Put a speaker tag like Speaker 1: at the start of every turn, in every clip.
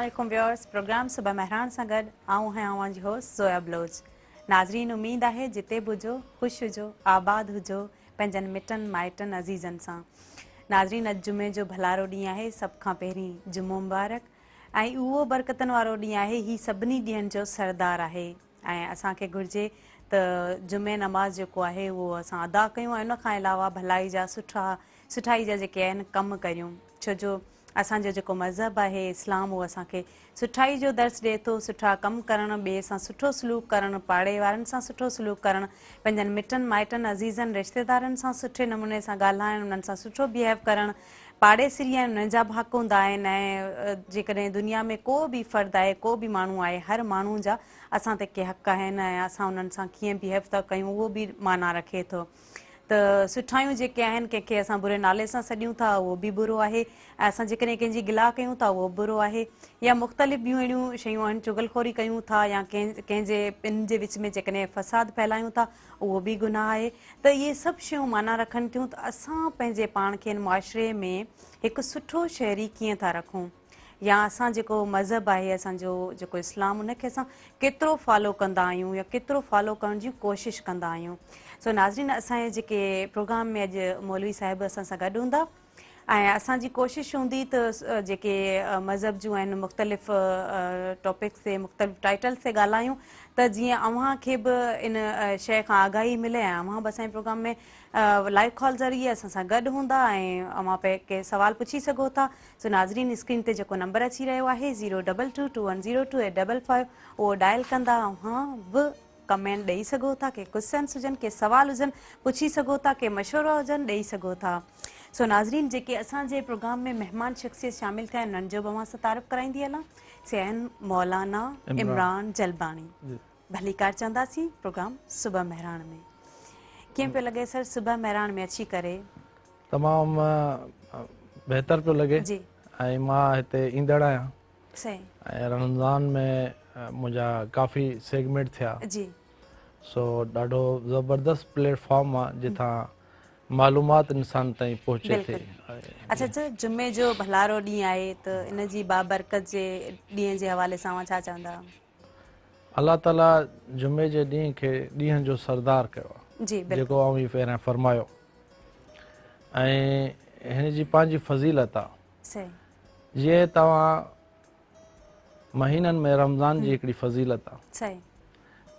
Speaker 1: अस्सलाम viewers programme सुबह मेहरान सां गॾु आऊं आहियां जी होस्ट ज़ोया बलोच। नाज़रीन, उम्मीद आहे जिते बि हुजो ख़ुशि हुजो, आबाद हुजो पंहिंजनि मिटनि माइटनि अज़ीज़नि सां। नाज़रीन, अॼु जुमे जो भलारो ॾींहुं आहे, सभ खां पहिरीं जुमो मुबारक ऐं उहो बरकतनि वारो ॾींहुं आहे। ही सभिनी ॾींहंनि जो सरदार आहे ऐं असांखे घुरिजे त जुमे नमाज़ जेको आहे उहो असां अदा कयूं ऐं उन खां अलावा भलाई जा सुठाई जा जेके आहिनि कमु करियूं। छो जो असांजो जेको मज़हब आहे इस्लाम, उहो असांखे सुठाई जो दर्स ॾिए थो। सुठा कमु करणु, ॿिए सां सुठो सलूक करणु, पाड़े वारनि सां सुठो सलूक करणु, पंहिंजनि मिटनि माइटनि अज़ीज़नि रिश्तेदारनि सां सुठे नमूने सां ॻाल्हाइणु, उन्हनि सां सुठो बिहेव करणु। पाड़ेसिरी आहिनि, उन्हनि जा बि हक़ हूंदा आहिनि ऐं जेकॾहिं दुनिया में को बि फ़र्दु आहे, को बि माण्हू आहे, हर माण्हू जा असां ते के हक़ आहिनि ऐं असां उन्हनि सां कीअं बिहेव था कयूं उहो बि माना रखे थो। त सुठायूं जेके आहिनि, कंहिंखे असां बुरे नाले सां सॾियूं था उहो बि बुरो आहे ऐं असां जेकॾहिं कंहिंजी गिला कयूं था उहो बुरो आहे, या मुख़्तलिफ़ ॿियूं अहिड़ियूं शयूं आहिनि, चुगलखोरी कयूं था या कंहिंजे ॿिनि जे विच में जेकॾहिं फ़साद फैलायूं था उहो बि गुनाह आहे। त इहे सभु शयूं माना रखनि थियूं त असां पंहिंजे पाण खे मुआशिरे में हिकु सुठो शहरी कीअं था रखूं, या असां जेको मज़हब आहे असांजो जेको इस्लाम, उनखे असां केतिरो फॉलो कंदा आहियूं या केतिरो फॉलो करण जी कोशिशि कंदा आहियूं। सो नाज़रीन, असांजे जेके प्रोग्राम में अॼु मौलवी साहिब असां सां गॾु हूंदा ऐं असांजी कोशिशि हूंदी त जेके मज़हब जूं आहिनि मुख़्तलिफ़ टॉपिक्स ते, मुख़्तलिफ़ टाइटल्स ते ॻाल्हायूं त जीअं अव्हांखे बि इन शइ खां आगाही मिले ऐं अव्हां बि असांजे प्रोग्राम में लाइव कॉल ज़रिए असां सां गॾु हूंदा ऐं अव्हां के सवाल पुछी सघो था। सो नाज़रीन, स्क्रीन ते जेको नंबर अची रहियो आहे 02221028555, उहो डायल कंदा अव्हां बि कमेंट ॾेई सघो था, के क्वेश्चन्स हुजनि, के सवाल हुजनि पुछी सघो था, के मशवरा हुजनि ॾेई सघो था। सो नाज़रीन, जेके असांजे प्रोग्राम में महिमान शख़्सियत शामिल थिया आहिनि उन्हनि जो बि अव्हां सां तारीफ़ कराईंदी हलां। से आहिनि मौलाना इमरान जलबानी। भली कार चवंदासीं प्रोग्राम सुबह मेहरान में। कीअं पियो लॻे सर सुबह मेहरान में अची करे?
Speaker 2: तमामु बहितर पियो लॻे
Speaker 1: जी।
Speaker 2: ऐं मां हिते ईंदड़ आहियां।
Speaker 1: सही।
Speaker 2: ऐं रमज़ान में मुंहिंजा काफ़ी सेगमेंट थिया।
Speaker 1: जी।
Speaker 2: सो ॾाढो ज़बरदस्त प्लेटफॉर्म आहे जिथां मालूमात इंसान ताईं पहुचे थी।
Speaker 1: अच्छा, जुमे जो भलारो ॾींहुं आहे त इन जी बाबरकत जे ॾींहं जे हवाले सां छा चवंदा?
Speaker 2: अलाह ताला जुमे जे ॾींहं खे ॾींहं जो सरदार कयो आहे,
Speaker 1: जी
Speaker 2: जेको आऊं ई पहिरियां फरमायो, ऐं हिन जी पंहिंजी फज़ीलत आहे।
Speaker 1: सही।
Speaker 2: जीअं तव्हां महीननि में रमज़ान जी हिकिड़ी फज़ीलत आहे,
Speaker 1: सही,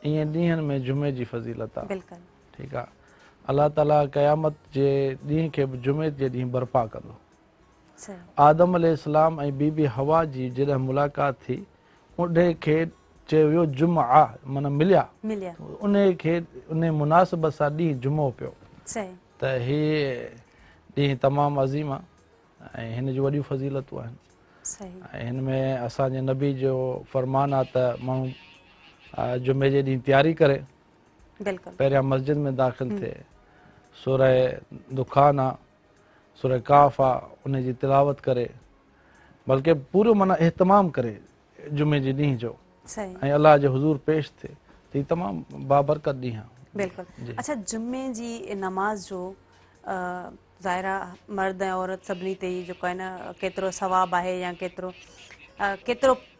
Speaker 2: ईअं ॾींहंनि में जुमे जी फज़ीलत आहे।
Speaker 1: बिल्कुलु
Speaker 2: ठीकु आहे। अलाह ताला क़यामत जे ॾींहं खे बि जुमे जे ॾींहुं बर्पा कंदो।
Speaker 1: सही।
Speaker 2: आदम अलैहिस्सलाम ऐं बीबी हवा जी जॾहिं मुलाक़ात थी, उन खे चयो वियो जुमआ, माना मिलिया, उन खे उन मुनासिबत सां ॾींहुं जुमो पियो।
Speaker 1: सही।
Speaker 2: त हीअ ॾींहुं तमामु अज़ीम आहे ऐं हिन जूं वॾियूं फज़ीलतूं आहिनि।
Speaker 1: सही।
Speaker 2: ऐं हिन में असांजे नबी जो फ़रमान आहे त माण्हू जुमे जे ॾींहुं तयारी करे, पहिरियां मस्जिद में दाख़िल थिए, सूरह दुखान आहे, सूरह काफ़ आहे, उन जी तिलावत करे, बल्कि पूरो माना एहतमाम करे जुमे जे ॾींहं जो ऐं अलाह जे हुज़ूर पेश थिए, त हीउ तमामु बाबरकत ॾींहुं आहे।
Speaker 1: बिल्कुलु। अच्छा, जुमे जी नमाज़ जो ज़ाहिरा मर्द ऐं औरत सभिनी ते जेको आहे न केतिरो सवाबु आहे या केतिरो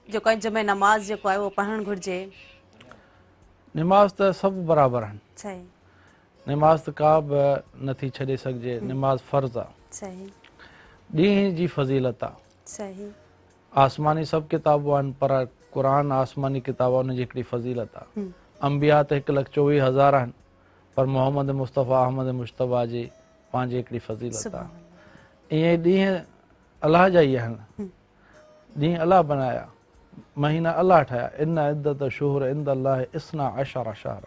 Speaker 1: जेको आहे जुमे नमाज़ जेको आहे उहो पढ़णु घुरिजे?
Speaker 2: निमाज़ त सभु बराबरि आहिनि।
Speaker 1: सही।
Speaker 2: निमाज़ त का बि नथी छॾे सघिजे, निमाज़ फ़र्ज़ु आहे।
Speaker 1: सही।
Speaker 2: ॾींहं जी फज़ीलत आहे।
Speaker 1: सही।
Speaker 2: आसमानी सभु किताबूं आहिनि, पर क़ुरान आसमानी किताब आहे, उनजी हिकिड़ी फज़ीलत आहे। अंबिया त 1,24,000 आहिनि, पर मोहम्मद मुस्तफ़ा अहमद मुश्तबा जी पंहिंजी हिकिड़ी फज़ीलत आहे। ईअं ॾींहं अलाह जा ई आहिनि, ॾींहं अलाह बनाया, महीना अलाह ठाहिया। इन इद्दत शुहूर इंद अल्लाह इस्ना अशर शहर,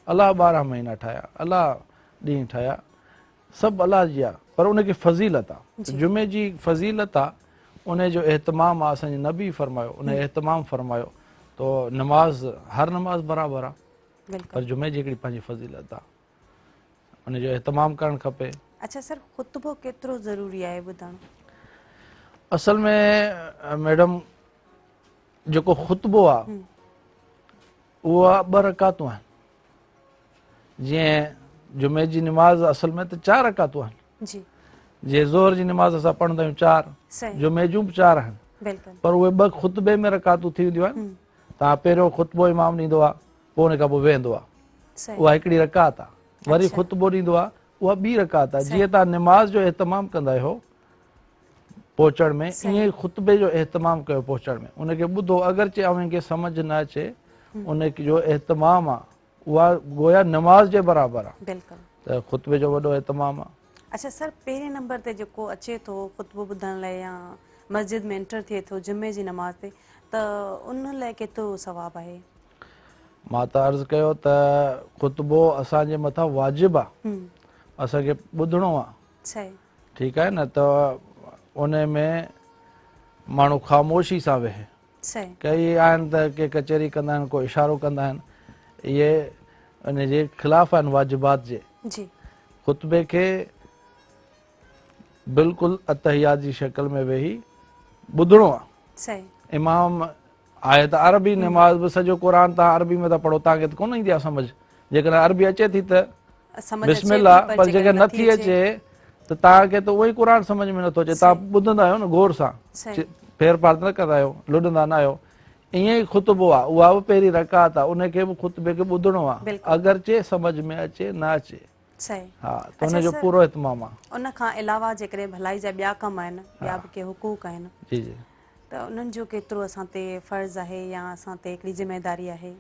Speaker 2: अलाह 12 महीना ठाहिया, अलाह ॾींहं ठाहिया, सभु अलाह जी आहे, पर उनखे फज़ीलत आहे। जुमे जी फज़ीलत आहे, उन जो एहतमाम आहे। असांजे नबी फरमायो, उन एहतमाम फरमायो, तो नमाज़ हर नमाज़ बराबरि आहे, पर जुमे जी हिकिड़ी पंहिंजी फज़ीलत आहे, उनजो एहतमाम करणु खपे।
Speaker 1: अच्छा सर, ख़ुतबो केतिरो ज़रूरी आहे ॿुधणु?
Speaker 2: असल में मैडम जेको ख़ुतबो आहे उहा 2 रकातूं आहिनि। जीअं जुमे जी नमाज़ असल में त 4 रकातूं आहिनि। जीअं ज़ोहर जी नमाज़ असां पढ़ंदा आहियूं 4, जुमे जूं बि 4 आहिनि,
Speaker 1: बिल्कुलु
Speaker 2: पर उहे 2 ख़ुतबे में रकातूं थी वेंदियूं आहिनि। तव्हां पहिरियों ख़ुतबो इमाम ॾींदो आहे, पोइ उन खां पोइ वेहंदो आहे,
Speaker 1: सही
Speaker 2: उहा हिकिड़ी रकात आहे। वरी
Speaker 1: अच्छा।
Speaker 2: ख़ुतबो ॾींदो आहे, उहा ॿी रकात आहे।
Speaker 1: सही।
Speaker 2: जीअं तव्हां निमाज़ जो एहतमाम कंदा आहियो पहुचण में,
Speaker 1: सही।
Speaker 2: ईअं ई ख़ुतबे जो एहतमाम कयो पहुचण में। उनखे ॿुधो, अगरचे अव्हांखे सम्झ न अचे, उन जो एहतमाम आहे उहा गोया निमाज़ जे बराबरि आहे,
Speaker 1: बिल्कुलु।
Speaker 2: त ख़ुतबे जो वॾो एहतमाम आहे।
Speaker 1: अच्छा सर, पहिरें नंबर ते जेको अचे थो ख़ुतबो ॿुधण लाइ या मस्जिद में एंटर थिए थो जुमे जी नमाज़ ते, त उन लाइ केतिरो सवाबु आहे?
Speaker 2: मां त अर्ज़ु कयो त ख़ुतबो असांजे मथां वाजिबु आहे, असांखे ॿुधणो आहे,
Speaker 1: सही
Speaker 2: ठीकु आहे न। त उन में माण्हू ख़ामोशी सां वेहे।
Speaker 1: सही
Speaker 2: कई आहिनि त के कचहरी कंदा आहिनि, को इशारो कंदा आहिनि, इहे इन जे ख़िलाफ़ आहिनि वाजिबात जे।
Speaker 1: जी
Speaker 2: ख़ुतबे खे बिल्कुलु अतहियात जी शक्ल में वेही ॿुधणो आहे।
Speaker 1: सही
Speaker 2: इमाम आहे त अरबी निमाज़ बि सॼो क़ुर तव्हां अरबी में था पढ़ो, तव्हांखे त कोन ईंदी आहे सम्झ। जेकॾहिं अरबी अचे थी त
Speaker 1: समझ अचे
Speaker 2: बिस्मिल्लाह,
Speaker 1: थी,
Speaker 2: पर
Speaker 1: जेकॾहिं
Speaker 2: जेकॾहिं नथी अचे त तव्हांखे त उहो ई क़ुर सम्झ में नथो अचे। तव्हां ॿुधंदा आहियो न गौर सां,
Speaker 1: सही
Speaker 2: फेर फार न कंदा आहियो, लुॾंदा न आहियो। ईअं ई ख़ुतबो आहे, उहा बि पहिरीं रकात आहे, उनखे बि ख़ुतबे खे ॿुधणो आहे,
Speaker 1: बिल्कुलु
Speaker 2: अगरचे सम्झ में अचे न अचे।
Speaker 1: सही।
Speaker 2: हा, त
Speaker 1: अच्छा
Speaker 2: हुनजो
Speaker 1: सर,
Speaker 2: पूरो एहतमाम आहे।
Speaker 1: उन खां अलावा जेकॾहिं भलाई जा ॿिया कम आहिनि, ॿिया बि के हुकूक आहिनि,
Speaker 2: जी जी।
Speaker 1: त उन्हनि जो केतिरो असां ते फ़र्ज़ु आहे या असां ते हिकिड़ी ज़िमेदारी आहे?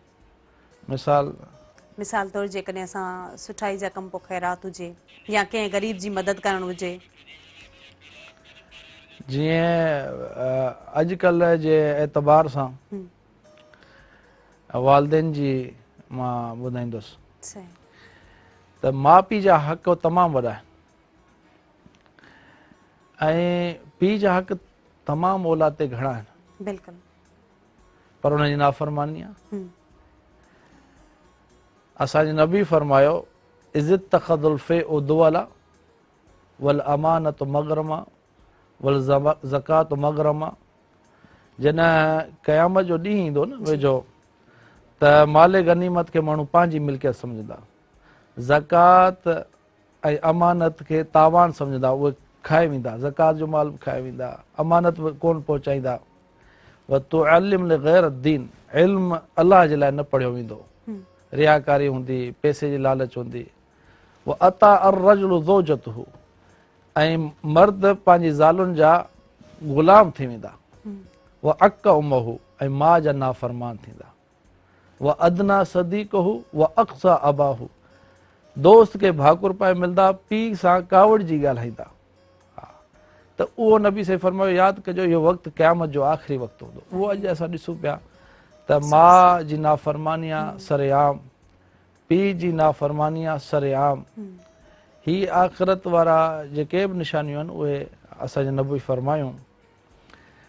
Speaker 1: मिसाल तौरु जेकॾहिं असां सुठाई जा कमु, पोइ ख़ैरात हुजे या कंहिं ग़रीब जी मदद करणु हुजे।
Speaker 2: जीअं अॼुकल्ह जे एतबार सां वालदेन जी मां ॿुधाईंदुसि
Speaker 1: सही
Speaker 2: त माउ पीउ जा हक़ तमामु वॾा आहिनि, ऐं पीउ जा हक़ तमामु औलाद ते घणा आहिनि,
Speaker 1: बिल्कुलु।
Speaker 2: पर हुनजी नाफ़रमानी आहे। असांजे नबी फरमायो, इज़त तख़दुल फ़े उदवला वल अमानत मग़रमा वल ज़कात मग़रमा। जॾहिं क़यामत जो ॾींहुं ईंदो न वेझो, त माले गनीमत खे माण्हू पंहिंजी मिल्कियत सम्झंदा, ज़कात ऐं अमानत खे तावान सम्झंदा, उहे खाए वेंदा, ज़कात जो माल बि खाए वेंदा, अमानत बि कोन पहुचाईंदा। व तुअल्लिम लिग़ैर दीन, इल्म अलाह जे लाइ न पढ़ियो वेंदो, रियाकारी हूंदी, पैसे जी लालच हूंदी। व अता अर्रजुलु ज़ौजतहु, ऐं मर्द पंहिंजी ज़ालुनि जा ग़ुलाम थी वेंदा। व अक उम्महु, ऐं माउ जा नाफ़रमान थींदा। व अदना सदीक़हु व अक़सा अबाहु, दोस्त खे भाकुर पाए मिलंदा, पीउ सां कावड़ जी ॻाल्हाईंदा। त उहो नबी से फरमायो, यादि कजो इहो वक़्तु क़यामत जो आख़िरी वक़्तु हूंदो। उहो अॼु असां ॾिसूं पिया त माउ जी नाफ़रमानी आहे सरेआम, पीउ जी नाफ़रमानी आहे सरेआम। ही आख़िरत वारा जेके बि निशानियूं आहिनि उहे असांजे नबी फरमायूं।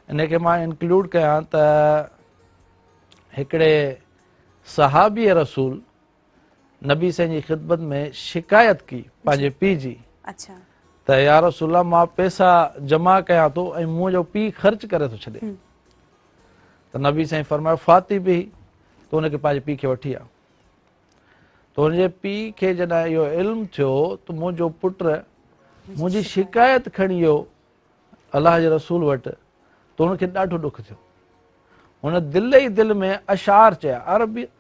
Speaker 2: इनखे मां इंक्लूड कयां त हिकिड़े सहाबी रसूल नबी साईं जी ख़िदमत में शिकायत की पंहिंजे पीउ जी,
Speaker 1: अच्छा
Speaker 2: त या रसूल मां पैसा जमा कयां थो ऐं मुंहिंजो पीउ ख़र्च करे थो छॾे। त नबी साईं फरमायो, फाती बि, त हुनखे पंहिंजे पीउ खे वठी आ। त हुनजे पीउ खे जॾहिं इहो इल्मु थियो त मुंहिंजो पुटु मुंहिंजी शिकायत खणी वियो अलाह जे रसूल वटि, त हुनखे ॾाढो ॾुख थियो। हुन दिलि ई दिलि में अशार चया,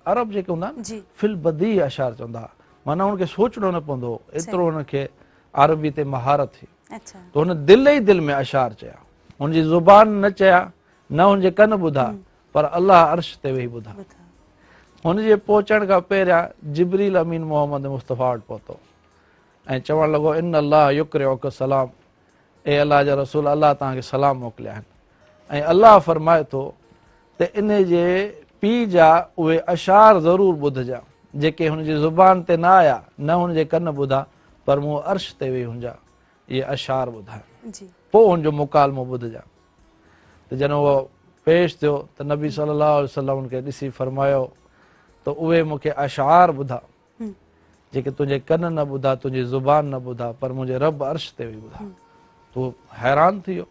Speaker 2: अरब जेके हूंदा आहिनि फिल बदी अशार चवंदा, माना हुनखे सोचणो न पवंदो, एतिरो हुनखे अरबी ते महारत थी। त हुन दिलि ई दिलि में अशार चया, हुनजी ज़ुबान न चया, न हुनजे कन ॿुधा, पर अलाह अर्श ते वेही ॿुधा। हुनजे पहुचण खां पहिरियां जिब्रील अमीन मोहम्मद मुस्तफ़ा वटि पहुतो ऐं चवणु लॻो, इन अलाह युक्रिउक सलाम, ए अलाह जा रसूल, अलाह तव्हांखे सलाम मोकिलिया आहिनि। ऐं अलाह फरमाए थो त इन जे पीउ जा उहे अशार ज़रूरु ॿुधजा, जेके हुनजी ज़ुबान ते न आया, न हुनजे कन ॿुधा, पर मूं अर्श ते वेही हुनजा इहे अशार ॿुधाइनि, पोइ हुनजो मुकालमो ॿुधजा। त जॾहिं उहो पेश थियो त नबी सल्लल्लाहु अलैहि वसल्लम खे ॾिसी फरमायो त उहे मूंखे अशार ॿुधा जेके तुंहिंजे कन न ॿुधा, तुंहिंजी ज़ुबान न ॿुधा, पर मुंहिंजे रब अर्श ते वेही ॿुधा। तूं हैरान थी वियो,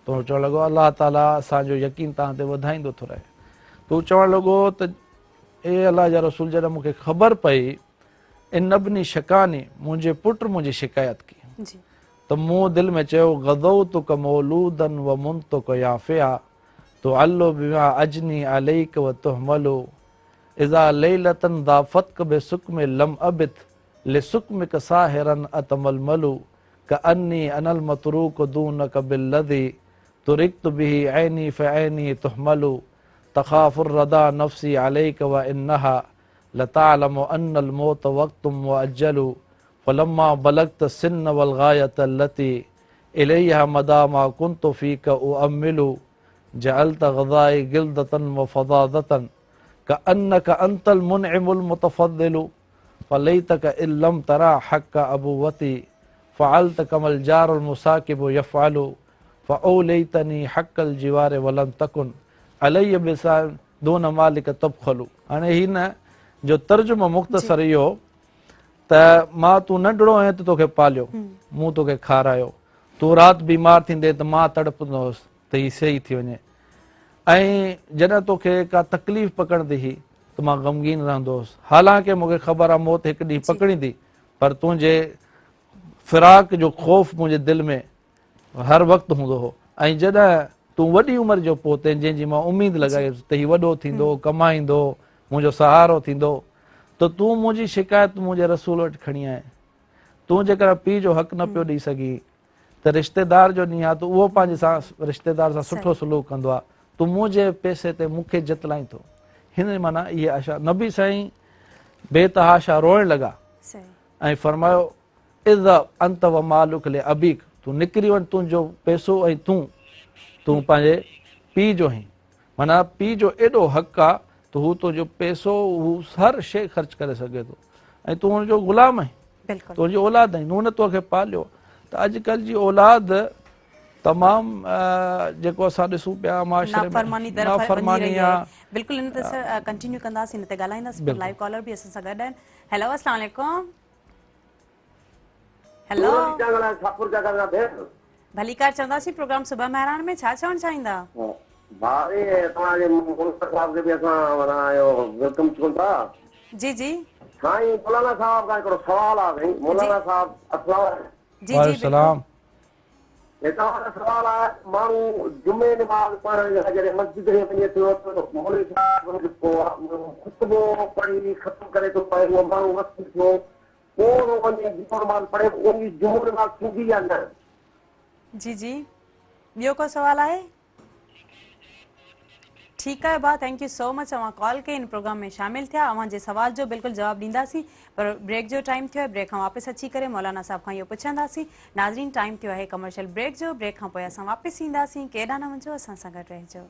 Speaker 2: तूं चवणु लॻो अलाह ताला असांजो यकीन तव्हां ते वधाईंदो थो रहे। तूं चवणु लॻो त ए अलाह जा रसूल, जॾहिं मूंखे ख़बर पई इन नबनी शकानी, मुंहिंजे पुटु मुंहिंजी शिकायत की, त मूं दिलि में चयो गज़ौतुक मौलूदन व मुंतुक याफ़िया तुअल्लु बिमा अजनी अलैक व तुहमलु इज़ा लैलतन दाफ़तक बिसुक्म लम अबित लिसुक्मिक साहिरन अतमलमलु कअन्नी अनल मतरूक दूनक बिल्लज़ी तुरिक्तु बिही ऐनी फ़ऐनी तुहमलु तख़ाफ़ुर रदा नफ़्सी अलैक व इन्नहा लतालमु अन्नल मौत वक़्तुम मुअज्जलु फलम्मा बलगत सिन्न वल गायत अल्लती इलैहा मदा मा कुन्तु फ़ीक उअम्मिलु जअलत ग़ज़ाई गिल्दतन व फ़ज़ाज़तन कअन्नक अंतल मुनइमुल मुतफ़द्दिलु फ़लैतक इल्लम तरा हक़्क़ अबूवती फ़अल्त कमल जारुल मुसाकिबु यफ़अलु फ़औलैतनी हक़्क़ल जिवार वलम तकुन अलैय बिसान दून मालिक तबख़लु। हाणे हिन जो तर्जुमो मुख़्तसर इहो त मां तूं नंढड़ो आहीं त तोखे पालियो, मूं तोखे खारायो, तूं राति बीमार थींदे त मां तड़पंदो हुउसि त हीउ सही थी वञे, ऐं जॾहिं तोखे का तकलीफ़ पकड़ंदी हुई त मां ग़मगीन रहंदो हुउसि, हालांकि मूंखे ख़बर आहे मौत हिकु ॾींहुं पकड़ींदी, पर तुंहिंजे फिराक जो ख़ौफ़ मुंहिंजे दिलि में हर वक़्तु हूंदो हो। ऐं जॾहिं तूं वॾी उमिरि जो पहुते जंहिंजी मां उमेदु लॻाई त हीउ वॾो थींदो, कमाईंदो, मुंहिंजो सहारो थींदो, त तूं मुंहिंजी शिकायत मुंहिंजे रसूल वटि खणी आए। तूं जेकर पीउ जो हक़ न पियो ॾेई सघीं त रिश्तेदार जो ॾींहुं आहे त उहो पंहिंजे सां रिश्तेदार सां सुठो सलूक कंदो आहे, तूं मुंहिंजे पैसे ते मूंखे जतलाईं थो। हिन माना इहे आशा नबी साईं बेतहाशा रोइण लॻा ऐं फरमायो इज़ अंत व मालुक ले अबीक, तूं निकिरी वञ, तुंहिंजो पैसो ऐं तूं पंहिंजे पीउ जो आहीं। माना पीउ जो एॾो हक़ आहे त हू तुंहिंजो पैसो हू हर शइ ख़र्च करे सघे थो ऐं तूं हुनजो ग़ुलाम आहीं, तुंहिंजी औलाद आहीं, हुन तोखे पालियो। त अॼुकल्ह जी औलाद तमामु जेको असां ॾिसूं पिया माशरे में नाफ़रमानी आहे।
Speaker 1: बिल्कुलु इन ते कंटिन्यू कंदासीं, इन ते ॻाल्हाईंदासीं, पर लाइव कॉलर बि असां सां गॾु आहिनि। हेलो अस्सलाम वालेकुम। हेलो भलीकार चवंदासीं प्रोग्राम सुबह महिरान में छा चवणु चाहींदा?
Speaker 3: भाई तव्हांजे मुंसर साहब खे बि असां माना इहो वेलकम चऊं था।
Speaker 1: जी जी
Speaker 3: साईं मौलाना साहब खां हिकिड़ो सुवाल आहे। साईं मौलाना साहब अस्सलाम
Speaker 1: जी जी बिल्कुलु।
Speaker 3: तव्हांजो सुवाल आहे, माण्हू जुमे नमाज़ पढ़ण जॾहिं मस्जिद में वञे थो त मौलवी साहब ख़ुतबो पढ़ी ख़तमु करे थो पए, उहो माण्हू वक़्तु थियो पोइ वञी जुमो नमाज़ पढ़े, उनजी जुमो नमाज़ थींदी या न?
Speaker 1: जी जी ॿियो को सवाल आहे? ठीकु आहे भाउ, थैंक यू सो मच, अवां कॉल कई, इन प्रोग्राम में शामिल थिया। अवां जे सवाल जो बिल्कुलु जवाबु ॾींदासीं, पर ब्रेक जो टाइम थियो आहे, ब्रेक खां वापसि अची करे मौलाना साहब खां इहो पुछंदासीं। नाज़रीन, टाइम थियो आहे कमर्शियल ब्रेक जो, ब्रेक खां पोइ असां वापसि ईंदासीं। केॾांहुं न वञो, असां सां गॾु रहिजो।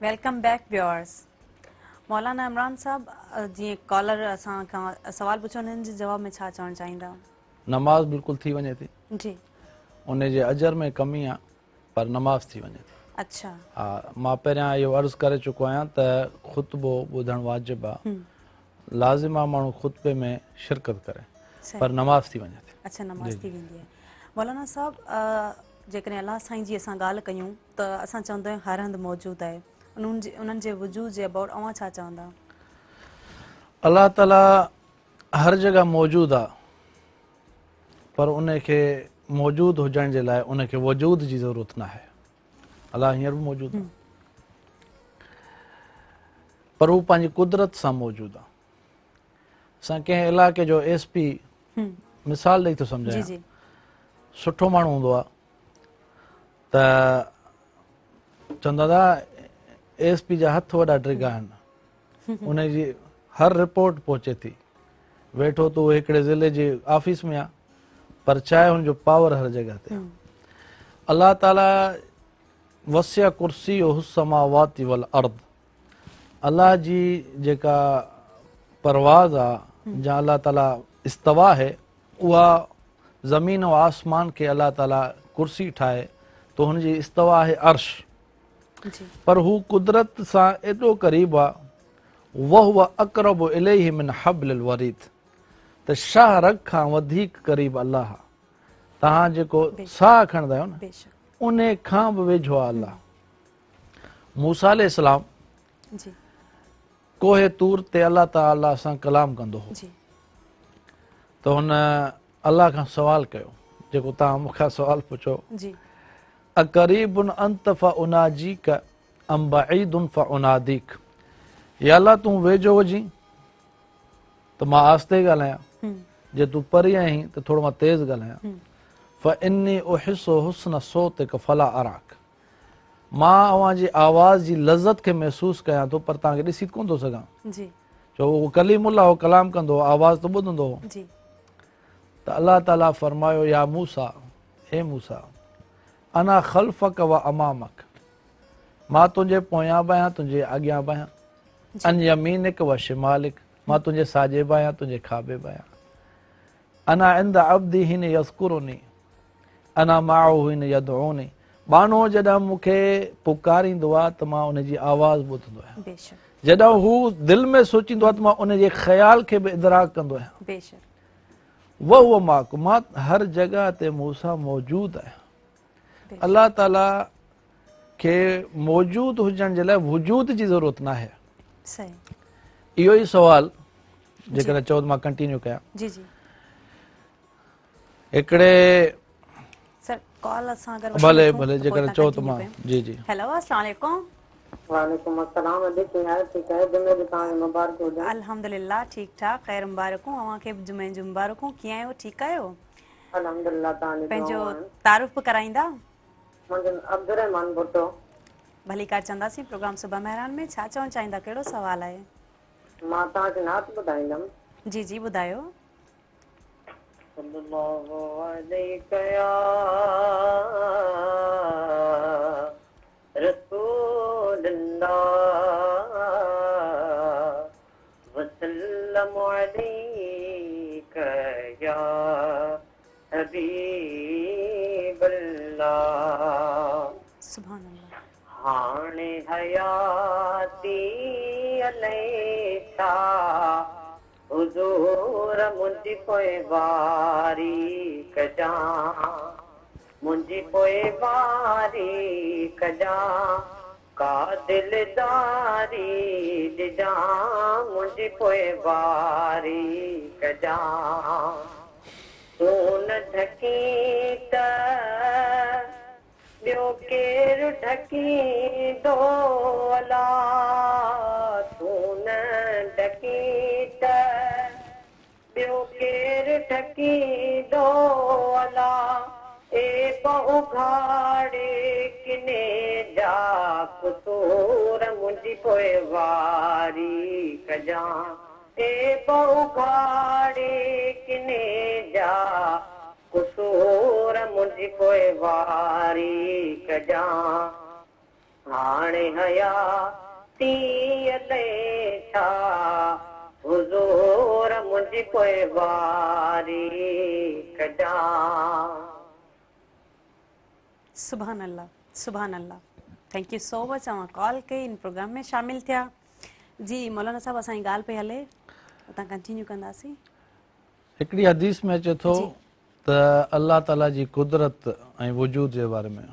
Speaker 1: Welcome back viewers. मौलाना इमरान साहब, जीअं कॉलर असां खां सवाल पुछो, उन्हनि जे जवाब में छा चवणु चाहींदा?
Speaker 2: नमाज़ बिल्कुलु थी वञे थी
Speaker 1: जी,
Speaker 2: उन जे अजर में कमी आहे, पर नमाज़ थी वञे थी।
Speaker 1: अच्छा,
Speaker 2: हा, मां पहिरियां इहो अर्ज़ु करे चुको आहियां त ख़ुतबो ॿुधणु वाजिबु आहे, लाज़िम आहे माण्हू ख़ुतबे में शिरकत करे, पर नमाज़ थी वञे थी।
Speaker 1: अच्छा, नमाज़ थी वेंदी आहे। मौलाना साहब, जेकॾहिं अलाह साईं जी असां ॻाल्हि कयूं त असां चवंदा आहियूं हर हंधि मौजूदु आहे, उन्हनि जे वजूद जे अबाउट अवां छा चवंदा?
Speaker 2: अलाह ताला हर जगह मौजूदु आहे, पर उनखे मौजूदु हुजण जे लाइ उनखे वजूद जी ज़रूरत न आहे। अलाह हींअर बि मौजूदु आहे, पर हू पंहिंजी कुदरत सां मौजूदु आहे। असां कंहिं इलाइक़े जो SP मिसाल ॾेई थो सम्झायां, सुठो माण्हू हूंदो आहे त चवंदा था SP जा हथ वॾा ड्रिगा आहिनि, उनजी हर रिपोर्ट पहुचे थी, वेठो त उहो हिकिड़े ज़िले जे ऑफिस में आहे, पर छा आहे हुनजो पावर हर जॻह ते आहे। अलाह ताला वसिया कुर्सी हुस्समावाति वल अर्द, अलाह जी जेका परवाज़ आहे, जहाँ अलाह ताला इस्तवा है, उहा ज़मीन और आसमान के अल्लाह ताला कुर्सी ठाहे तो हुनजी इस्तवा आहे अर्श,
Speaker 1: जी
Speaker 2: पर हू कुदरत सां एॾो क़रीब आहे वहुव अक़रबु इलैहि मिन हब्लिल वरीद, त शाह रग खां वधीक क़रीब अलाह आहे। तव्हां जेको साह खणंदा आहियो न
Speaker 1: बेशक
Speaker 2: उन खां बि वेझो आहे अलाह। मूसा अलैहिस्सलाम
Speaker 1: जी
Speaker 2: कोहे तूर ते अलाह ताला सां कलाम कंदो हो,
Speaker 1: जी
Speaker 2: त हुन अलाह खां सवाल कयो जेको तव्हां मूंखां सवाल पुछो,
Speaker 1: जी
Speaker 2: अक़रीबुन अंत फउनाजीक अम बईदुन फउनादीक, या अलाह तूं वेझो हुजीं त मां आस्ते ॻाल्हायां, जे तूं परे आहीं त थोरो मां तेज़ ॻाल्हायां। फइन्नी उहिस्सु हुस्न सोतिक फला अराक, मां अव्हां जी आवाज़ जी लज़त खे महसूस कयां थो पर तव्हांखे ॾिसी कोन थो सघां।
Speaker 1: जी
Speaker 2: छो उहो कलीमुल्लाह हो, कलाम कंदो हो, आवाज़ त ॿुधंदो हो।
Speaker 1: जी
Speaker 2: त अलाह ताला फरमायो या मूसा, हे मूसा अना ख़ल्फ़क व अमामक, मां तुंहिंजे पोयां बि आहियां तुंहिंजे अॻियां बि आहियां। अन यमीनिक व शिमालिक, मां तुंहिंजे साॼे बि आहियां तुंहिंजे खाॿे बि आहियां। अना इंद अब्दी हिन यज़कुरुनी अना माउ हिन यदउनी, बानो जॾहिं मूंखे पुकारींदो आहे त मां उनजी आवाज़ ॿुधंदो आहियां,
Speaker 1: बेशक
Speaker 2: जॾहिं हू दिलि में सोचींदो आहे त मां उनजे ख़्याल खे बि इदराक कंदो आहियां।
Speaker 1: बेशक
Speaker 2: उहो मां मां हर जॻह ते मूंसां मौजूदु आहियां। अलाह ताला खे मौजूदु हुजण जे लाइ वजूद जी ज़रूरत न आहे।
Speaker 1: सही
Speaker 2: इहो ई सुवाल जेकॾहिं चओ त मां कंटिन्यू कयां।
Speaker 1: जी जी
Speaker 2: हिकिड़े
Speaker 1: सर कॉल असां अगर
Speaker 2: भले भले जेकॾहिं चओ त मां जी जी
Speaker 1: हेलो अस्सलाम वालेकुम।
Speaker 3: वालेकुम अस्सलाम, अॼु कीअं आहियो? ठीकु आहे, जुमे जी तव्हांखे मुबारक हुजनि।
Speaker 1: अल्हम्दुलिल्लाह ठीक ठाक, ख़ैर मुबारकूं, अव्हां खे बि जुमे जूं मुबारकूं। कीअं आहियो? ठीकु आहियो?
Speaker 3: अल्हम्दुलिल्लाह तव्हांजी
Speaker 1: पंहिंजो
Speaker 3: दुआऊं आहिनि।
Speaker 1: तारुफ़ कराईंदा?
Speaker 3: मुंहिंजो अब्दुर्रहमान भुट्टो।
Speaker 1: भली कार चवंदासीं प्रोग्राम सुबह मेहरान में छा चवणु चाहींदा, कहिड़ो सवाल आहे?
Speaker 3: मां तव्हांखे नात ॿुधाईंदमि।
Speaker 1: जी जी ॿुधायो।
Speaker 3: सल्लल्लाहु अलैहि या रसूलल्लाह वसल्लम अलैका या हबीबल्लाह।
Speaker 1: सुभान अल्लाह।
Speaker 3: हाणे हयाती अलैका हुजूर मुंहिंजी पोइवारी कजां, मुंहिंजी पोइवारी कजां, का दिलदारी ॾिजां, मुंहिंजी पोइवारी कजां। तूं न ढकी त ॿियो केरु ढकींदो अला, तूं न ढकी त ॿियो केरु ढकींदो अला। ए बहु घाड़े किने जा कुसूर मुंहिंजी पोइवारी कजां, ए बहु घाड़े किने जा कुसूर मुंहिंजी पोइवारी कजां। हाणे हयाती अलैका हुजूर मुंहिंजी पोइवारी कजां।
Speaker 1: सुभान अल्लाह सुभान अल्लाह। थैंक यू सो मच, अव्हां कॉल कई, इन प्रोग्राम में शामिल थिया। जी मौलाना साहब असांजी ॻाल्हि पई हले, तव्हां कंटिन्यू कंदासीं।
Speaker 2: हिकिड़ी हदीस में अचे थो त अल्लाह ताला जी कुदरत ऐं वजूद जे बारे में,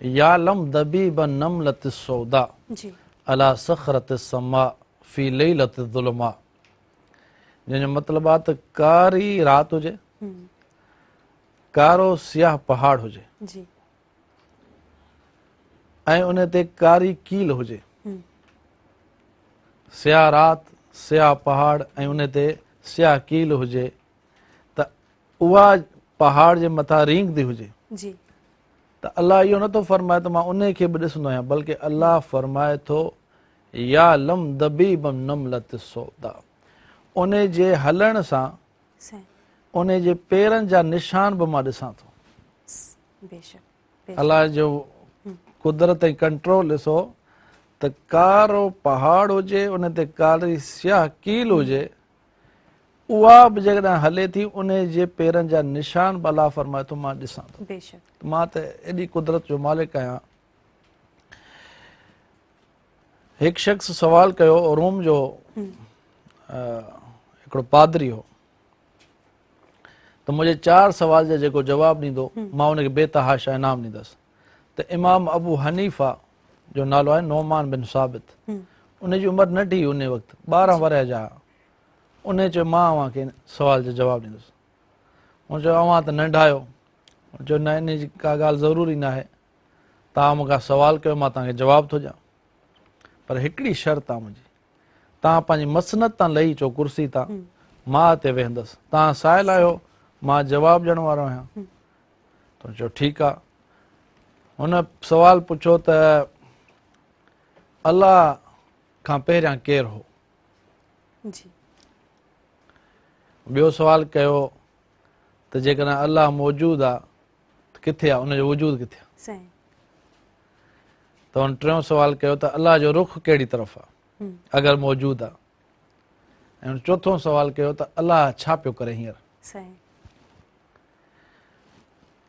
Speaker 2: या लम दबीब नमलत सौदा
Speaker 1: जी
Speaker 2: अला सखरत समा फी लैलत ज़ुल्मा, जंहिंजो मतिलबु आहे त कारी राति हुजे, कारो सियाह पहाड़ हुजे
Speaker 1: जी
Speaker 2: ऐं उन ते कारी कील हुजे। सियाह राति, सियाह पहाड़ ऐं उन ते सियाह कील हुजे, त उहा पहाड़ जे मथां रींगदी हुजे,
Speaker 1: जी
Speaker 2: त अलाह इहो नथो फरमाए त मां उन खे बि ॾिसंदो आहियां, बल्कि अलाह फरमाए थो या लम दबीब नमलत सौदा, उन जे हलण सां
Speaker 1: सही
Speaker 2: उन जे पेरनि जा निशान बि मां ॾिसां थो।
Speaker 1: बेशक
Speaker 2: अलाह जो कुदरत ऐं कंट्रोल ॾिसो त कारो पहाड़ हुजे, उन ते कारी सियाह कील हुजे, उहा बि जेकॾहिं हले थी उन जे पेरनि जा निशान बि अलाह फरमाए थो मां ॾिसां थो।
Speaker 1: बेशक
Speaker 2: मां त एॾी कुदरत जो मालिक आहियां। हिकु शख़्स सवाल कयो, रोम जो हिकिड़ो पादरी हो, त मुंहिंजे 4 सवाल जा जेको जवाबु ॾींदो मां हुनखे बेतहाशा इनाम ॾींदुसि। त इमाम अबू हनीफ़ा जो नालो आहे नौमान बिन साबित, उनजी उमिरि नंढी उन वक़्तु 12 वरह जा। उन चयो मां अव्हांखे सवाल जो जवाबु ॾींदुसि। हुन चयो अव्हां त नंढा आहियो। हुन चयो न, इन जी का ॻाल्हि ज़रूरी न आहे, तव्हां मूंखां सवाल कयो मां तव्हांखे जवाबु थो ॾियां, पर हिकिड़ी शर्त आहे मुंहिंजी, तव्हां पंहिंजी मसनत तां लही अचो कुर्सी तां, मां हिते वेहंदुसि, तव्हां साहिल आहियो, मां जवाबु ॾियण वारो आहियां। त चयो ठीकु आहे। हुन सवाल पुछियो त अलाह खां पहिरियां केरु हो?
Speaker 1: जी
Speaker 2: ॿियो सवाल कयो त जेकॾहिं अलाह मौजूदु आहे त किथे आहे, उनजो वजूद किथे आहे?
Speaker 1: सही
Speaker 2: त हुन टियों सवाल कयो त अलाह जो रुख कहिड़ी तरफ़ आहे अगरि मौजूदु आहे? ऐं हुन चोथों सवाल कयो त अलाह छा पियो करे हींअर?
Speaker 1: सही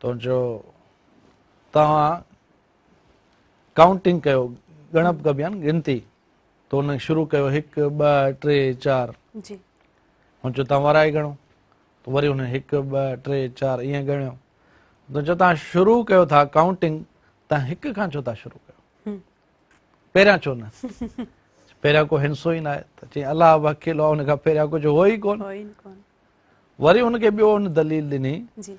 Speaker 2: त हुन चयो तव्हां काउंटिंग कयो, ॻणप कबी आहे न, गिनती। त हुन शुरू कयो 1 2 3 4।
Speaker 1: जी
Speaker 2: हुन चयो तव्हां वराए घणो? त वरी हुन 1 2 3 4 ईअं ॻणियो। त चयो तव्हां शुरू कयो था काउंटिंग, तव्हां 1 खां छो था शुरू कयो? पहिरियां छो न? पहिरियां को हिंसो ई न आहे। त चई अलाह अकेलो आहे, हुन खां पहिरियां कुझु हो ई कोन।
Speaker 1: हो ई कोन।
Speaker 2: वरी हुनखे ॿियो हुन दलील ॾिनी
Speaker 1: जी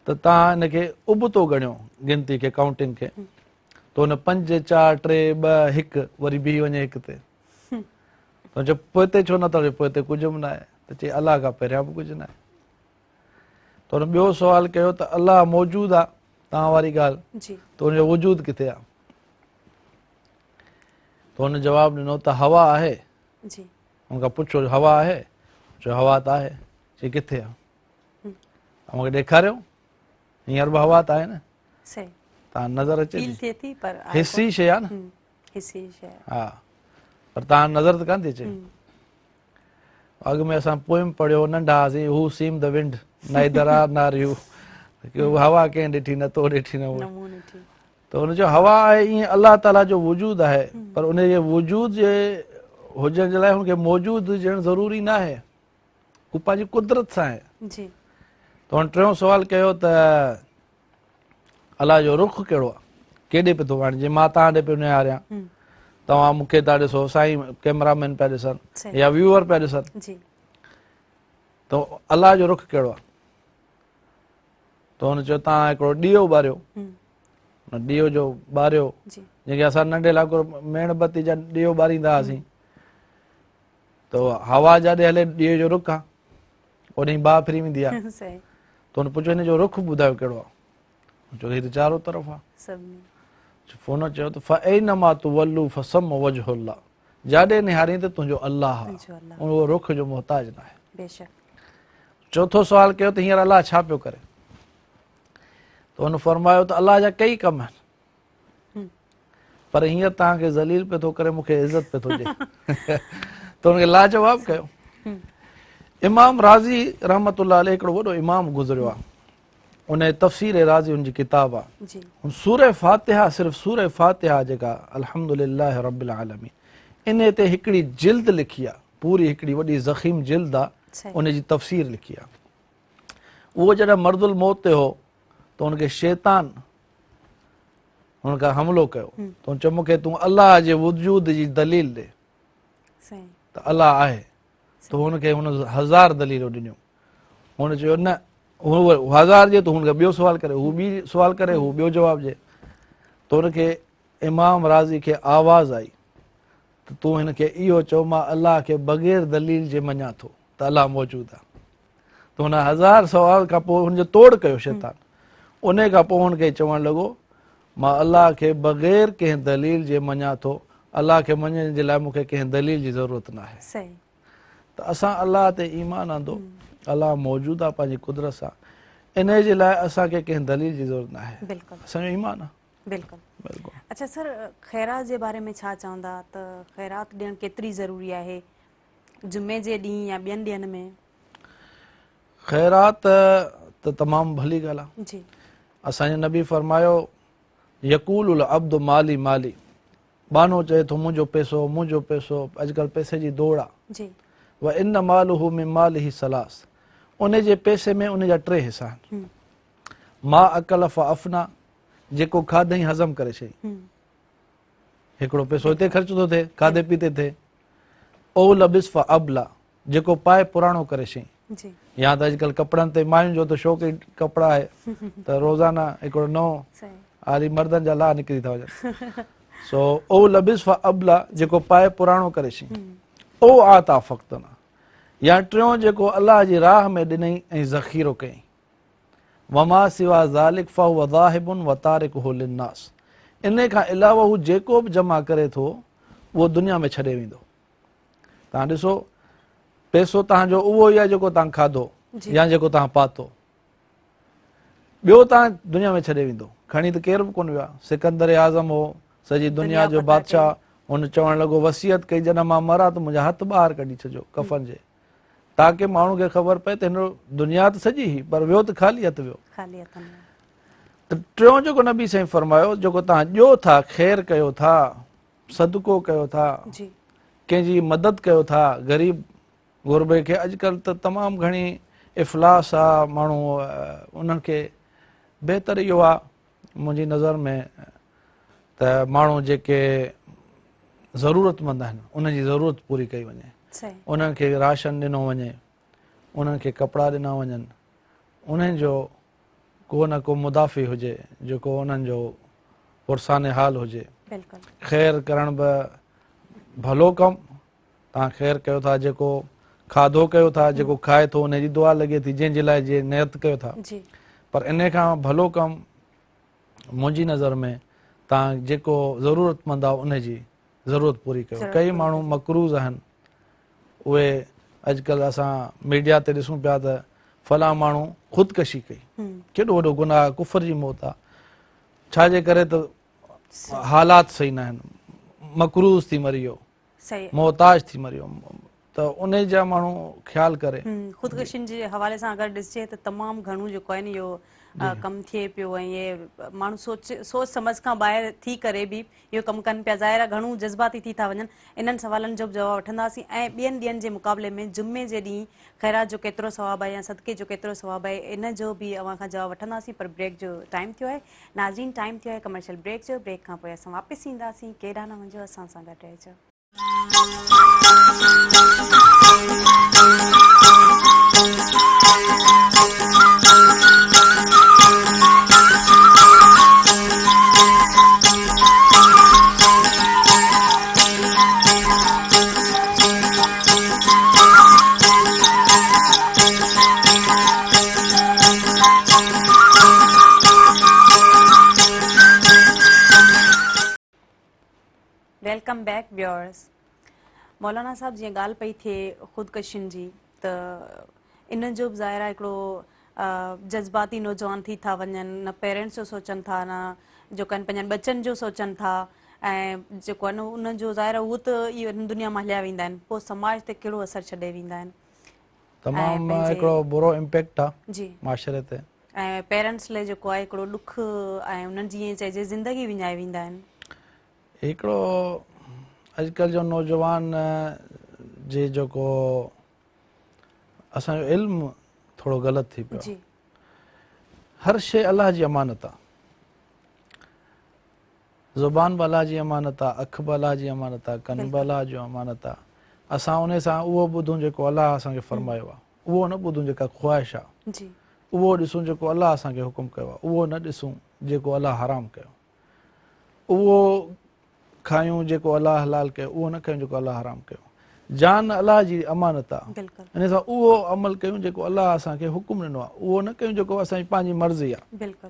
Speaker 2: त तव्हां हिनखे उबतो ॻणियो, गिनती खे, काउंटिंग खे। त हुन 5 4 3 2 1 वरी बीह वञे 1 ते। त चयो पोइ हिते छो नथा चयो? पोइ हिते कुझु बि न आहे। त चई अलाह खां पहिरियां बि कुझु न आहे। त हुन ॿियो सवाल कयो त अलाह मौजूदु आहे, तव्हां वारी ॻाल्हि,
Speaker 1: जी
Speaker 2: त हुनजो वजूद किथे आहे? त हुन जवाबु ॾिनो त हवा आहे।
Speaker 1: जी
Speaker 2: हुन खां पुछो हवा आहे? चयो हवा त आहे। चई किथे आहे? मूंखे ॾेखारियो, हींअर बि हवा त आहे न,
Speaker 1: सही
Speaker 2: तव्हां नज़र अचे
Speaker 1: फील
Speaker 2: थी?
Speaker 1: थिए थी पर आहे
Speaker 2: हिसी
Speaker 1: कोन।
Speaker 2: शइ आहे न।
Speaker 1: हिसी शइ।
Speaker 2: हा, पर तव्हां नज़र त कान थी अचे। अॻु में असां पोइम पढ़ियो, नंढा हुआसीं, who seen the wind, neither are nor you, हवा कंहिं ॾिठी न, तो ॾिठी न उहे।
Speaker 1: नमूने थी
Speaker 2: त हुन चयो हवा आहे, ईअं अलाह ताला जो वजूद आहे, पर उनजे वजूद जे हुजण जे लाइ हुनखे मौजूदु हुजणु ज़रूरी न आहे, हू पंहिंजी कुदरत सां आहे।
Speaker 1: जी
Speaker 2: त हुन टियों सवाल कयो त अलाह जो रुख कहिड़ो आहे, केॾे पियो थो वणे? जीअं मां तव्हां ॾे पियो निहारियां, तव्हां मूंखे था ॾिसो, साईं कैमरामैन पिया ॾिसनि
Speaker 1: सही
Speaker 2: या व्यूअर पिया ॾिसनि,
Speaker 1: जी
Speaker 2: त अलाह जो रुख कहिड़ो आहे? त हुन चयो तव्हां हिकिड़ो ॾीओ ॿारियो, ॾीओ जो ॿारियो,
Speaker 1: जी
Speaker 2: जेके असां नंढे लाइक़ुर मेणबती जा ॾीओ ॿारींदा हुआसीं, त हवा जाॾे हले ॾीए जो रुख आहे, ओॾे बाहि फिरी वेंदी आहे।
Speaker 1: सही
Speaker 2: त हुन पुछियो हिन जो रुख ॿुधायो कहिड़ो आहे? चयो हीअ त चारो तरफ़ आहे।
Speaker 1: सभिनी
Speaker 2: हुन चयो त फ़अैनमा तुवल्लू फसम वजहुल्लाह, जाॾे निहारीं त तुंहिंजो अलाह आहे,
Speaker 1: जो अल्लाह
Speaker 2: उहो रुख जो मोहताज न आहे।
Speaker 1: बेशक
Speaker 2: चौथो सवाल कयो त हींअर अलाह छा पियो करे? त हुन फरमायो त अलाह जा कई कम आहिनि, पर हींअर तव्हांखे ज़लील पियो थो करे, मूंखे इज़त पियो थो ॾे। त हुनखे लाजवाब कयो। इमाम राज़ी रहमतुल्लाह अलैह हिकिड़ो वॾो इमाम गुज़रियो आहे, उन तफ़सीर राज़ी हुनजी किताब आहे।
Speaker 1: जी
Speaker 2: सूरह फातिहा, सिर्फ़ु सूरह फातिहा जेका अल्हम्दुलिल्लाह रब्बिल आलमीन, इन ते हिकिड़ी जिल्द लिखी आहे, पूरी हिकिड़ी वॾी ज़ख़ीम जिल्द आहे,
Speaker 1: सही
Speaker 2: उन जी तफ़सीर लिखी आहे। उहो जॾहिं मर्दुल मौत ते हो त हुनखे शैतान हुन खां हमलो कयो, त हुन चयो मूंखे तूं अलाह जे वजूद जी दलील ॾे,
Speaker 1: सही
Speaker 2: त अलाह आहे। त हुनखे हुन 1000 दलीलूं ॾिनियूं। हुन चयो न, हू 1000 जे, त हुनखे ॿियो सुवाल करे, हू ॿी सुवाल करे, हू ॿियो जवाबु ॾे। त हुनखे इमाम राज़ी खे आवाज़ आई त तूं हिनखे इहो चओ मां अलाह खे बग़ैर दलील जे मञां थो त अलाह मौजूदु आहे। त हुन 1000 सुवाल खां पोइ हुनजो तोड़ कयो शैतान। उन खां पोइ हुनखे चवणु लॻो मां अलाह खे बग़ैर कंहिं दलील जे मञां थो, अलाह खे मञण जे लाइ मूंखे कंहिं दलील जी ज़रूरत न आहे।
Speaker 1: सही
Speaker 2: त असां अलाह ते ईमान आंदो, अलाह मौजूदु आहे पंहिंजी कुदरत सां, इन जे लाइ असांखे कंहिं दलील जी ज़रूरत न आहे,
Speaker 1: बिल्कुलु
Speaker 2: असांजो ईमान आहे।
Speaker 1: बिल्कुलु।
Speaker 2: बिल्कुलु।
Speaker 1: अच्छा सर, ख़ैरात जे बारे में छा चवंदा त ख़ैरात ॾियणु केतिरी ज़रूरी आहे, जुमे जे ॾींहुं या ॿियनि ॾींहंनि में?
Speaker 2: ख़ैरात त तमामु भली ॻाल्हि आहे।
Speaker 1: जी
Speaker 2: असांजे नबी फरमायो यकूल अब्द माली माली, बानो चए थो मुंहिंजो पैसो, अॼुकल्ह पैसे जी दौड़ आहे।
Speaker 1: जी
Speaker 2: व इन मालुहु मिन मालिही सलास, उन जे पैसे में उन जा 3 हिसा आहिनि। मा अकल फ अफना, जेको खाधई हज़म करे छई, हिकिड़ो पैसो हिते ख़र्च थो थिए खाधे पीते थिए। ओ लबिस फ अबला, जेको पाए पुराणो करे छई।
Speaker 1: जी
Speaker 2: या त अॼुकल्ह कपिड़नि ते मायुनि जो त शौक़ ई कपिड़ा आहे, त रोज़ाना हिकिड़ो नओं
Speaker 1: सही
Speaker 2: हाली मर्दनि जा ला निकिरी था वञनि। सो ओ लबिस फ अबला, जेको पाए पुराणो करे छई। ओ आता फ़क़्तना, या टियों जेको अलाह जी राह में ॾिनई ऐं ज़ख़ीरो कयईं। वमा सिवा ज़ालिक फहुव ज़ाहिबुन व तारिकुहु लिन्नास, इन खां अलावा हू जेको बि जमा करे थो उहो दुनिया में छॾे वेंदो। तव्हां ॾिसो, पैसो तव्हांजो उहो ई आहे जेको तव्हां खाधो या जेको तव्हां पातो, ॿियो तव्हां दुनिया में छॾे वेंदो। खणी त केर बि कोन वियो आहे। सिकंदर आज़म हो, सॼी दुनिया जो बादशाह, हुन चवणु लॻो वसियत कई जॾहिं मां मरां त मुंहिंजा हथ ॿाहिरि कढी छॾियो कफ़न जे, ताकी माण्हू खे ख़बर पए त हिन दुनिया त सॼी हुई पर वियो त ख़ाली हथ वियो। त टियों जेको नबी साईं फरमायो, जेको तव्हां ॾियो था, ख़ैर कयो था, सदको कयो था, कंहिंजी मदद कयो था, ग़रीब गुरबे खे। अॼुकल्ह त तमामु घणी इफ़लास आहे, माण्हू उन्हनि खे बहितर इहो आहे मुंहिंजी नज़र में त माण्हू जेके ज़रूरतमंद आहिनि उन्हनि जी ज़रूरत पूरी कई वञे, उन्हनि खे राशन ॾिनो वञे, उन्हनि खे कपिड़ा ॾिना वञनि, उन्हनि जो को न को मुदाफ़ी हुजे जेको उन्हनि जो पुरसाने हाल हुजे। ख़ैर करण बि भलो कमु, तव्हां ख़ैर कयो था, जेको खाधो कयो था, जेको खाए थो उनजी दुआ लॻे थी, जंहिंजे लाइ जीअं नियत कयो था। पर इन खां भलो कमु मुंहिंजी नज़र में तव्हां जेको ज़रूरतमंद आहे उनजी ज़रूरत पूरी कयो। कई माण्हू मक़रूज़ आहिनि, उहे अॼुकल्ह असां मीडिया ते ॾिसूं पिया त फलां माण्हू ख़ुदकशी कई, केॾो वॾो गुनाह, कुफर जी मौत आहे। छाजे करे त हालात सही न आहिनि, मक़रूज़ थी मरी वियो, मोहताज थी मरी वियो, त उन जा माण्हू ख़्यालु करे।
Speaker 1: ख़ुदकुशियुनि जे हवाले सां अगरि ॾिसिजे त तमामु घणो जेको आहे न इहो कमु थिए पियो, ऐं इहे माण्हू सोच समझ खां ॿाहिरि थी करे बि इहो कमु कनि पिया। ज़ाहिर आहे घणो जज़्बाती थी था वञनि। इन्हनि सवालनि जो बि जवाबु वठंदासीं ऐं ॿियनि ॾींहंनि जे मुक़ाबले में जुमे जे ॾींहुं ख़ैरात जो केतिरो सवाबु आहे या सदके जो केतिरो सवाबु आहे, इन जो बि अव्हां खां जवाबु वठंदासीं। पर ब्रेक जो टाइम थियो आहे नाज़रीन, टाइम थियो आहे कमर्शियल ब्रेक जो। ब्रेक खां पोइ असां वापसि ईंदासीं, केॾा न वञो, असां सां गॾु रहिजो। Welcome back viewers. मौलाना साहब, जीअं ॻाल्हि पई थिए ख़ुदकशियुनि जी, त इन जो बि ज़ाहिर आहे हिकिड़ो जज़्बाती नौजवान थी था वञनि, न पेरेंट्स जो सोचनि था, न जेको आहिनि पंहिंजनि बचनि जो सोचनि था, ऐं जेको आहे न उन्हनि जो ज़ाहिर आहे उहो त इहो दुनिया मां हलिया वेंदा आहिनि, पोइ समाज ते कहिड़ो असरु छॾे वेंदा आहिनि।
Speaker 2: तमामु हिकिड़ो बुरो इम्पैक्ट आहे जी माशरे ते,
Speaker 1: ऐं पेरेंट्स लाइ जेको आहे हिकिड़ो ॾुख, ऐं उन्हनि जी ईअं चइजे ज़िंदगी विञाए वेंदा आहिनि।
Speaker 2: हिकिड़ो अॼुकल्ह जो नौजवान जे जेको असांजो इल्मु थोरो ग़लति थी पियो। हर शइ अलाह जी अमानत आहे, ज़ुबान बि अलाह जी अमानत आहे, अखि बि अलाह जी अमानत आहे, कन बि अलाह जो अमानत आहे। असां उन सां उहो ॿुधूं जेको अलाह असांखे फरमायो आहे, उहो न ॿुधूं जेका ख़्वाहिश आहे, उहो ॾिसूं जेको अलाह असांखे हुकुम कयो आहे, उहो न ॾिसूं जेको अलाह हराम कयो, उहो खायूं जेको अलाह हलाल कयो, उहो न कयूं जेको अलाह हराम कयो। जान अलाह जी अमानत आहे, इन सां उहो अमल कयूं जेको अलाह असांखे हुकुम ॾिनो आहे, उहो न कयूं जेको असांजी पंहिंजी मर्ज़ी आहे।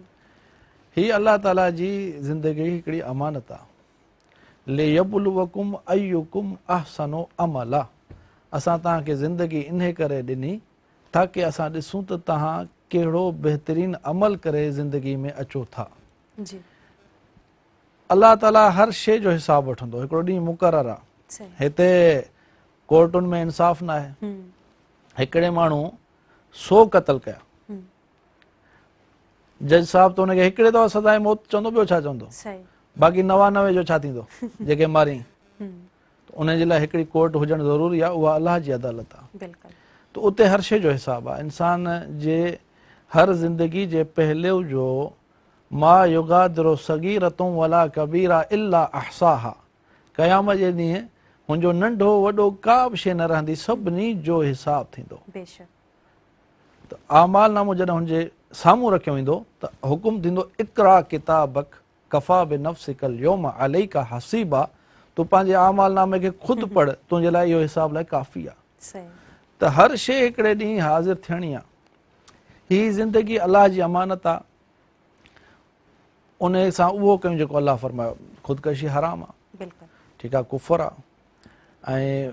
Speaker 2: हीअ अलाह ताला जी ज़िंदगी हिकिड़ी अमानत आहे। लियबलुवकुम अय्युकुम अहसनु अमला, असां तव्हांखे ज़िंदगी इन करे ॾिनी ताकी असां ॾिसूं त तव्हां कहिड़ो बहितरीन अमल करे ज़िंदगी में अचो था। अलाह ताला हर शइ जो हिसाब वठंदो, हिकिड़ो ॾींहुं मुक़ररु आहे। हिते कोर्टुनि में इंसाफ़ न आहे। हिकिड़े माण्हू 100 क़त्ल कया। जज साहब तो उनखे हिकिड़े दफ़ा सज़ाए मौत चवंदो, ॿियो छा चवंदो?
Speaker 1: सही।
Speaker 2: बाक़ी 99 जो छा थींदो जेके मारियईं? उन जे लाइ हिकिड़ी कोर्ट हुजणु ज़रूरी आहे, उहा अलाह जी अदालत आहे।
Speaker 1: बिल्कुलु।
Speaker 2: त उते हर शइ जो हिसाबु आहे। इंसान जे हर ज़िंदगी जे पहलू जो मा युगादिरो सगीरतुं वला कबीरा इल्ला अहसाहा, क़यामत जे ॾींहुं हुनजो नंढो वॾो का बि शइ न रहंदी, सभिनी जो हिसाबु थींदो।
Speaker 1: बेशक।
Speaker 2: त आमाल नामो जॾहिं हुनजे साम्हूं रखियो वेंदो त हुकुम थींदो, इक़रा किताबक कफ़ा बि नफ़्सिकल यौम अलैका हसीबा, तूं पंहिंजे आमाल नामे खे ख़ुदि पढ़, तुंहिंजे लाइ इहो हिसाब लाइ काफ़ी आहे।
Speaker 1: सही।
Speaker 2: त हर शइ हिकिड़े ॾींहुं हाज़िर थियणी आहे। हीअ ज़िंदगी अलाह जी अमानत आहे, उन सां उहो कयूं जेको अलाह फरमायो। ख़ुदकशी हराम आहे,
Speaker 1: बिल्कुलु।
Speaker 2: ठीकु आहे, कुफर आहे। ऐं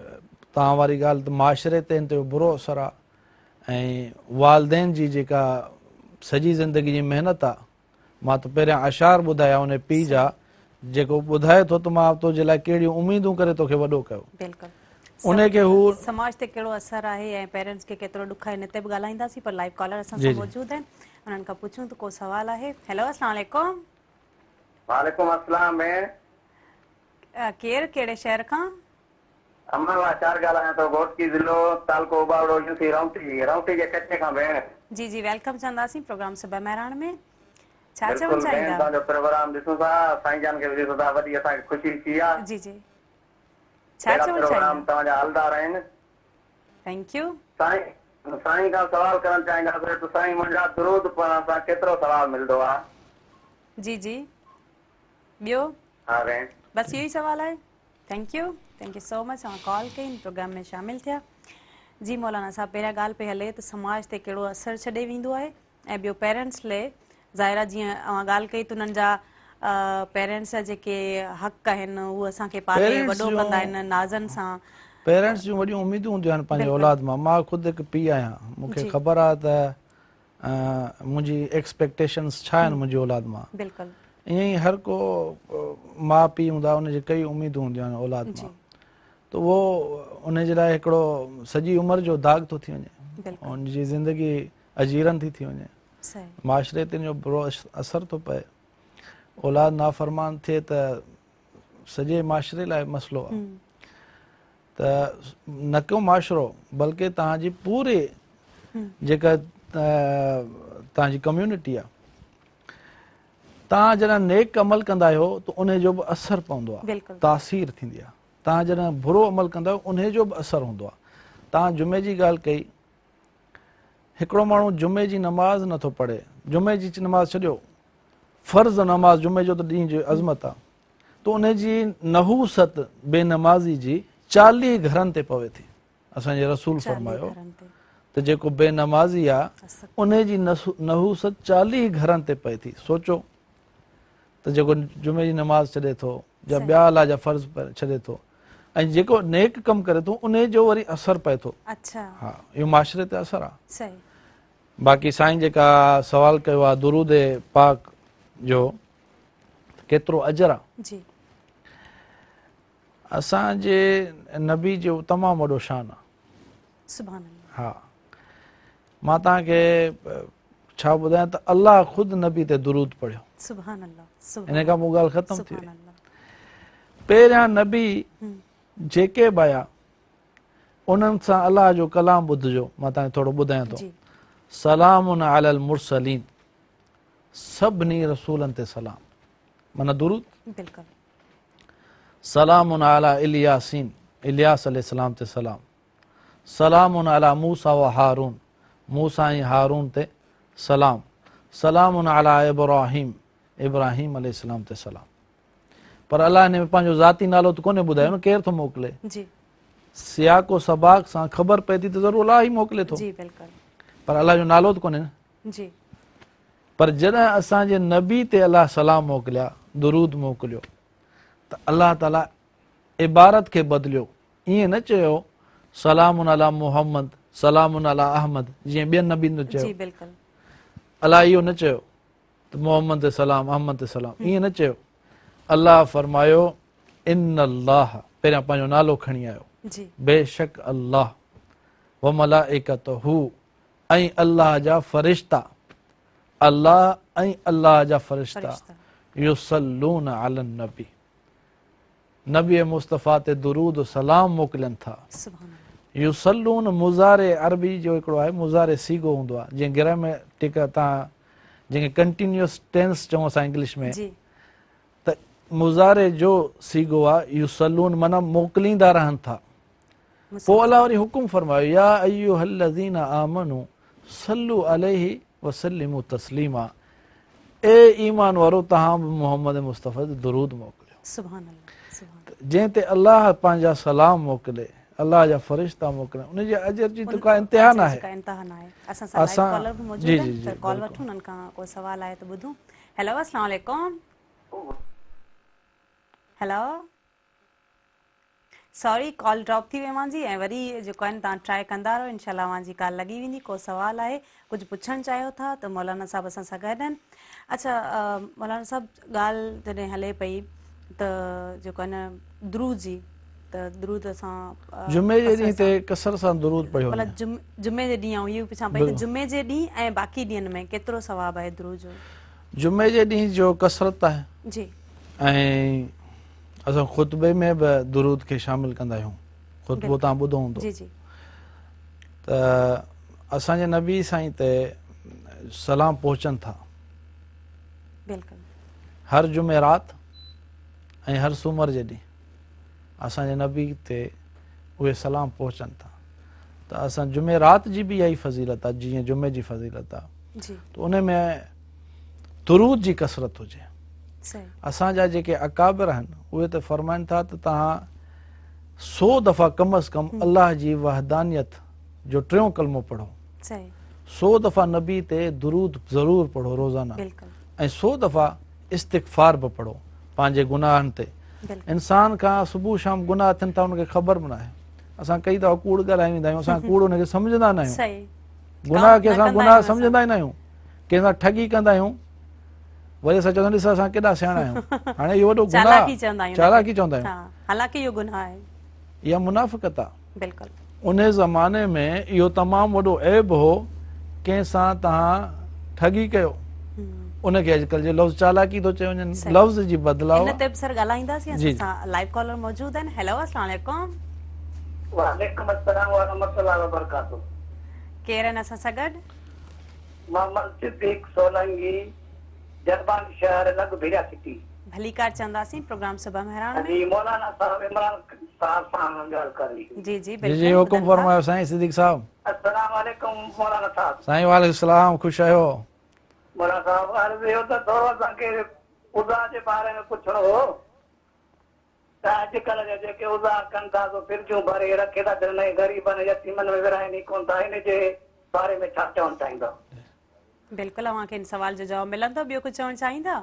Speaker 2: तव्हां वारी ॻाल्हि त माशरे ते हिन ते बुरो असरु आहे। ऐं वालदेन जी जेका सॼी ज़िंदगी जी महिनत आहे, मां त पहिरियां अशार ॿुधाया उन पीउ जा, जेको ॿुधाए थो त मां तुंहिंजे लाइ कहिड़ियूं उमीदूं करे तोखे वॾो कयो।
Speaker 1: बिल्कुलु।
Speaker 2: उनखे हू
Speaker 1: समाज ते कहिड़ो असरु आहे ऐं पेरेंट्स खे केतिरो ॾुख आहे, हिन ते बि ॻाल्हाईंदासीं। पर लाइव कॉलर असां सां मौजूदु आहिनि, उन्हनि खां पुछूं त को सवाल आहे। हेलो, अस्सलाम वालेकुम।
Speaker 3: वालेकुम अस्सलाम भेण।
Speaker 1: केरु, कहिड़े शहर खां?
Speaker 3: अमन आचार ॻाल्हायां थो, घोटकी ज़िलो तालको उबावड़ो यूसी राउटी जे कचे खां भेण।
Speaker 1: जी जी, वेलकम चवंदासीं प्रोग्राम सुबह महिराण में। छा चवणु
Speaker 3: बिल्कुलु भेण,
Speaker 1: चाहींदा?
Speaker 3: तव्हांजो प्रोग्राम ॾिसूं था, साईं जान खे बि ॾिसूं था, वॾी असांखे ख़ुशी थी आहे।
Speaker 1: जी जी, छा
Speaker 3: अहिड़ा
Speaker 1: चवणु
Speaker 3: प्रोग्राम
Speaker 1: चाहींदा?
Speaker 3: तव्हांजा हलंदा रहनि।
Speaker 1: Thank U.
Speaker 3: साईं खां सवाल करणु चाहींदासीं त साईं, मुंहिंजा दुरूद पढ़ण सां केतिरो सवाल मिलंदो आहे?
Speaker 1: जी जी, ॿियो?
Speaker 3: हा भेण,
Speaker 1: बस इहो ई सवाल आहे। थैंक यू सो मच, तव्हां कॉल कई, प्रोग्राम में शामिल थिया। जी मौलाना साहब, पहिरियां ॻाल्हि पई हले त समाज ते कहिड़ो असरु छॾे वेंदो आहे, ऐं ॿियो पेरेंट्स लाइ ज़ाहिरा जीअं ॻाल्हि कई त उन्हनि जा पेरेंट्स जा जेके हक़ आहिनि उहे असांखे पाले वॾो कंदा आहिनि नाज़नि सां।
Speaker 2: पेरेंट्स जूं वॾियूं उमीदूं हूंदियूं आहिनि पंहिंजे औलाद मां। मां ख़ुदि हिकु पीउ आहियां, मूंखे
Speaker 1: जी।
Speaker 2: ख़बर आहे त मुंहिंजी एक्सपेक्टेशन्स छा आहिनि मुंहिंजी औलाद मां।
Speaker 1: बिल्कुलु।
Speaker 2: ईअं ई हर को माउ पीउ हूंदा, उनजी कई उमीदूं हूंदियूं आहिनि औलाद मां।
Speaker 1: जी।
Speaker 2: त उहो उनजे लाइ हिकिड़ो सॼी उमिरि जो दाग़ थो थी वञे,
Speaker 1: बिल्कुलु।
Speaker 2: उनजी ज़िंदगी अजीरन थी वञे,
Speaker 1: सही।
Speaker 2: माशरे ते जो बुरो असरु थो पए। औलाद नाफ़रमान थिए त सॼे माशरे लाइ मसइलो आहे। त न को माशरो, बल्कि तव्हांजी पूरे जेका तव्हांजी कम्यूनिटी आहे, तव्हां जॾहिं नेक अमल कंदा आहियो त उन जो बि असरु पवंदो आहे,
Speaker 1: बिल्कुलु।
Speaker 2: तासीर थींदी आहे। तव्हां जॾहिं बुरो अमल कंदा आहियो उन जो बि असरु हूंदो आहे। तव्हां जुमे जी ॻाल्हि कई, हिकिड़ो माण्हू जुमे जी नमाज़ नथो पढ़े, जुमे जी नमाज़ छॾियो, फ़र्ज़ नमाज़ जुमे जो त ॾींहं जो अज़मत आहे, त उनजी नहूसत बेनमाज़ी जी 40 घरनि ते पवे थी। असांजे रसूल फरमायो त जेको बेनमाज़ी आहे उनजी नहूसत 40 घरनि ते पए थी। सोचो त जेको जुमे जी नमाज़ छॾे थो या ॿिया अलाह जा फ़र्ज़ छॾे थो, ऐं जेको नेक कमु करे थो उन जो वरी असरु पए थो। हा, इहो माशरे ते असरु आहे। बाक़ी साईं जेका सवाल कयो आहे दुरूद पाक जो केतिरो अजर आहे, असांजे नबी जो तमामु वॾो शान आहे। हा, मां तव्हांखे छा ॿुधायां त अलाह ख़ुदि नबी ते दुरूद पढ़ियो, इन खां पोइ ॻाल्हि ख़तमु थी वई। पहिरियां नबी जेके बि आया उन्हनि सां अलाह जो कलाम ॿुधिजो। मां तव्हांखे थोरो ॿुधायां थो। सलामुन अलल मुरसलीन, सभिनी रसूलनि ते सलाम, माना दुरूद। सलामुन अला इलियासीन, इलियास अलैहिस्सलाम ते सलाम। सलामुन अला मूसा व हारून, मूसा ऐं हारून ते सलाम। सलामुन अला इब्राहीम, इब्राहीम अलैहिस्सलाम ते सलाम। पर अलाह हिन में पंहिंजो ज़ाती नालो त कोन्हे ॿुधायो न, केरु थो मोकिले। सियाको सबाक सां ख़बर पए थी त ज़रूरु अलाह ई मोकिले थो, पर अलाह जो नालो त कोन्हे न। पर जॾहिं असांजे नबी ते अलाह सलाम मोकिलिया, दुरूद मोकिलियो, त अलाह ताला इबारत खे बदिलियो। ईअं न चयो सलामुन अला मुहम्मद, सलामुन अला अहमद, जीअं ॿियनि नबीनि जो चयो। अलाह इहो न चयो त मोहम्मद ते सलाम, अहमद ते सलाम, ईअं न चयो। अलाह फरमायो इन अल्लाह, पहिरियां पंहिंजो नालो खणी आयो, बेशक अल्लाह, व मलाइकतहू, ऐं अल्लाह जा फ़रिश्ता, अल्लाह ऐं अल्लाह जा फ़रिश्ता
Speaker 1: फरिश्ता
Speaker 2: युसल्लून अलन नबी, नबी मुस्तफ़ा ते दुरूद सलाम मोकिलियनि था।
Speaker 1: सुभान अल्लाह।
Speaker 2: युसल्लून मुज़ारे अरबी जो हिकिड़ो आहे, मुज़ारे सीगो हूंदो आहे, जीअं ग्रामेटिक तव्हां जंहिंखे कंटिन्यूअस टेंस चऊं असां इंग्लिश में,
Speaker 1: जी
Speaker 2: त मुज़ारे जो सीगो आहे युसल्लून, माना मोकिलींदा रहनि था। पोइ अलाह वरी हुकुम फरमायो, या अय्युहल्लज़ीना आमनू सल्लू अलैहि वसल्लिमू तस्लीमा, ए ईमान वारो तव्हां बि मोहम्मद मुस्तफ़ा ते दुरूद मोकिलियो।
Speaker 1: सुभान अल्लाह सुभान
Speaker 2: जंहिं ते अलाह पंहिंजा सलाम मोकिले, अलाह जा फ़रिश्ता मोकिले, उन जे अजर जी त का इंतिहा न आहे।
Speaker 1: का इंतहा न आहे। असां सां लाइव कॉलर बि मौजूद
Speaker 2: जी
Speaker 1: आहिनि,
Speaker 2: जी जी
Speaker 1: त कॉल
Speaker 2: बिल्कुलु।
Speaker 1: वठूं, उन्हनि खां को सवाल आहे त ॿुधूं। हेलो अस्सलाम वालेकुम। हेलो, सॉरी कॉल ड्रॉप थी वई जी, ऐं वरी जेको आहे तव्हां ट्राई कंदा रहो, इनशाला जी कॉल लॻी वेंदी। को सवाल आहे, कुझु पुछणु चाहियो था त मौलाना साहब असां सां गॾु आहिनि। अच्छा मौलाना साहब, ॻाल्हि जॾहिं हले पई त जेको आहे न दुरूद जी, त दुरूद असां
Speaker 2: जुमे जे
Speaker 1: कसर
Speaker 2: ॾींहं ते
Speaker 1: सां,
Speaker 2: कसर सां दुरूद पढ़ियो वञे।
Speaker 1: मतिलबु जुमे जे ॾींहुं, इहो पुछां पई त
Speaker 2: बिल्कुलु।
Speaker 1: जुमे जे ॾींहुं ऐं बाक़ी ॾींहंनि में केतिरो सवाबु आहे दुरूद जो?
Speaker 2: जुमे जे ॾींहं जो कसरत आहे,
Speaker 1: जी
Speaker 2: ऐं असां ख़ुतबे में बि दुरूद खे शामिल कंदा आहियूं। ख़ुतबो तव्हां ॿुधो हूंदो,
Speaker 1: जी जी
Speaker 2: त असांजे नबी साईं ते सलाम पहुचनि था
Speaker 1: बिल्कुलु
Speaker 2: हर जुमेरात ऐं हर सूमर जे ॾींहुं असांजे नबी ते उहे सलाम पहुचनि था। त असां जुमेरात जी बि इहा ई फज़ीलत आहे, जीअं जुमे जी फज़ीलत आहे,
Speaker 1: जी
Speaker 2: त उन में दुरूद जी कसरत हुजे।
Speaker 1: सही
Speaker 2: असांजा जेके अकाबिर आहिनि उहे त फ़रमाइनि था त तव्हां 100 दफ़ा कम अज़ कम अल्लाह जी वहदानियत जो टियों कलमो पढ़ो,
Speaker 1: सही
Speaker 2: 100 दफ़ा नबी ते दुरूद ज़रूरु पढ़ो रोज़ाना,
Speaker 1: बिल्कुलु
Speaker 2: ऐं 100 दफ़ा इस्तिग़फ़ार बि पढ़ो पंहिंजे गुनाहनि ते।
Speaker 1: बिल्कुलु
Speaker 2: इंसान खां सुबुह शाम गुनाह थियनि था, उनखे ख़बर बि न आहे। असां कई दफ़ा कूड़ ॻाल्हाए वेंदा आहियूं, असां कूड़ उनखे सम्झंदा न आहियूं।
Speaker 1: सही
Speaker 2: गुनाह खे
Speaker 1: न
Speaker 2: असां
Speaker 1: कंदा
Speaker 2: गुनाह
Speaker 1: आहियूं असां।
Speaker 2: सम्झंदा ई न आहियूं, कंहिंसां ठगी कंदा आहियूं, वरी असां चवंदा ॾिस असां केॾा सियाणा आहियूं। हाणे इहो वॾो गुनाह,
Speaker 1: चालाकी चवंदा आहियूं
Speaker 2: चालाकी
Speaker 1: उनखे।
Speaker 2: चवंदा आहियूं,
Speaker 1: हा, हालांकि इहो गुनाह आहे।
Speaker 2: इहा मुनाफ़िक़त आहे।
Speaker 1: बिल्कुलु
Speaker 2: उन ज़माने में इहो तमामु वॾो ऐब हो, कंहिंसां तव्हां ठगी कयो, उनखे अॼुकल्ह जो लफ़्ज़ चालाकी थो चए वञनि,
Speaker 1: सही।
Speaker 2: लफ़्ज़ जी बदिलाव
Speaker 1: इन
Speaker 2: आहे।
Speaker 1: ते बि सर ॻाल्हाईंदासीं।
Speaker 2: जी
Speaker 1: असां सां लाइव कॉलर मौजूद आहिनि। हेलो अस्सलाम वालेकुम।
Speaker 3: वालेकुम अस्सलाम वरहमतुल्लाहि वबरकातुहू।
Speaker 1: केरु आहिनि असां सां गॾु?
Speaker 3: मोहम्मद सिद्दीक सोलंकी, जरबान शहर लग भिड़ा सिटी।
Speaker 1: भलीकार चवंदासीं, प्रोग्राम सुबह मेहरान में।
Speaker 3: जी मौलाना साहब इमरान साहब सां ॻाल्हि करी।
Speaker 1: जी जी
Speaker 2: जी
Speaker 1: बिल्कुलु
Speaker 2: हुकुम
Speaker 1: ॿुधनि था।
Speaker 2: फरमायो साईं सिद्दीक साहब।
Speaker 3: अस्सलाम वालेकुम मौलाना साहब।
Speaker 2: साईं वालेकुम सलाम, ख़ुशि आहियो?
Speaker 3: मौलाना साहब अर्ज़ु इहो त थोरो असांखे उज़ा जे बारे में पुछणो हो, त अॼुकल्ह जा जेके उज़ा कनि था सो फिरजूं भरे रखे था छॾनि, ग़रीबनि यतीमनि में विराइनि कोन था, हिन जे बारे में छा चवणु चाहींदा?
Speaker 1: बिल्कुलु अव्हांखे इन सवाल जो जवाबु मिलंदो। ॿियो कुझु चवणु चाहींदा?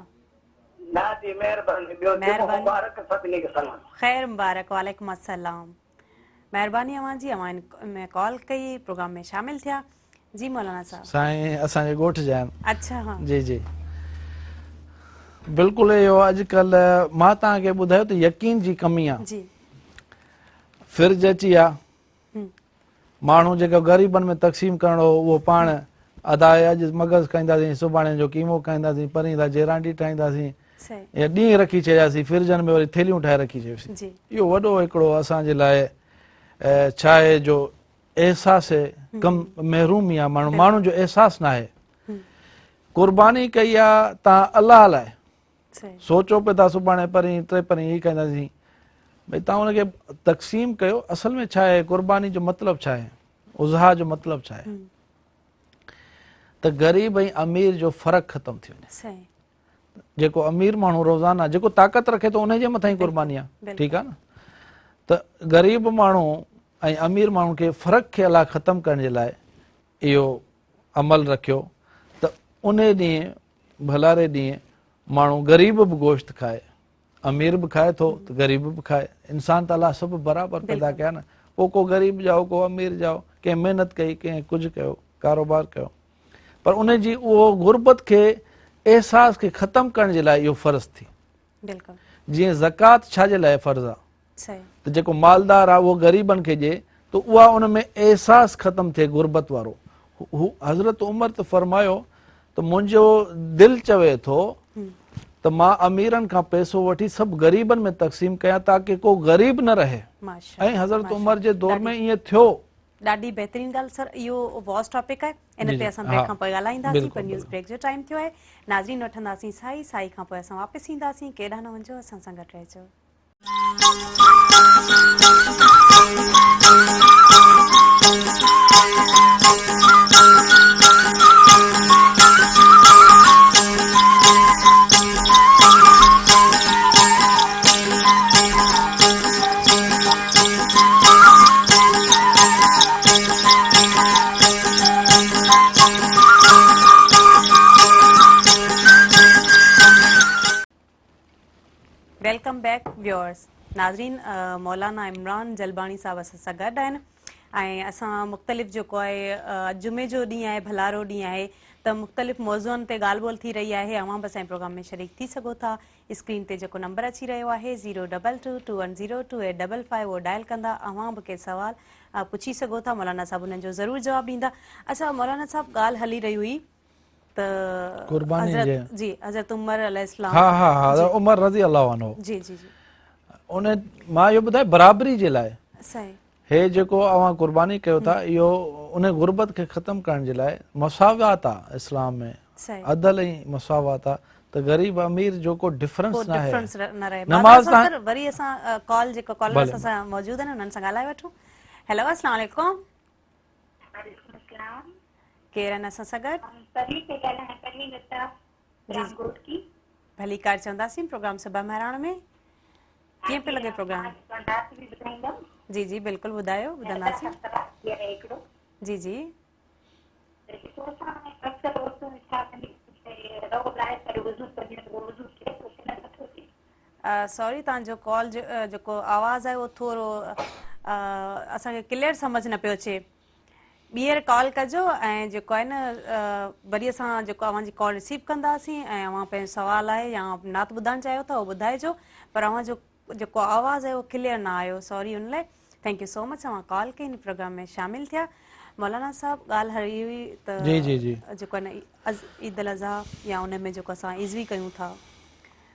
Speaker 3: न जी महिरबानी। ॿियो जुमो मुबारक सभिनी खे सलाम।
Speaker 1: ख़ैर मुबारक। वालेकुम अस्सलाम। महिरबानी अव्हां जी, अव्हां में कॉल कई, प्रोग्राम में शामिल थिया। जी मौलाना साहब।
Speaker 2: साईं असांजे ॻोठ जा आहिनि।
Speaker 1: अच्छा हाँ
Speaker 2: जी जी बिल्कुलु इहो अॼुकल्ह मां तव्हांखे ॿुधायो त यकीन जी कमी आहे,
Speaker 1: जी
Speaker 2: फिर्ज अची विया, माण्हू जेको ग़रीबनि में तक़सीम करणो हो उहो पाण अदाए, अॼु मगज़ खाईंदासीं, सुभाणे जो कीमो खाईंदासीं, परींहं जेरांडी ठाहींदासीं,
Speaker 1: सही
Speaker 2: या ॾींहुं रखी छॾियासीं, फिर्जनि में वरी थेलियूं ठाहे रखी छॾियोसीं।
Speaker 1: जी
Speaker 2: इहो वॾो हिकिड़ो असांजे लाइ छा आहे जो अहसास कम महरूमी आहे, माण्हू जो अहसासु न आहे। क़ुर्बानी कई आहे तव्हां अलाह लाइ,
Speaker 1: सही
Speaker 2: सोचो पिया था सुभाणे परींहं टे परींहं हीअ खाईंदासीं, भई तव्हां हुनखे तक़सीम कयो। असल में छा आहे, क़ुर्बानी जो मतिलबु छा आहे, उज़हा जो मतिलबु छा आहे, त ग़रीब ऐं अमीर जो फ़र्क़ु ख़तमु थी वञे।
Speaker 1: सही
Speaker 2: जेको अमीर माण्हू रोज़ाना जेको ताक़त रखे थो उनजे मथां ई क़ुर्बानी आहे, ठीकु आहे न। त ग़रीब माण्हू ऐं अमीर माण्हू खे फ़र्क़ु खे अलाह ख़तमु करण जे लाइ इहो अमल रखियो त उन ॾींहुं भलारे ॾींहुं माण्हू ग़रीब बि गोश्त खाए, अमीर बि खाए थो त ग़रीब बि खाए। इंसान त अलाह सभु बराबरि पैदा कया न, पोइ को ग़रीब जाओ को अमीर जाओ, कंहिं महिनत कई कंहिं कुझु कयो, कारोबार कयो, पर उन जी उहो गुरबत खे अहसास खे ख़तमु करण जे लाइ इहो फ़र्ज़ु थी।
Speaker 1: बिल्कुलु
Speaker 2: जीअं ज़कात छाजे लाइ फ़र्ज़ु आहे,
Speaker 1: सही
Speaker 2: त जेको मालदार आहे उहो ग़रीबनि खे ॾिए त उहा उन में अहसास ख़तमु थिए गुरबत वारो, हज़रत उमर त फरमायो त मुंहिंजो दिलि चवे थो त मां अमीरनि खां पैसो वठी सभु ग़रीबनि में तक़सीम कयां ताकी को ग़रीब न रहे।
Speaker 1: माशा
Speaker 2: ऐं हज़रत उमर जे दौर में ईअं थियो।
Speaker 1: ॾाढी बहितरीन ॻाल्हि सर, इहो वॉस टॉपिक आहे, इन
Speaker 2: जी,
Speaker 1: ते
Speaker 2: जी,
Speaker 1: असां ब्रेक
Speaker 2: हा,
Speaker 1: खां पोइ ॻाल्हाईंदासीं, पर
Speaker 2: बिल्कुलु,
Speaker 1: न्यूज़
Speaker 2: बिल्कुलु।
Speaker 1: ब्रेक जो टाइम थियो आहे। नाज़रीन वठंदासीं साई खां पोइ असां वापसि ईंदासीं, केॾांहुं न वञो, असां सां गॾु रहिजो। Welcome back viewers. नाज़रीन, मौलाना इमरान जलबाणी साहब असां सां गॾु आहिनि ऐं असां मुख़्तलिफ़ जेको आहे जुमे जो ॾींहुं आहे, भलारो ॾींहुं आहे, त मुख़्तलिफ़ मौज़ुअनि ते ॻाल्हि ॿोल थी रही आहे। अवां बि असांजे प्रोग्राम में शरीक थी सघो था। स्क्रीन ते जेको नंबर अची रहियो आहे 02221028555 उहो डायल कंदा अवां बि के सुवाल पुछी सघो था। मौलाना साहब उन्हनि जो ज़रूरु जवाबु ॾींदा। अच्छा मौलाना साहब, ॻाल्हि हली रही हुई त
Speaker 2: कुर्बानी जे
Speaker 1: हज़रत उमर अलैहिस्सलाम
Speaker 2: हा हा हा उमर रज़ी अल्लाह अन्हु
Speaker 1: जी जी जी
Speaker 2: उन मां इहो ॿुधाए बराबरी जे लाइ
Speaker 1: सही
Speaker 2: हे जेको अवां कुर्बानी कयो था इहो उन गुरबत खे ख़तम करण जे लाइ मसावात आहे इस्लाम में,
Speaker 1: सही
Speaker 2: अदल ऐं मसावात आहे त ग़रीब अमीर जो को डिफरेंस
Speaker 1: को
Speaker 2: न आहे।
Speaker 1: डिफरेंस न रहे।
Speaker 2: नमाज़
Speaker 1: बाज़ार सर वरी असां कॉल जेको कॉलर
Speaker 2: भले,
Speaker 1: असां सां मौजूद आहिनि उन्हनि सां ॻाल्हाए वठूं। हेलो अस्सलाम वालेकुम, केरु आहिनि असां सां गॾु? भली कार चवंदासीं प्रोग्राम सुबह महिराण में कीअं पियो लॻे प्रोग्राम? जी जी बिल्कुलु ॿुधायो, ॿुधंदासीं। जी जी सॉरी, तव्हांजो कॉल जेको आवाज़ आहे उहो थोरो असांखे क्लियर सम्झ न पियो अचे। ॿीहर कॉल कजो ऐं जेको आहे न वरी असां जेको अव्हांजी कॉल रिसीव कंदासीं ऐं अव्हां पंहिंजो सुवाल आहे या नात ॿुधाइणु चाहियो था उहो ॿुधाइजो, पर अव्हां जो जेको आवाज़ आहे उहो क्लियर न आयो। सॉरी उन लाइ। थैंक यू सो मच, अव्हां कॉल कई, इन प्रोग्राम में शामिल थिया। मौलाना साहब, ॻाल्हि हली हुई त
Speaker 2: जी जी जी
Speaker 1: जेको आहे न ईद उल अज़हा या उन में जेको असां इज़वी कयूं था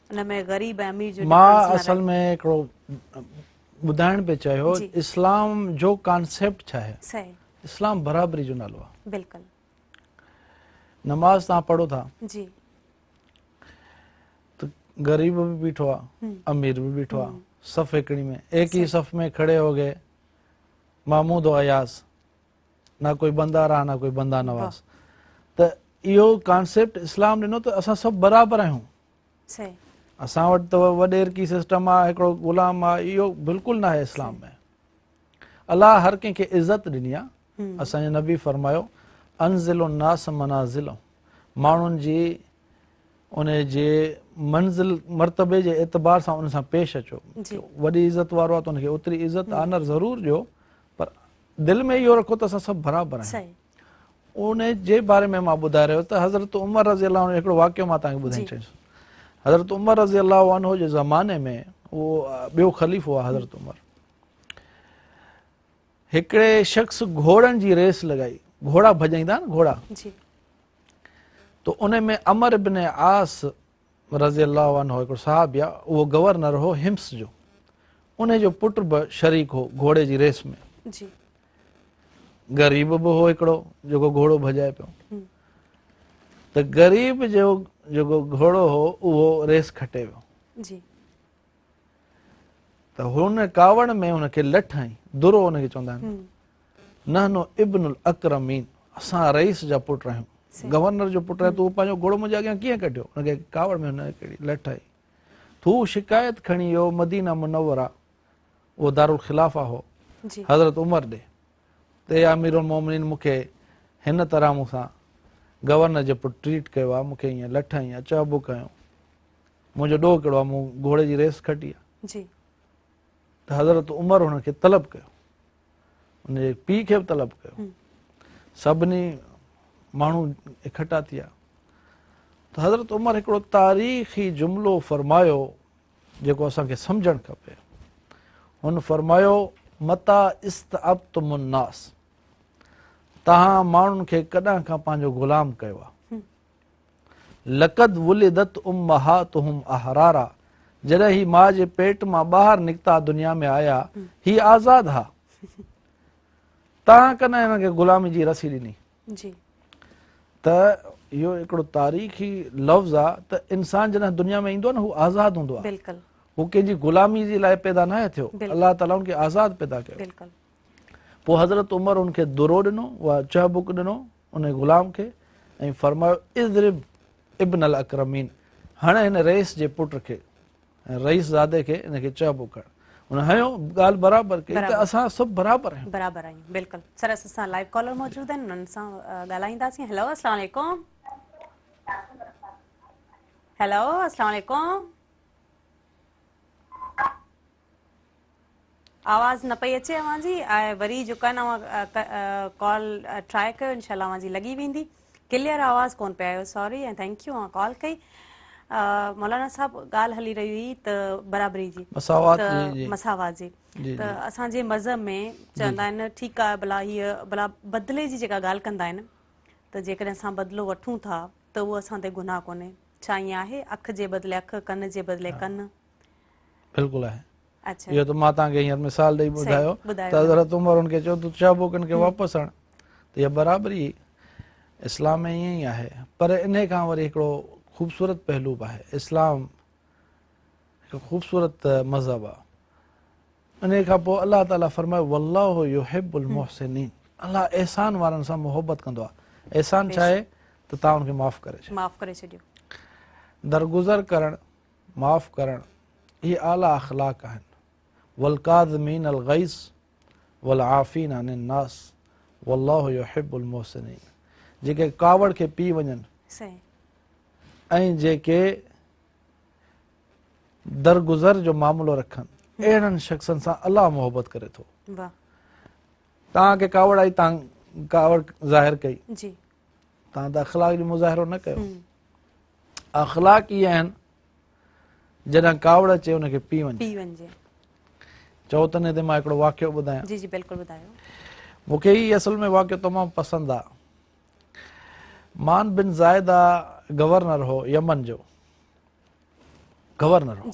Speaker 1: उन में ग़रीब ऐं अमीर जो
Speaker 2: मां
Speaker 1: डिफरेंस न
Speaker 2: असल
Speaker 1: रहे।
Speaker 2: में हिकिड़ो ॿुधाइण पियो चाहियो
Speaker 1: जी
Speaker 2: इस्लाम जो कॉन्सेप्ट छा आहे।
Speaker 1: सही,
Speaker 2: इस्लाम बराबरी जो नालो आहे।
Speaker 1: बिल्कुलु
Speaker 2: नमाज़ तव्हां पढ़ो था
Speaker 1: जी
Speaker 2: त ग़रीब भी बीठो आहे, अमीर भी बीठो आहे, सफ़ हिकिड़ी में, एक ही सफ़ में खड़े हो गए महमूद व अयास, ना कोई बंदा रहा ना कोई बंदा नवाज़। त इहो कॉन्सेप्ट इस्लाम ॾिनो त असां सभु बराबरि आहियूं।
Speaker 1: सही
Speaker 2: असां वटि त वॾेरकी सिस्टम आहे, हिकिड़ो ग़ुलाम आहे, इहो बिल्कुलु न आहे इस्लाम में। अलाह हर कंहिंखे इज़त ॾिनी आहे। असांजे नबी फरमायो अनज़िलो नास मनाज़िलो, माण्हुनि जी उन जे मंज़िल मर्तबे जे एतबार सां उन सां पेश अचो। वॾी इज़त वारो आहे त उनखे ओतिरी इज़त आनर ज़रूरु ॾियो, पर दिलि में इहो रखो त असां सभु बराबरि आहियूं। उन जे बारे में मां ॿुधाए रहियो त हज़रत उमर रज़ी अल्लाह अन्हु हिकिड़ो वाक़ियो मां तव्हांखे ॿुधाइणु चाहियुसि। हज़रत उमर रज़ी अल्लाह अन्हु जे ज़माने में उहो ॿियो ख़लीफ़ो आहे हज़रत उमर, हिकिड़े शख़्स घोड़नि जी रेस लॻाई, घोड़ा भॼाईंदा न घोड़ा, तो उन में अमर इब्न आस रज़ी अल्लाह अन्हु हिकिड़ो साहबी आहे, उहो गवर्नर हो हिम्स जो, उन जो पुट बि शरीक हो घोड़े जी रेस में। ग़रीब बि हो हिकिड़ो जेको घोड़ो भॼाए पियो, त ग़रीब जो जेको घोड़ो हो उहो रेस खटे वियो, त हुन कावड़ में हुनखे लठ हईं, दुरो हुनखे चवंदा आहिनि, नहनो इब्नुल अकरमीन, असां रईस जा पुट आहियूं, गवर्नर जो पुट आहे, तूं पंहिंजो घोड़ो मुंहिंजे अॻियां कीअं कढियो? हुनखे कावड़ में हुन लठ हई। तू शिकायत खणी वियो मदीना मुनव्वरा, उहो दारुल खिलाफ़ा हो, हज़रत उमर ॾे, ते अमीरुल मोमिनीन मूंखे हिन तरह मूंसां गवर्नर जे पुटु ट्रीट कयो आहे, मूंखे ईअं लठ हईं, अचबो कयो, मुंहिंजो ॾोह कहिड़ो आहे, मूं घोड़े जी रेस खटी आहे। त हज़रत उमर हुनखे तलब कयो, हुनजे पीउ खे बि तलब कयो, सभिनी माण्हू इकठा थिया, त हज़रत उमर हिकिड़ो तारीख़ी जुमिलो फरमायो जेको असांखे सम्झणु खपे। हुन फरमायो मता इस्तअब्तुमुन नास, तहां माण्हुनि खे कॾहिं खां पंहिंजो ग़ुलाम कयो आहे। लक़द वुलिदत उम्महातुहुम अहरारा, जॾहिं ही माउ जे पेट मां ॿाहिरि निकिता दुनिया में आया, ही आज़ाद हा। तव्हां कॾहिं हिन खे ग़ुलामी जी रसी ॾिनी?
Speaker 1: जी
Speaker 2: त इहो हिकिड़ो तारीख़ी लफ़्ज़ आहे त इंसान जॾहिं दुनिया में ईंदो आहे न, हू आज़ाद हूंदो आहे।
Speaker 1: बिल्कुलु
Speaker 2: हू कंहिंजी ग़ुलामी जे लाइ पैदा न थियो, अलाह ताला हुनखे आज़ाद पैदा कयो।
Speaker 1: बिल्कुलु
Speaker 2: पोइ हज़रत उमर हुनखे दुरो ॾिनो, उहा चहबुक ॾिनो उन ग़ुलाम खे, ऐं फरमायो इज़रिब इब्न अल अकरमीन, हाणे हिन रईस जे पुट खे, रईस ज़ादे खे हिनखे चहबुक हण। हुन हयो, ॻाल्हि बराबरि कई त असां सभु बराबरि आहियूं।
Speaker 1: बराबरि आहियूं, बिल्कुलु। सरस, असां लाइव कॉलर मौजूद आहिनि, उन्हनि सां ॻाल्हाईंदासीं। हेलो, अस्सलाम वालेकुम। हेलो, अस्सलाम वालेकुम। आवाज़ न पई अचे अव्हां जी, वरी जेका न कॉल ट्राई कयो, इंशाल्लाह अव्हां जी लॻी वेंदी। क्लियर आवाज़ कोन पिया आयो, सॉरी ऐं थैंक यू कॉल कई। मौलाना साहब, ॻाल्हि हली रही हुई त बराबरी जी, मसावात जी। त असांजे मज़हब में चवंदा आहिनि ठीकु आहे, भला हीअ भला बदिले जी जेका ॻाल्हि कंदा आहिनि, त जेकॾहिं असां बदिलो वठूं था त उहो असां ते गुनाह कोन्हे। छा ईअं आहे? अखि जे बदिले अखि, कन जे बदिले कन?
Speaker 2: बिल्कुलु आहे।
Speaker 1: अच्छा,
Speaker 2: इहो त मां तव्हांखे हींअर मिसाल ॾेई ॿुधायो त हज़रत उमर हुनखे चयो तूं चहबुक खे वापसि हण, त इहा बराबरी इस्लाम में ईअं ई आहे। पर इन खां वरी हिकिड़ो ख़ूबसूरत पहलू बि आहे। इस्लाम हिकु ख़ूबसूरत मज़हब आहे। इन खां पोइ अलाह ताला फरमायो वल्लाहु युहिब्बुल मुहसिनीन, अलाह एहसान वारनि सां मोहबत कंदो आहे। एहसान छा आहे? त तव्हां हुनखे माफ़ करे छॾियो।
Speaker 1: माफ़ करे छॾियो।
Speaker 2: दरगुज़र करणु, माफ़ करणु, इहे आला अख़लाक आहिनि। वल काज़िमीन अल गैज़ वल आफ़ीन अनिन नास वल्लाहु युहिब्बुल मुहसिनीन, जेके कावड़ खे पी वञनि ऐं जेके दरगुज़र जो मामिलो रखनि, अहिड़नि शख़्सनि सां अलाह मोहबत करे थो। तव्हांखे कावड़ आई, तव्हां कावड़ ज़ाहिर कई, तव्हां त अख़लाक जो मुज़ाहिरो न कयो। अख़लाक इहे आहिनि जॾहिं कावड़ अचे हुनखे पी वञे। चओ त न ते मां हिकिड़ो वाक़ियो ॿुधायां।
Speaker 1: जी जी बिल्कुलु ॿुधायो।
Speaker 2: मूंखे ही असल में वाक़ियो तमामु पसंदि आहे। मान बिन ज़ाइदा गवर्नर हो, यमन जो गवर्नर हो।